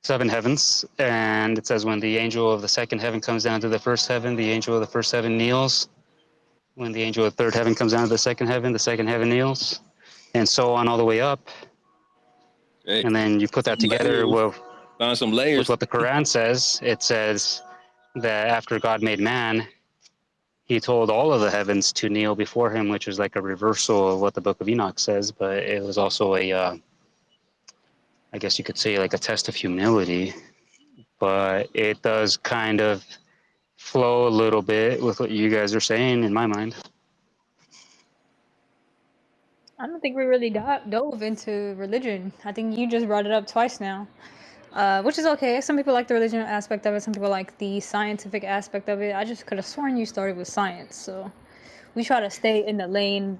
7 heavens, and it says when the angel of the second heaven comes down to the first heaven, the angel of the first heaven kneels. When the angel of the third heaven comes down to the second heaven kneels, and so on all the way up. Hey, and then you put that together with some layers. With what the Quran says. It says that after God made man, he told all of the heavens to kneel before him, which is like a reversal of what the Book of Enoch says, but it was also I guess you could say like a test of humility, but it does kind of flow a little bit with what you guys are saying in my mind. I don't think we really dove into religion. I think you just brought it up twice now, which is okay. Some people like the religion aspect of it. Some people like the scientific aspect of it. I just could have sworn you started with science. So we try to stay in the lane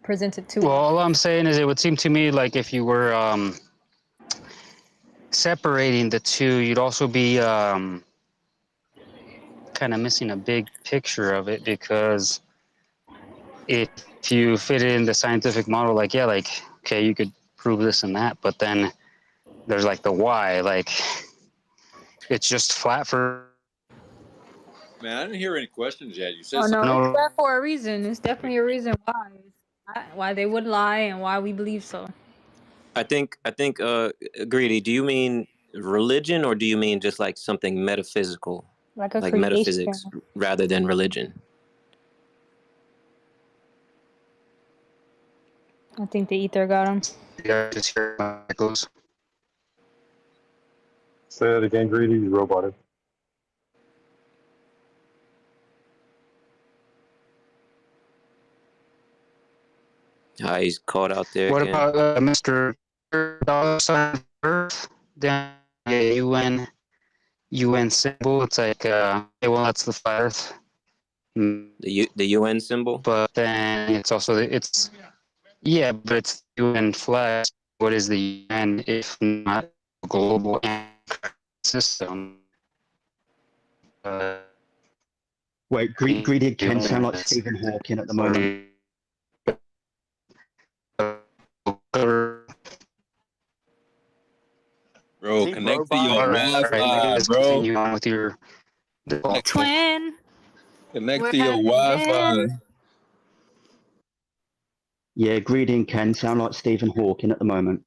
presented to us. Well, all I'm saying is it would seem to me like if you were separating the two, you'd also be kind of missing a big picture of it, because if you fit it in the scientific model, like, yeah, like, okay, you could prove this and that, but then there's like the why, like it's just flat for. Man, I didn't hear any questions yet. You said Oh no, something. it's that for a reason. It's definitely a reason why they would lie and why we believe so. I think, Greedy, do you mean religion, or do you mean just like something metaphysical? Like a like metaphysics rather than religion? I think the ether got him. Yeah, just hear how it goes. Say that again, Greedy, you roboted. He's caught out there. What again. about Mr. Earth? Down the UN symbol. It's like, well, that's the flat Earth. The UN symbol. But then it's also but it's UN flag. What is the UN if not global system. Wait, Greedy can sound like Stephen Hawking at the moment. Bro, connect to your Wi-Fi, bro. Continue on with your Twin. Connect to your Wi-Fi. Yeah, Greedy and Ken sound like Stephen Hawking at the moment.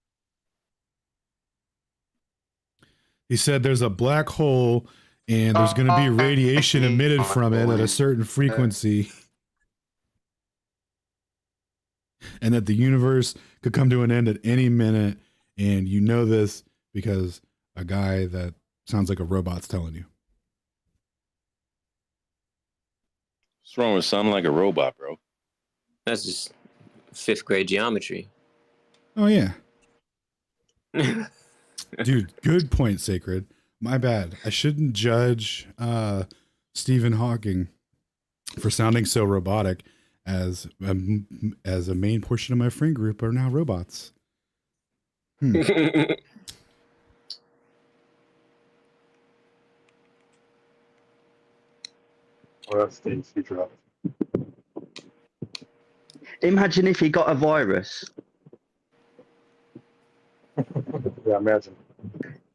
He said there's a black hole and there's going to be radiation emitted from it at a certain frequency. And that the universe could come to an end at any minute. And you know this because a guy that sounds like a robot's telling you. What's wrong with sounding like a robot, bro? That's just 5th grade geometry. Oh, yeah. Dude, good point, Sacred. My bad. I shouldn't judge Stephen Hawking for sounding so robotic as a main portion of my friend group are now robots. Well, that's Steve's future. Imagine if he got a virus. Yeah, imagine.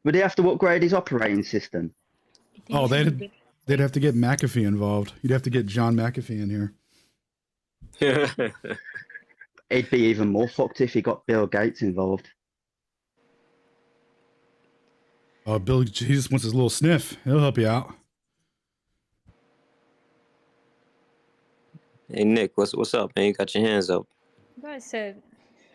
Would he have to upgrade his operating system? Oh, they'd have to get McAfee involved. You'd have to get John McAfee in here. It'd be even more fucked if he got Bill Gates involved. Oh, Bill, he just wants his little sniff. He'll help you out. Hey Nick, what's up, man? You got your hands up. You guys said.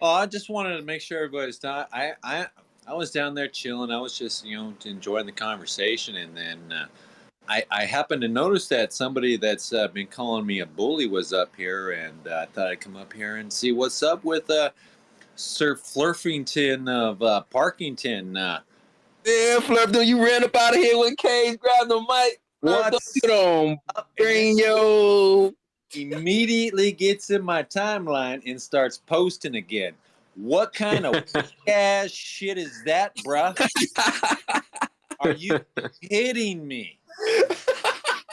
Oh, I just wanted to make sure everybody's done. I was down there chilling. I was just enjoying the conversation, and then I happened to notice that somebody that's been calling me a bully was up here, and I thought I'd come up here and see what's up with Sir Flurfington of Parkington. Yeah, Flurfington, you ran up out of here when Cage grabbed the mic. What's you don't bring your... Immediately gets in my timeline and starts posting again. What kind of ass shit is that, bruh? Are you kidding me?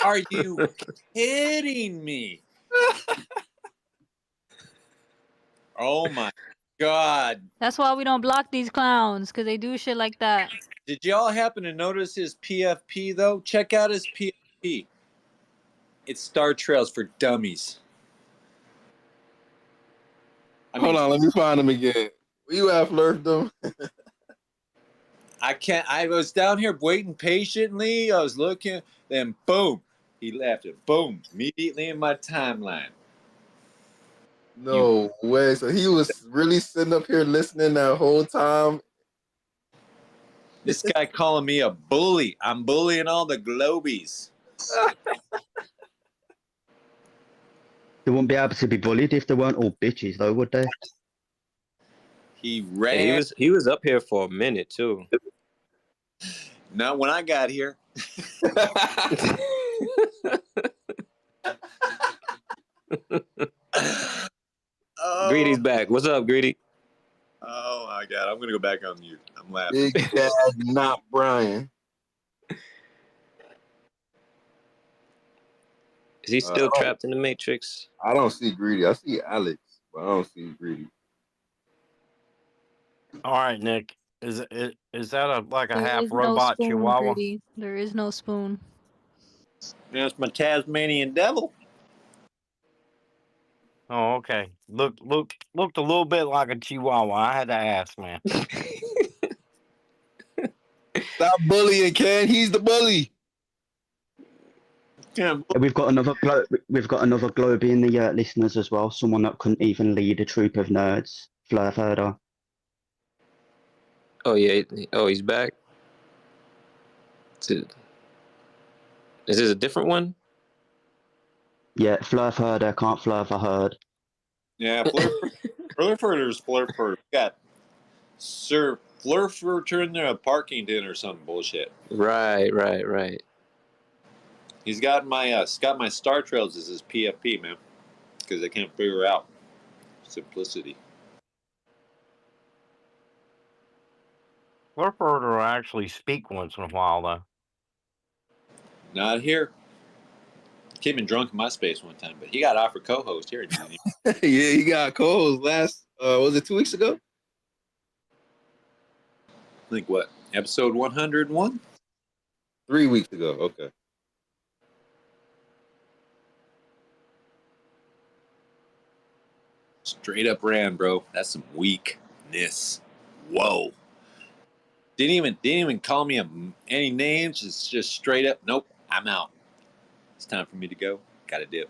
Are you kidding me? Oh my God. That's why we don't block these clowns, because they do shit like that. Did y'all happen to notice his PFP though? Check out his PFP. It's Star Trails for Dummies. Hold on, let me find him again. Where you at, Flurfington? I was down here waiting patiently. I was looking, then boom, he left it. Boom, immediately in my timeline. No way. So he was really sitting up here listening that whole time. This guy calling me a bully. I'm bullying all the globies. They wouldn't be able to be bullied if they weren't all bitches, though, would they? He ran. Yeah, he was up here for a minute too. Not when I got here. Greedy's back. What's up, Greedy? Oh my God, I'm gonna go back on mute. I'm laughing. Big Dad, not Brian. Is he still trapped in the Matrix? I don't see Greedy. I see Alex, but I don't see Greedy. All right, Nick. Is that like a There half is no robot spoon, chihuahua? Greedy. There is no spoon. That's my Tasmanian devil. Oh, okay. Looked a little bit like a chihuahua. I had to ask, man. Stop bullying, Ken. He's the bully. Yeah. We've got another Globie in the listeners as well. Someone that couldn't even lead a troop of nerds. Fleur Herder. Oh yeah. Oh, he's back. Is this a different one? Yeah, Fleur Herder can't Fleur the herd. Yeah, Flurfurter's Flurfurter. Got Sir Flurfurter there at Parkington or some bullshit. Right. He's got my Star Trails as his PFP, man, because I can't figure out simplicity. Clifford will actually speak once in a while, though. Not here. Came and drunk in my space one time, but he got offered co-host here. Yeah, he got co-host last. Was it 2 weeks ago? I think what, episode 101? 3 weeks ago. Okay. Straight up ran, bro. That's some weakness. Whoa. Didn't even call me any names. It's just straight up. Nope, I'm out. It's time for me to go. Got to dip.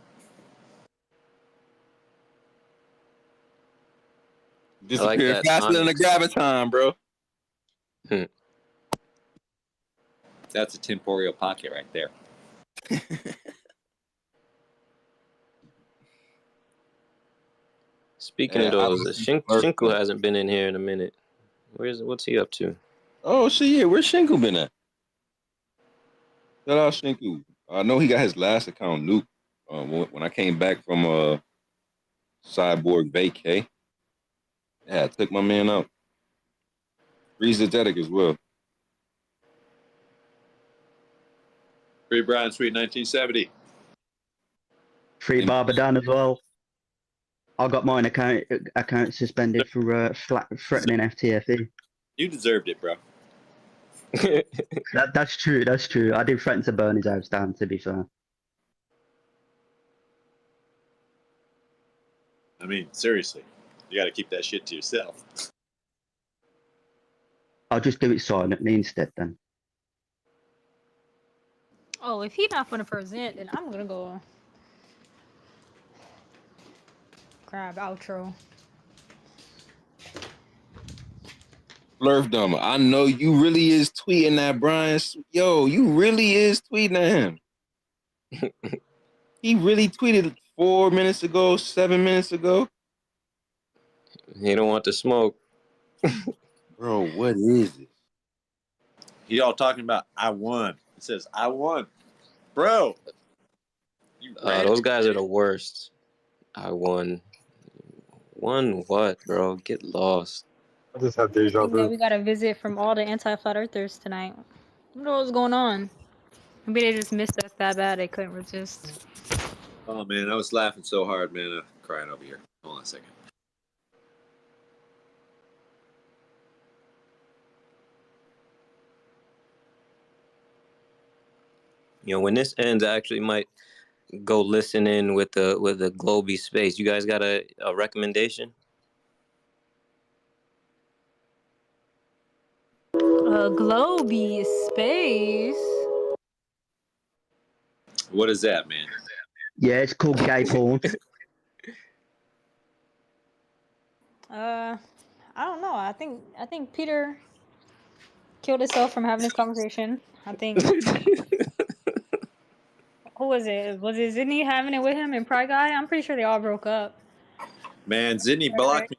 Disappeared like faster than a graviton, bro. That's a temporal pocket right there. Speaking of those, Shinku hasn't been in here in a minute. What's he up to? Oh shit, yeah, where's Shinku been at? Shout out Shinku. I know he got his last account nuked when I came back from Cyborg vacay. Yeah, I took my man out. Freeze Zetetic as well. Free Brian Sweet 1970. Free Barbadan as well. I got mine account suspended for threatening FTFE. You deserved it, bro. That's true. That's true. I did threaten to burn his house down, to be fair. I mean, seriously, you got to keep that shit to yourself. I'll just do it silently instead then. Oh, if he's not gonna present, then I'm gonna go grab outro. Blurfdom, I know you really is tweeting that, Brian. Yo, you really is tweeting at him. He really tweeted 4 minutes ago, 7 minutes ago. He don't want to smoke. Bro, what is it? He all talking about, I won. It says, I won. Bro. Those guys are the worst. I won. Won what, bro? Get lost. I just had deja I think that vu. we got a visit from all the anti-flat earthers tonight. I wonder what's going on. Maybe they just missed us that bad they couldn't resist. Oh, man, I was laughing so hard, man. I'm crying over here. Hold on a second. You know, when this ends, I actually might go listen in with the Globy Space. You guys got a recommendation? Globy Space. What is that, man? Yeah, it's called gay porn. I don't know. I think Peter killed himself from having this conversation. I think. Who was it? Was it Sydney having it with him and Pride Guy? I'm pretty sure they all broke up. Man, Sydney blocked me.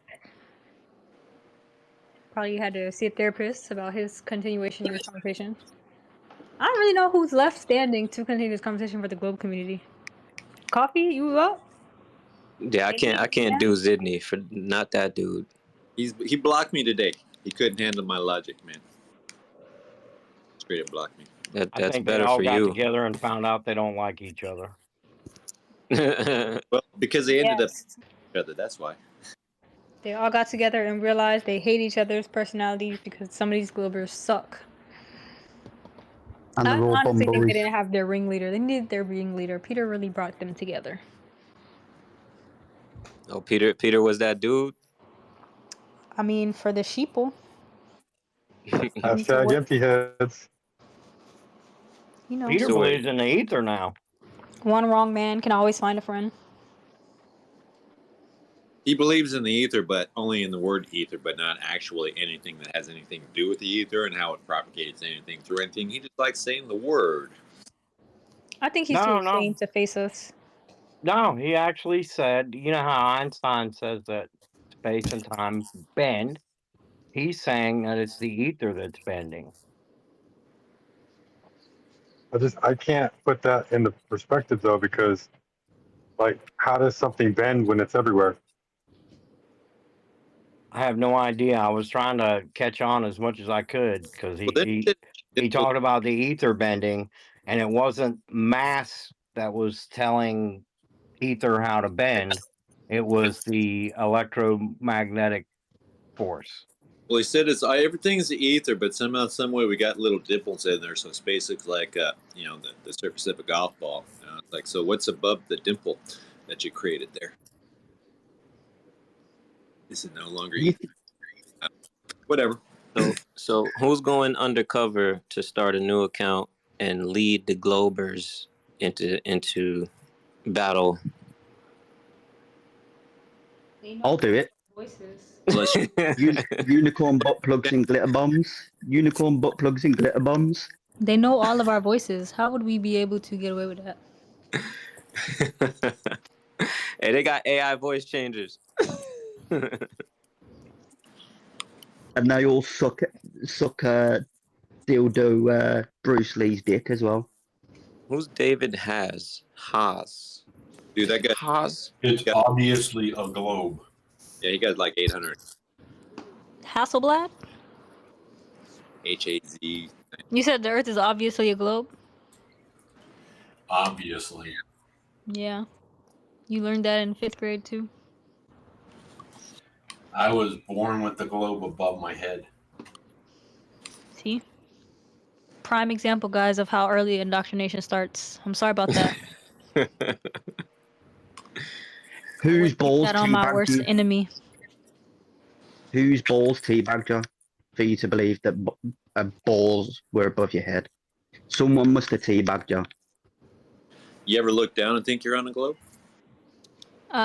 Probably had to see a therapist about his continuation of this conversation. I don't really know who's left standing to continue this conversation for the Globe community. Coffee, you up? Yeah, I can't do Sydney for not that dude. He blocked me today. He couldn't handle my logic, man. Straight up blocked me. I think they all got together and found out they don't like each other. Well, because they ended up each other, that's why. They all got together and realized they hate each other's personalities because some of these Globers suck. And I they're all honestly think bumboys. they didn't have their ringleader. They needed their ringleader. Peter really brought them together. Oh, Peter was that dude? I mean, for the sheeple. Hashtag empty heads. You know, Peter believes in the ether now. one wrong man can always find a friend. He believes in the ether, but only in the word ether, but not actually anything that has anything to do with the ether and how it propagates anything through anything. He just likes saying the word. I think he's too ashamed to face us. No, he actually said, you know how Einstein says that space and time bend? He's saying that it's the ether that's bending. I can't put that into perspective though, because like, how does something bend when it's everywhere? I have no idea. I was trying to catch on as much as I could because he talked about the ether bending, and it wasn't mass that was telling ether how to bend. It was the electromagnetic force. Well, he said everything's the ether, but somehow, some way, we got little dimples in there. So it's basically like, the surface of a golf ball. It's like, so what's above the dimple that you created there? This is no longer ether. Whatever. So who's going undercover to start a new account and lead the Globers into battle? I'll do it. Voices. Unicorn butt plugs and glitter bombs. Unicorn butt plugs and glitter bombs. They know all of our voices. How would we be able to get away with that? Hey, they got AI voice changers. And they all suck dildo Bruce Lee's dick as well. Who's David Haas? Dude, that guy. Haas? It's obviously a globe. Yeah, he got like 800. Hasselblad? HAZ. You said the Earth is obviously a globe? Obviously. Yeah. You learned that in 5th grade too? I was born with the globe above my head. See? Prime example, guys, of how early indoctrination starts. I'm sorry about that. Whose balls That on my worst teabagged you? enemy. Whose balls teabagged you for you to believe that balls were above your head? Someone must have teabagged you. You ever look down and think you're on a globe?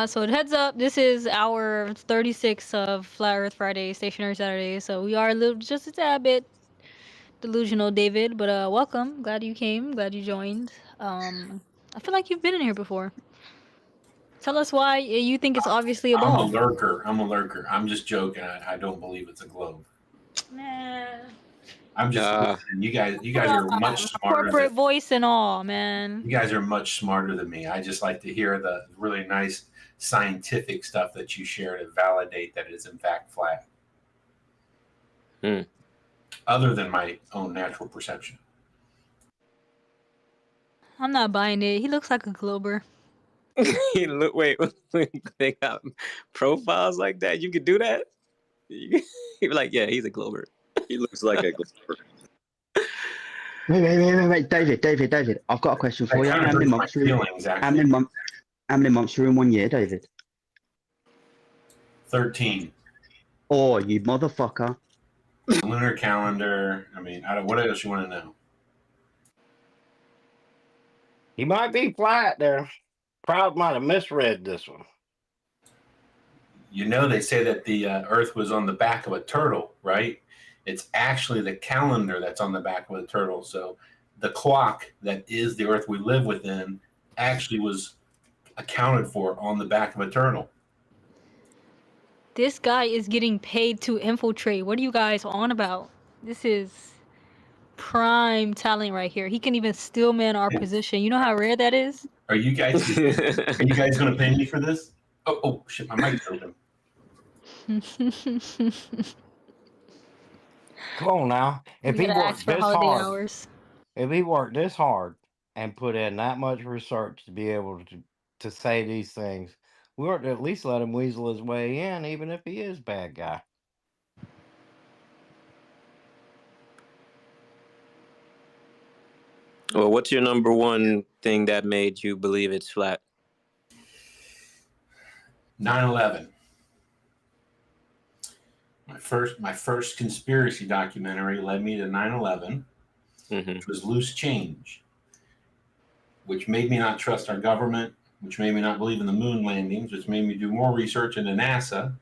So heads up, this is hour 36 of Flat Earth Friday, Stationary Saturday. So we are just a tad bit delusional, David, but welcome. Glad you came. Glad you joined. I feel like you've been in here before. Tell us why you think it's obviously a ball. I'm a lurker. I'm just joking. I don't believe it's a globe. Man. I'm just listening. You guys are much smarter. Corporate voice and all, man. You guys are much smarter than me. I just like to hear the really nice scientific stuff that you share to validate that it is in fact flat. Other than my own natural perception. I'm not buying it. He looks like a glober. Wait, they got profiles like that? You could do that? You'd be like, yeah, he's a glober. He looks like a glober. Wait, David. I've got a question for you. How many months are in 1 year, David? 13. Oh, you motherfucker. Lunar calendar. I mean, what else you want to know? He might be flat there. Crowd might have misread this one. You know, they say that the Earth was on the back of a turtle, right? It's actually the calendar that's on the back of the turtle. So the clock that is the Earth we live within actually was accounted for on the back of a turtle. This guy is getting paid to infiltrate. What are you guys on about? This is prime talent right here. He can even still man our position. You know how rare that is? Are you guys going to pay me for this? Oh shit, my mic's open. Come on now. If he worked this hard and put in that much research to be able to say these things, we ought to at least let him weasel his way in, even if he is a bad guy. Well, what's your number one thing that made you believe it's flat? 9/11. My first conspiracy documentary led me to 9/11, which was loose change, which made me not trust our government, which made me not believe in the moon landings, which made me do more research into NASA,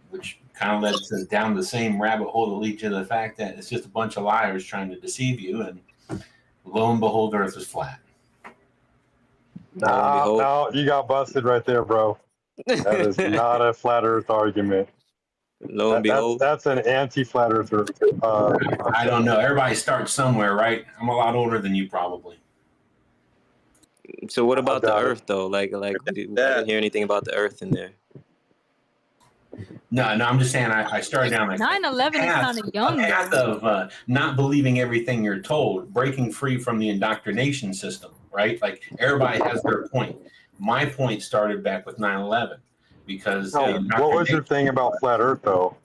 which kind of led down the same rabbit hole that leads you to the fact that it's just a bunch of liars trying to deceive you, and lo and behold, Earth is flat. No, you got busted right there, bro. That is not a flat Earth argument. Lo and behold, that's an anti-flat Earther. I don't know. Everybody starts somewhere, right? I'm a lot older than you, probably. So what about the Earth, though? Like we didn't hear anything about the Earth in there. No, I'm just saying I started down like 9/11 is kind of young, a path though. of not believing everything you're told, breaking free from the indoctrination system, right? Like everybody has their point. My point started back with 9/11 because what was your thing about flat Earth, though?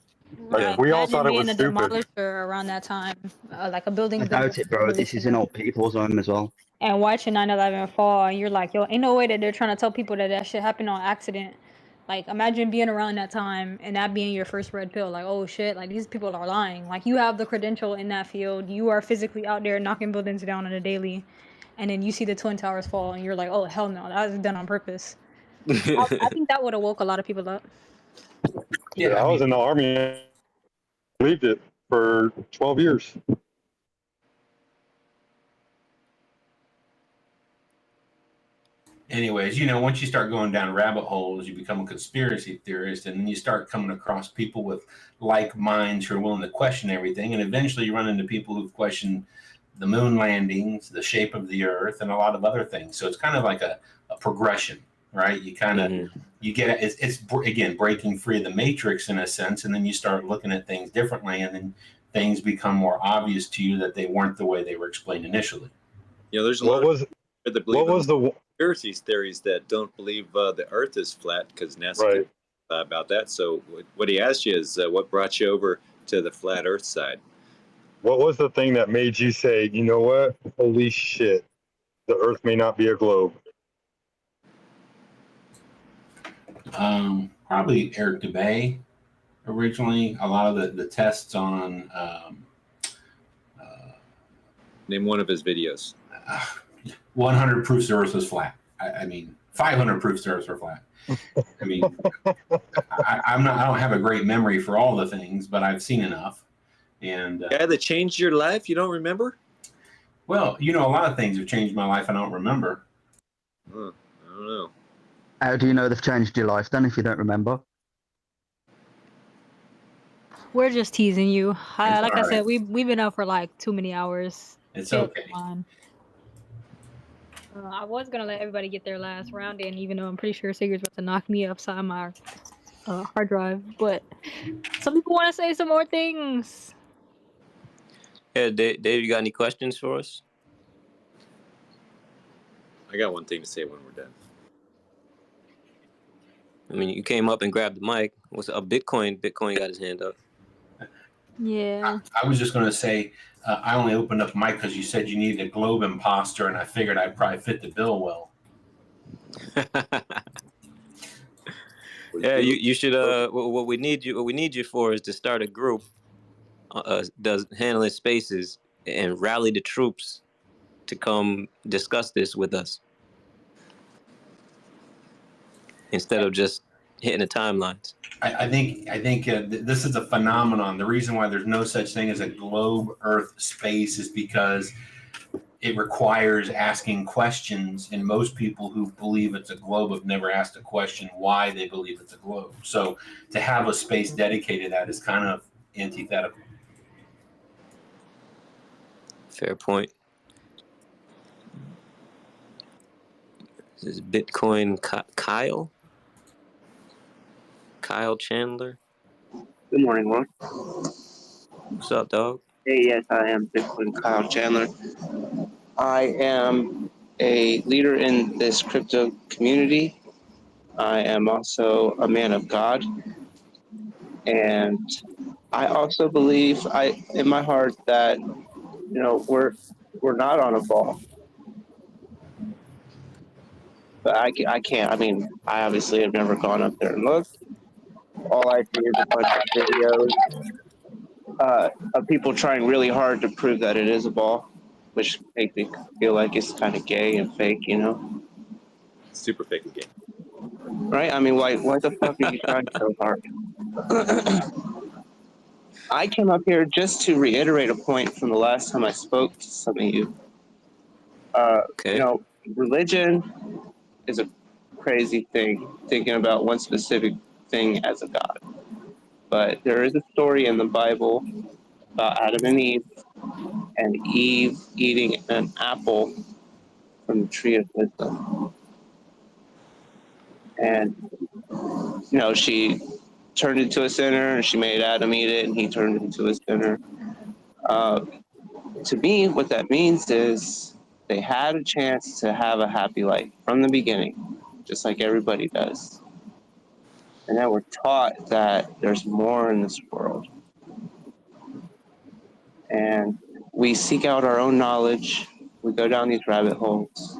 Like we all thought it was being a stupid. demolisher around that time, like a building. I doubt it, bro. This is an old people's home as well. And watching 9/11 fall, and you're like, yo, ain't no way that they're trying to tell people that shit happened on accident. Like, imagine being around that time and that being your first red pill. Like, oh shit, like these people are lying. Like, you have the credential in that field. You are physically out there knocking buildings down on a daily, and then you see the Twin Towers fall, and you're like, oh hell no, that was done on purpose. I think that would have woke a lot of people up. Yeah, I was in the army. I believed it for 12 years. Anyways, once you start going down rabbit holes, you become a conspiracy theorist, and then you start coming across people with like minds who are willing to question everything, and eventually you run into people who've questioned the moon landings, the shape of the Earth, and a lot of other things. So it's kind of like a progression, right? You kind of you get it's again breaking free of the matrix in a sense, and then you start looking at things differently, and then things become more obvious to you that they weren't the way they were explained initially. There's a lot of conspiracy theories that don't believe the Earth is flat because NASA about that. So what he asked you is what brought you over to the flat Earth side? What was the thing that made you say, you know what? Holy shit, the Earth may not be a globe? Probably Eric DeBay originally. A lot of the tests on name one of his videos. 100 proofs the Earth was flat. I mean, 500 proofs the Earth were flat. I mean, I don't have a great memory for all the things, but I've seen enough. And that changed your life. You don't remember? Well, a lot of things have changed my life. I don't remember. I don't know. How do you know they've changed your life then if you don't remember? We're just teasing you. Like I said, we've been up for like too many hours. It's okay. I was gonna let everybody get their last round in, even though I'm pretty sure Sigurd's about to knock me upside my hard drive. But some people want to say some more things. Yeah, Dave, you got any questions for us? I got one thing to say when we're done. I mean, you came up and grabbed the mic. What's up? Bitcoin got his hand up. Yeah. I was just going to say, I only opened up mic because you said you needed a globe imposter, and I figured I'd probably fit the bill well. Yeah, you should. What we need you for is to start a group, handling spaces and rally the troops to come discuss this with us instead of just hitting the timelines. I think this is a phenomenon. The reason why there's no such thing as a globe Earth space is because it requires asking questions, and most people who believe it's a globe have never asked a question why they believe it's a globe. So to have a space dedicated to that is kind of antithetical. Fair point. This is Bitcoin Kyle Chandler. Good morning, world. What's up, dog? Hey, yes, I am Bitcoin Kyle Chandler. I am a leader in this crypto community. I am also a man of God. And I also believe in my heart that, we're not on a ball. But I can't. I mean, I obviously have never gone up there and looked. All I see is a bunch of videos of people trying really hard to prove that it is a ball, which makes me feel like it's kind of gay and fake, Super fake and gay. Right? I mean, why the fuck are you trying so hard? I came up here just to reiterate a point from the last time I spoke to some of you. Religion is a crazy thing, thinking about one specific thing as a god. But there is a story in the Bible about Adam and Eve eating an apple from the tree of wisdom. And, she turned into a sinner, and she made Adam eat it, and he turned into a sinner. To me, what that means is they had a chance to have a happy life from the beginning, just like everybody does. And now we're taught that there's more in this world. And we seek out our own knowledge, we go down these rabbit holes,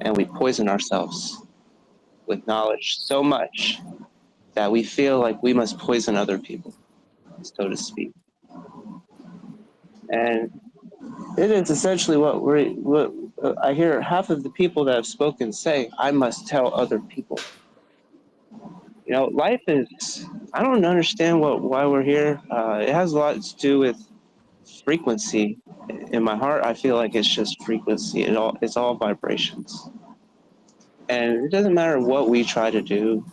and we poison ourselves with knowledge so much that we feel like we must poison other people, so to speak. And it is essentially what I hear half of the people that have spoken say, I must tell other people. You know, life is, I don't understand why we're here. It has a lot to do with frequency. In my heart, I feel like it's just frequency. It's all vibrations. And it doesn't matter what we try to do,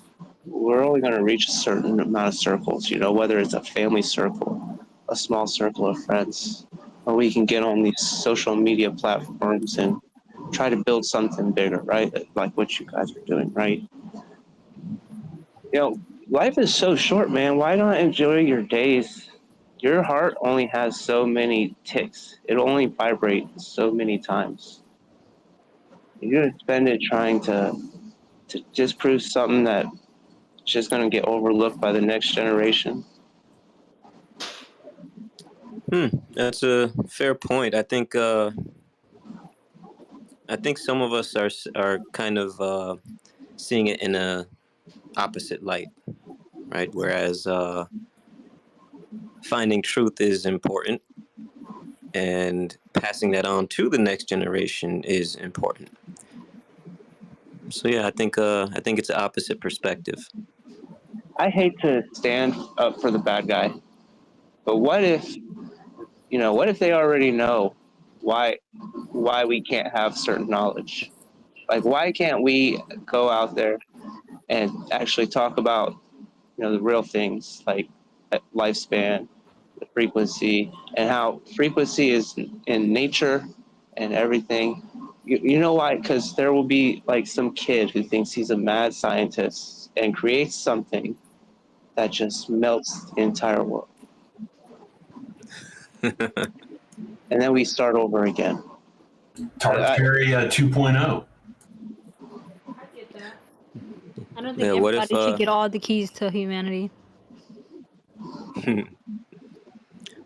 we're only going to reach a certain amount of circles, you know, whether it's a family circle, a small circle of friends, or we can get on these social media platforms and try to build something bigger, right? Like what you guys are doing, right? You know, life is so short, man. Why not enjoy your days? Your heart only has so many ticks. It only vibrates so many times. You're going to spend it trying to disprove something that's just going to get overlooked by the next generation. That's a fair point. I think some of us are kind of seeing it in a opposite light, right? Whereas finding truth is important, and passing that on to the next generation is important. So yeah, I think it's an opposite perspective. I hate to stand up for the bad guy, but what if they already know why we can't have certain knowledge? Like, why can't we go out there and actually talk about, you know, the real things like lifespan, the frequency, and how frequency is in nature and everything. You know why? Because there will be like some kid who thinks he's a mad scientist and creates something that just melts the entire world. And then we start over again. Tartary 2.0. I get that. I don't think Yeah, what if everybody should get all the keys to humanity.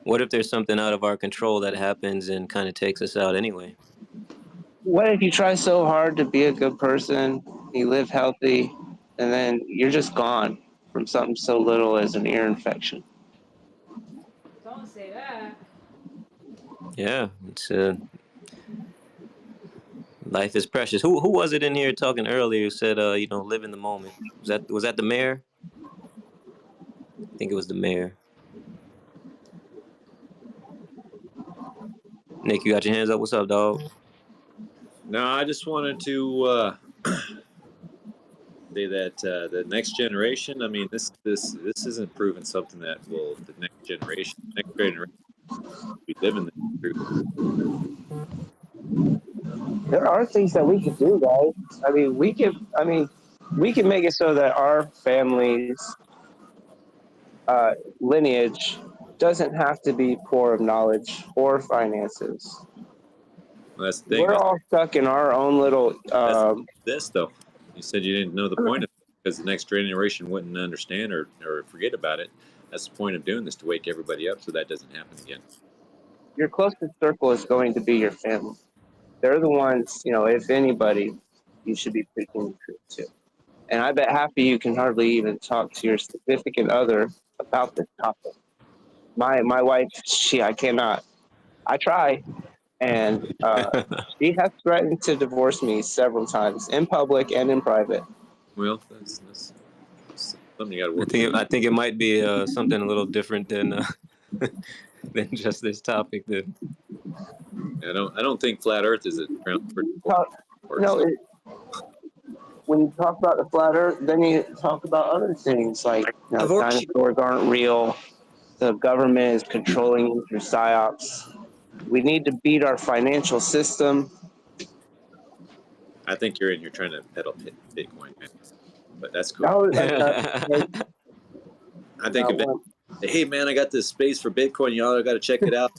what if there's something out of our control that happens and kind of takes us out anyway? What if you try so hard to be a good person, you live healthy, and then you're just gone from something so little as an ear infection? Don't say that. Yeah, it's life is precious. Who was it in here talking earlier who said live in the moment? Was that the mayor? I think it was the mayor. Nick, you got your hands up. What's up, dog? No, I just wanted to say that the next generation. I mean, this isn't proving something that will the next generation be living this truth. There are things that we can do, guys. I mean, we can make it so that our family's lineage doesn't have to be poor of knowledge or finances. Well, that's the thing. We're all stuck in our own little. This though, you said you didn't know the point of it because the next generation wouldn't understand or forget about it. That's the point of doing this, to wake everybody up so that doesn't happen again. Your closest circle is going to be your family. They're the ones, you know, if anybody, you should be speaking the truth to. And I bet half of you can hardly even talk to your significant other about this topic. My wife, I cannot. I try, and she has threatened to divorce me several times in public and in private. Well, that's something you got to work. I think it might be something a little different than than just this topic. Then I don't think flat Earth is a ground for when you talk about the flat Earth, then you talk about other things like, you know, dinosaurs aren't real. The government is controlling you through psyops. We need to beat our financial system. I think you're in here trying to peddle Bitcoin, man. But that's cool. I think of it. Hey man, I got this space for Bitcoin. Y'all got to check it out.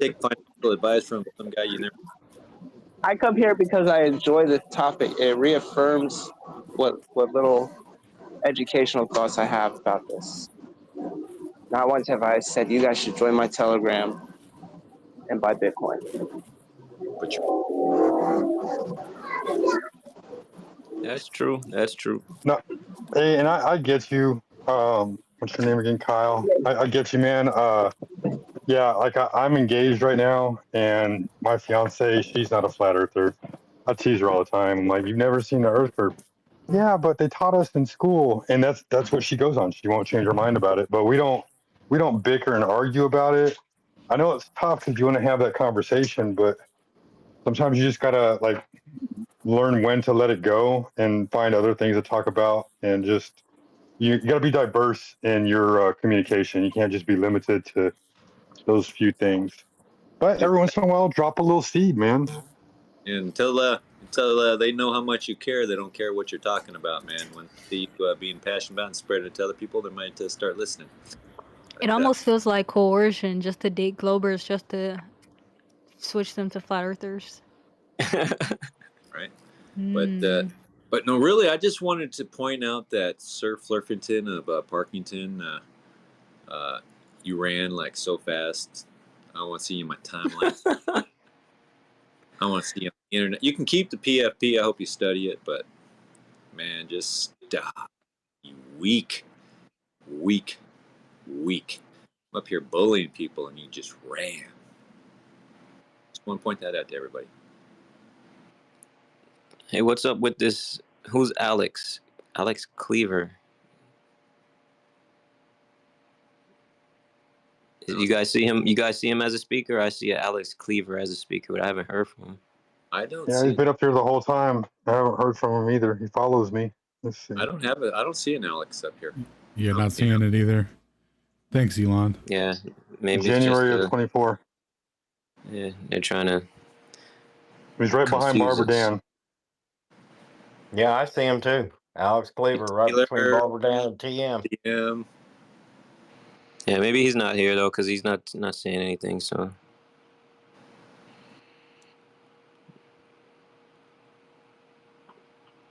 Take financial advice from some guy you never. I come here because I enjoy this topic. It reaffirms what little educational thoughts I have about this. Not once have I said you guys should join my Telegram and buy Bitcoin. That's true. That's true. No, hey, and I get you. What's your name again, Kyle? I get you, man. Yeah, like I'm engaged right now, and my fiance, she's not a flat earther. I tease her all the time. I'm like, you've never seen the Earth curve? Yeah, but they taught us in school, and that's what she goes on. She won't change her mind about it. But we don't bicker and argue about it. I know it's tough because you want to have that conversation, but sometimes you just gotta like learn when to let it go and find other things to talk about, and just you got to be diverse in your communication. You can't just be limited to those few things. But every once in a while, drop a little seed, man. And until they know how much you care, they don't care what you're talking about, man. When they see you being passionate about and spread it to other people, they might start listening. It almost feels like coercion just to date Globers, just to switch them to flat earthers. Right. But no, really, I just wanted to point out that Sir Flurfington of Parkington, you ran like so fast. I want to see you in my timeline. I want to see you on the internet. You can keep the PFP. I hope you study it, but man, just stop. You weak. I'm up here bullying people, and you just ran. Just want to point that out to everybody. Hey, what's up with this? Who's Alex? Alex Cleaver. You guys see him? You guys see him as a speaker? I see Alex Cleaver as a speaker, but I haven't heard from him. I don't. Yeah, he's been up here the whole time. I haven't heard from him either. He follows me. Let's see. I don't see an Alex up here. Yeah, not seeing it either. Thanks, Elon. Yeah, maybe January it's of 24. Yeah, they're trying to. He's right behind Barbara Dan. Yeah, I see him too. Alex Cleaver, right between Barbara Dan and TM. Yeah, maybe he's not here though, because he's not saying anything. So.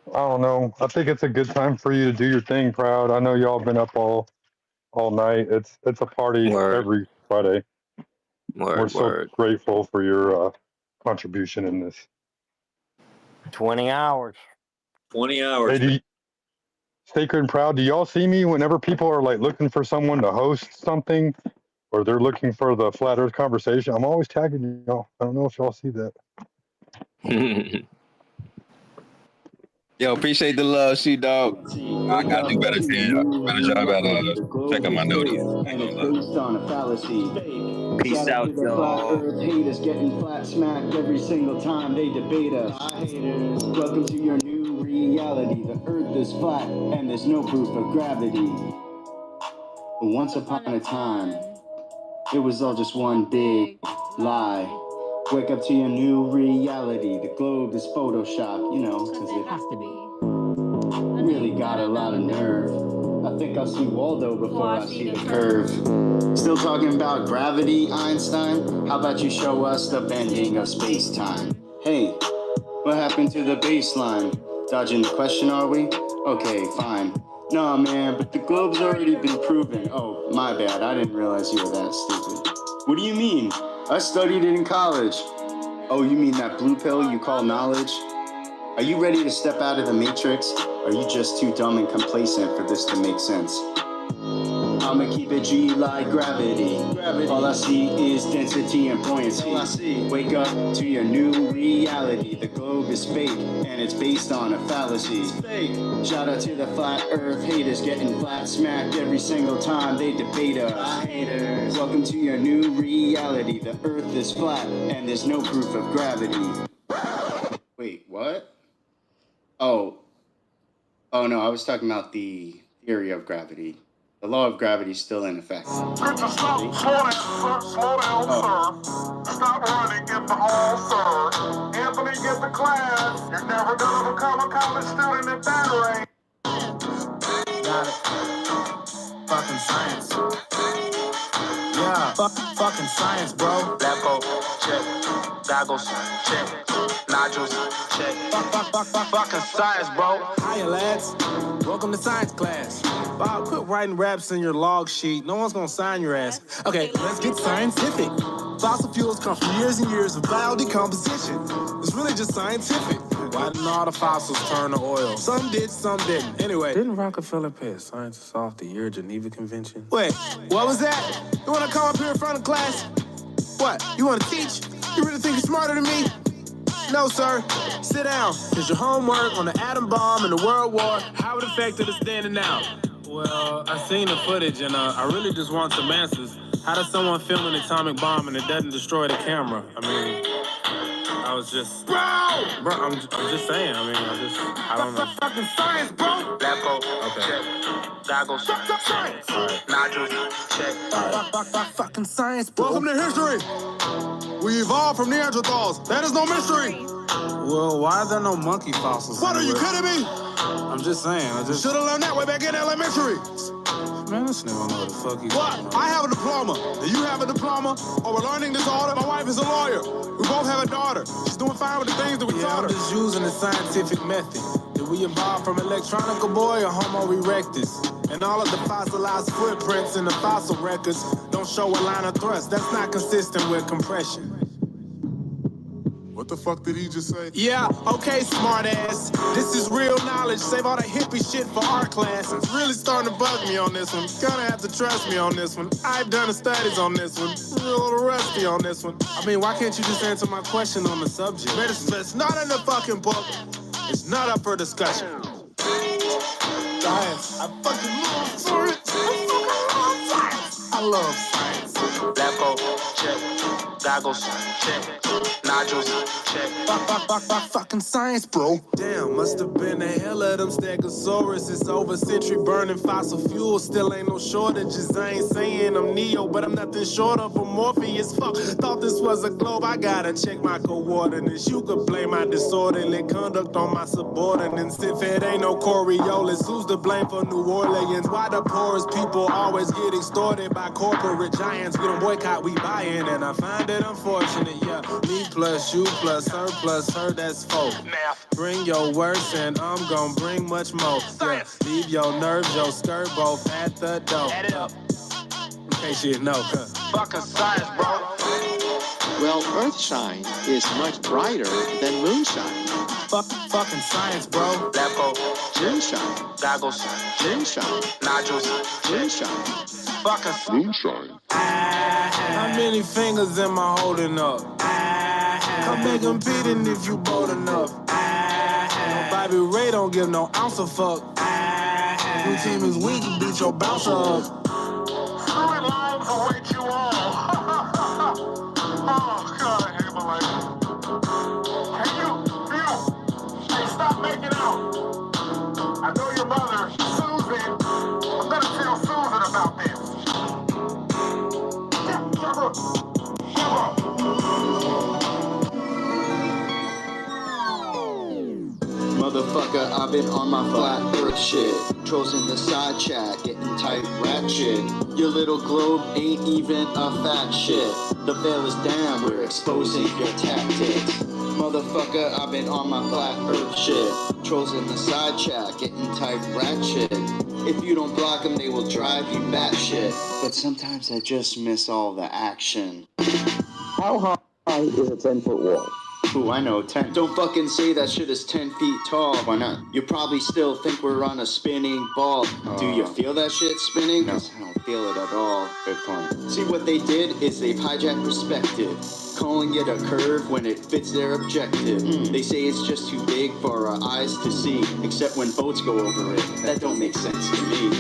I don't know. I think it's a good time for you to do your thing, Proud. I know y'all been up all night. It's a party every Friday. We're so grateful for your contribution in this. 20 hours. 20 hours. Hey, Sacred and Proud, do y'all see me whenever people are like looking for someone to host something, or they're looking for the Flat Earth conversation? I'm always tagging y'all. I don't know if y'all see that. Yo, appreciate the love, Shoot Dog. I gotta do better job at checking my noties. And it's based on a fallacy. Peace out, y'all. Flat Earth haters getting flat smacked every single time they debate us. Haters, welcome to your new reality. The Earth is flat and there's no proof of gravity. Once upon a time, it was all just one big lie. Wake up to your new reality. The globe is Photoshop, you know, because it has to be. Really got a lot of nerve. I think I'll see Waldo before I see the curve. Still talking about gravity, Einstein? How about you show us the bending of space-time? Hey, what happened to the baseline? Dodging the question, are we? Okay, fine. Nah, man, but the globe's already been proven. Oh, my bad, I didn't realize you were that stupid. What do you mean? I studied it in college. Oh, you mean that blue pill you call knowledge? Are you ready to step out of the matrix? Or are you just too dumb and complacent for this to make sense? I'ma keep it G like gravity. All I see is density and buoyancy. Wake up to your new reality. The globe is fake and it's based on a fallacy. Shout out to the flat earth haters getting flat smacked every single time they debate us. Haters, welcome to your new reality. The earth is flat and there's no proof of gravity. Wait, what? Oh no, I was talking about the theory of gravity. The law of gravity is still in effect. Slow down, sir. Stop running, get the hall, sir. Anthony, get the class. You're never gonna become a college student if that ain't. fucking science. Yeah, fucking science, bro. Lab coat, check. Goggles, check. Nodules, check. Fucking science, bro. Hiya, lads. Welcome to science class. Bob, quit writing raps in your log sheet. No one's gonna sign your ass. Okay, let's get scientific. Fossil fuels come from years and years of biodecomposition. It's really just scientific. Why didn't all the fossils turn to oil? Some did, some didn't. Anyway, didn't Rockefeller pay a scientist off the year Geneva Convention? Wait, what was that? You wanna come up here in front of class? What, you wanna teach? You really think you're smarter than me? No, sir. Sit down. Here's your homework on the atom bomb and the World War, how it affected us then and now. Well, I seen the footage and I really just want some answers. How does someone film an atomic bomb and it doesn't destroy the camera? I mean, I was just... Bro, I'm just saying. I mean, I don't know. Fucking science, bro! Lab coat, okay. Check. Goggles, science. All right. Nodules, check. Fucking science, bro. Welcome to history! We evolved from Neanderthals. That is no mystery. Well, why are there no monkey fossils? What, are you kidding me? I'm just saying. I just should have learned that way back in elementary. Man, this nigga don't know what the fuck he's talking about. I have a diploma. Do you have a diploma? Or we're learning disorder. My wife is a lawyer. We both have a daughter. She's doing fine with the things that we taught her. I'm just using the scientific method. Did we evolve from Electronica boy or Homo erectus? And all of the fossilized footprints in the fossil records don't show a line of thrust. That's not consistent with compression. What the fuck did he just say? Yeah, okay, smartass. This is real knowledge. Save all the hippie shit for art class. It's really starting to bug me on this one. Gonna have to trust me on this one. I've done the studies on this one. Real little rusty on this one. I mean, why can't you just answer my question on the subject? Man, it's not in the fucking book. It's not up for discussion. Science. I fucking love science. I love science. Lab coat, check. Goggles, check. Nodules, check. Fucking science, bro. Damn, must have been the hell of them Stegosaurus. It's over century burning fossil fuel. Still ain't no shortages. I ain't saying I'm Neo, but I'm nothing short of a Morpheus. Fuck, thought this was a globe. I gotta check my coordinates. You could blame my disorderly conduct on my subordinates. If it ain't no Coriolis, who's to blame for New Orleans? Why the poorest people always get extorted by corporate giants? We don't boycott, we buy in, and I find it unfortunate, yeah. Me plus you plus her plus her, that's four. Math. Bring your worst and I'm gonna bring much more. Yeah. Leave your nerves, your skirt both at the door. Add it up. In case you didn't know. Fucking science, bro. Well, Earthshine is much brighter than moonshine. Fucking science, bro. Lab coat, moonshine. Goggles, Moonshine. nodules, Moonshine. fucking Moonshine. How many fingers am I holding up? Come make them beatin' if you bold enough. No Bobby Ray don't give no ounce of fuck. Your team is weak, you beat your bouncer up. Fluid lines await you all. Oh, God, I hate my life. Hey, you. Hey, stop making out. I know your mother, Susan. I'm gonna tell Susan about this. Motherfucker, I've been on my flat earth shit. Trolls in the side chat, getting tight rat shit. Your little globe ain't even a fat shit. The veil is down, we're exposing your tactics. Motherfucker, I've been on my flat earth shit. Trolls in the side chat, getting tight rat shit. If you don't block them, they will drive you batshit. But sometimes I just miss all the action. How high is a 10-foot wall? Ooh, I know, 10. Don't fucking say that shit is 10 feet tall. Why not? You probably still think we're on a spinning ball. Do you feel that shit spinning? No. 'Cause I don't feel it at all. Good point. See, what they did is they've hijacked perspective, calling it a curve when it fits their objective. They say it's just too big for our eyes to see, except when boats go over it. That don't make sense to me.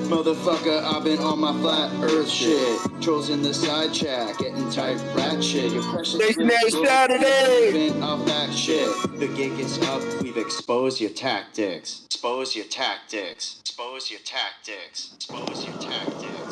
Motherfucker, I've been on my flat earth shit. Trolls in the side chat, getting tight rat shit. Your precious Next Saturday! Off that shit. The gig is up, we've exposed your tactics. Expose your tactics. Expose your tactics. Expose your tactics.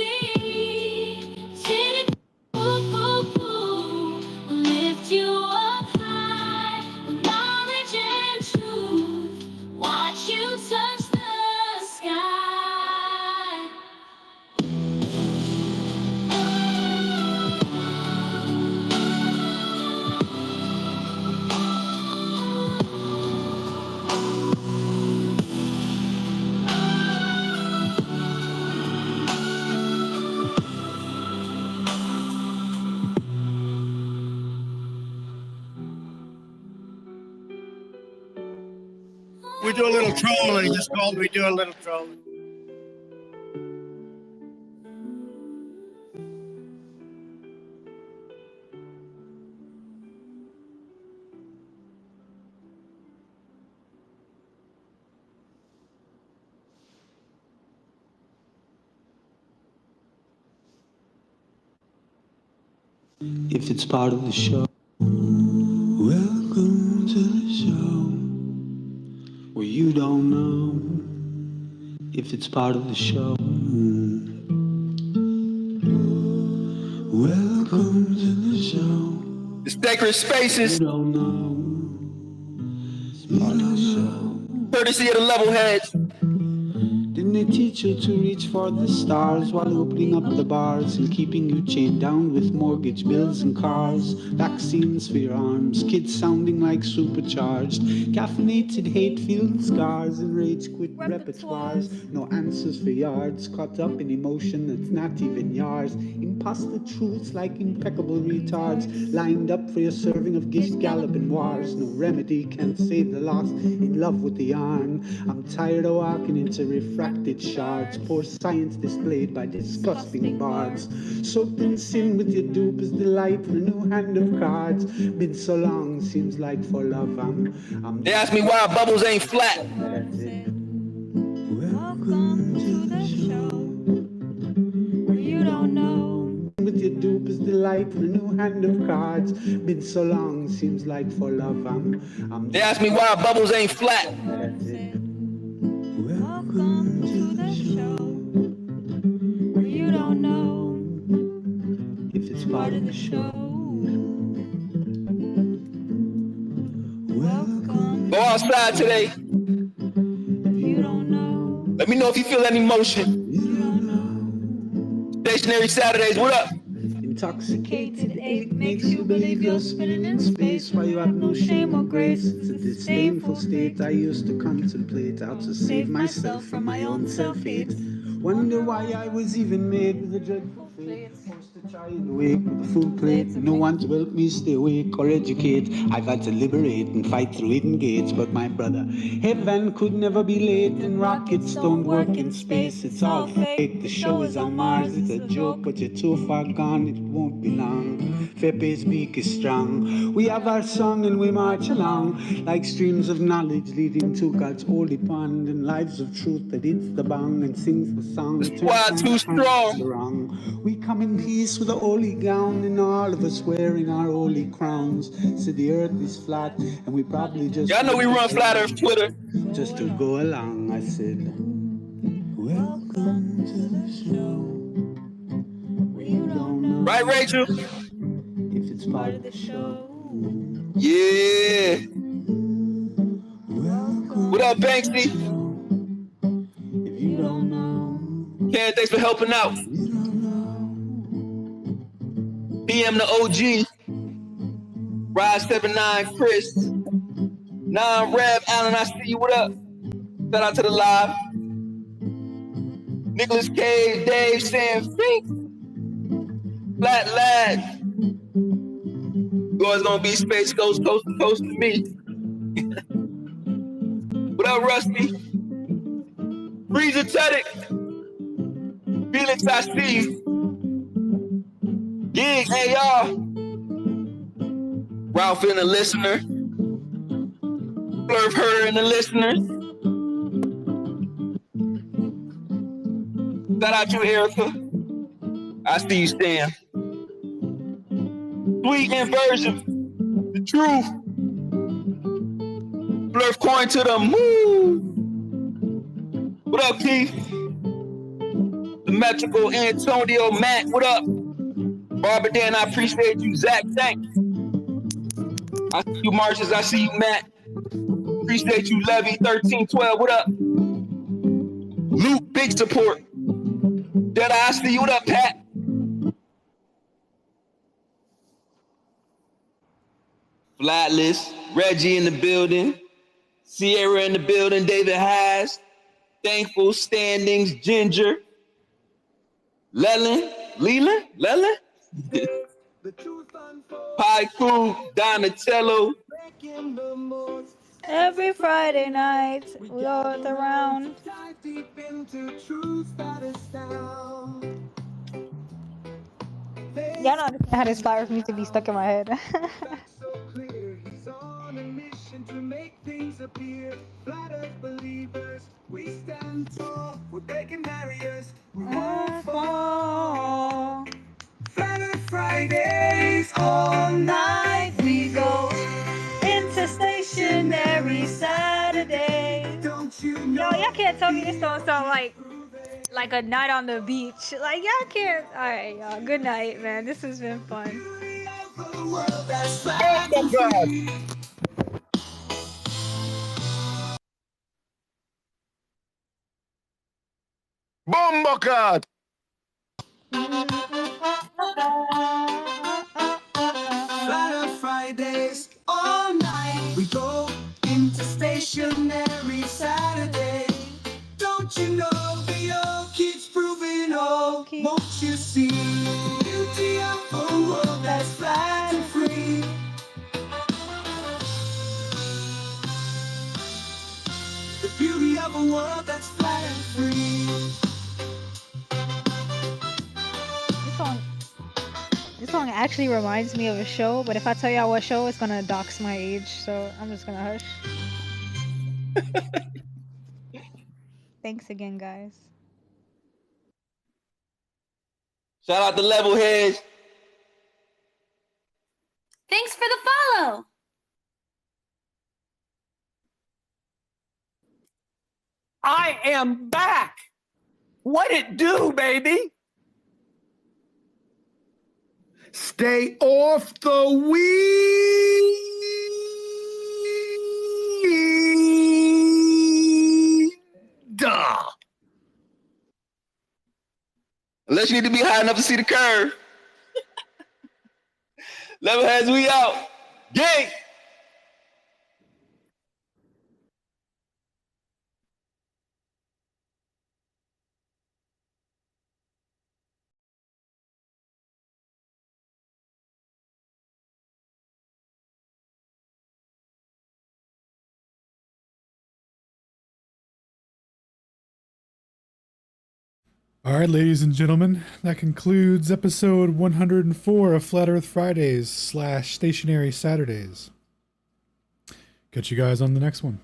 trolling. Just called me do a little trolling. If it's part of the show, welcome to the show where you don't know if it's part of the show. Welcome to the show. The sacred spaces. You don't know. It's part of the show. Courtesy of the level heads. Didn't they teach you to reach for the stars while opening up the bars and keeping you chained down with mortgage bills and cars? Vaccines for your arms, kids sounding like supercharged, caffeinated hate-filled scars and rage-quit repertoires. No answers for yards, caught up in emotion that's not even yours. Imposter truths like impeccable retards, lined up for your serving of gift galloping wars. No remedy can save the lost, in love with the yarn. I'm tired of walking into refracted shards, poor science displayed by disgusting bards. Soaked in sin with your dupe is delight and a new hand of cards. Been so long, seems like for love I'm They ask me why bubbles ain't flat. Welcome to the show where you don't know. With your dupe is delight and a new hand of cards. Been so long, seems like for love I'm They ask me why bubbles ain't flat. Welcome to the show where you don't know if it's part of the show. Welcome. Go outside today. If you don't know. Let me know if you feel any motion. Stationary Saturdays, what up? Intoxicated ache makes you believe you're spinning in space while you have no shame or grace. It's a disdainful state I used to contemplate how to save myself from my own self-hate. Wonder why I was even made with a dreadful fate, forced to try and wake with a full plate. No one to help me stay awake or educate. I've had to liberate and fight through hidden gates, but my brother, heaven could never be late, and rockets don't work in space. It's all fake. The show is on Mars. It's a joke, but you're too far gone. It won't be long. Fepe's beak is strong. We have our song and we march along like streams of knowledge leading to God's holy pond, and lives of truth that hits the bong and sings the song. Why too strong? We come in peace with a holy gown, and all of us wearing our holy crowns. So the earth is flat, and we probably just. Y'all know we run Flat Earth Twitter. Just to go along, I said. Welcome to the show. You don't know. Right, Rachel? If it's part of the show. Yeah. What up, Banksy? If you don't know. Ken, thanks for helping out. PM the OG. Ride 79, Chris. Non-Rev, Alan, I see you. What up? Shout out to the live. Nicholas Cage, Dave saying Fink. Flat Lad. Yours gonna be Space Ghost coast to coast to me. What up, Rusty? Freezer Tedic. Felix, I see you. Gig, hey y'all. Ralph and the listener. Flurf Herder and the listeners. Shout out to Erica. I see you, Stan. Sweet inversion. The truth. Flurf coin to the moon. What up, Keith? Symmetrical Antonio Matt. What up? Barbara Dan, I appreciate you. Zach, thanks. I see you, Marcius. I see you, Matt. Appreciate you, Levy. 1312. What up? Luke, big support. Jedi, I see you. What up, Pat? Flatless. Reggie in the building. Sierra in the building. David Haas. Thankful Standings. Ginger. Leland. Paiku, Donatello, Every Friday night, we go around. Y'all don't understand how this flower needs to be stuck in my head. Fridays all night we go into stationary Saturday. Don't you know? Yo, y'all can't tell me this don't sound like a night on the beach. Like y'all can't. All right, y'all. Good night, man. This has been fun. Oh my God. Bumblecard. Fridays all night we go into stationary Saturday. Don't you know the old kids proving old? Won't you see the beauty of a world that's flat and free? The beauty of a world that's flat and free. This song actually reminds me of a show, but if I tell y'all what show, it's gonna dox my age, so I'm just gonna hush. Thanks again, guys. Shout out to Levelheads. Thanks for the follow. I am back. What it do, baby? Stay off the weed. Unless you need to be high enough to see the curve. Levelheads, we out. Gang. All right, ladies and gentlemen, that concludes episode 104 of Flat Earth Fridays / Stationary Saturdays. Catch you guys on the next one.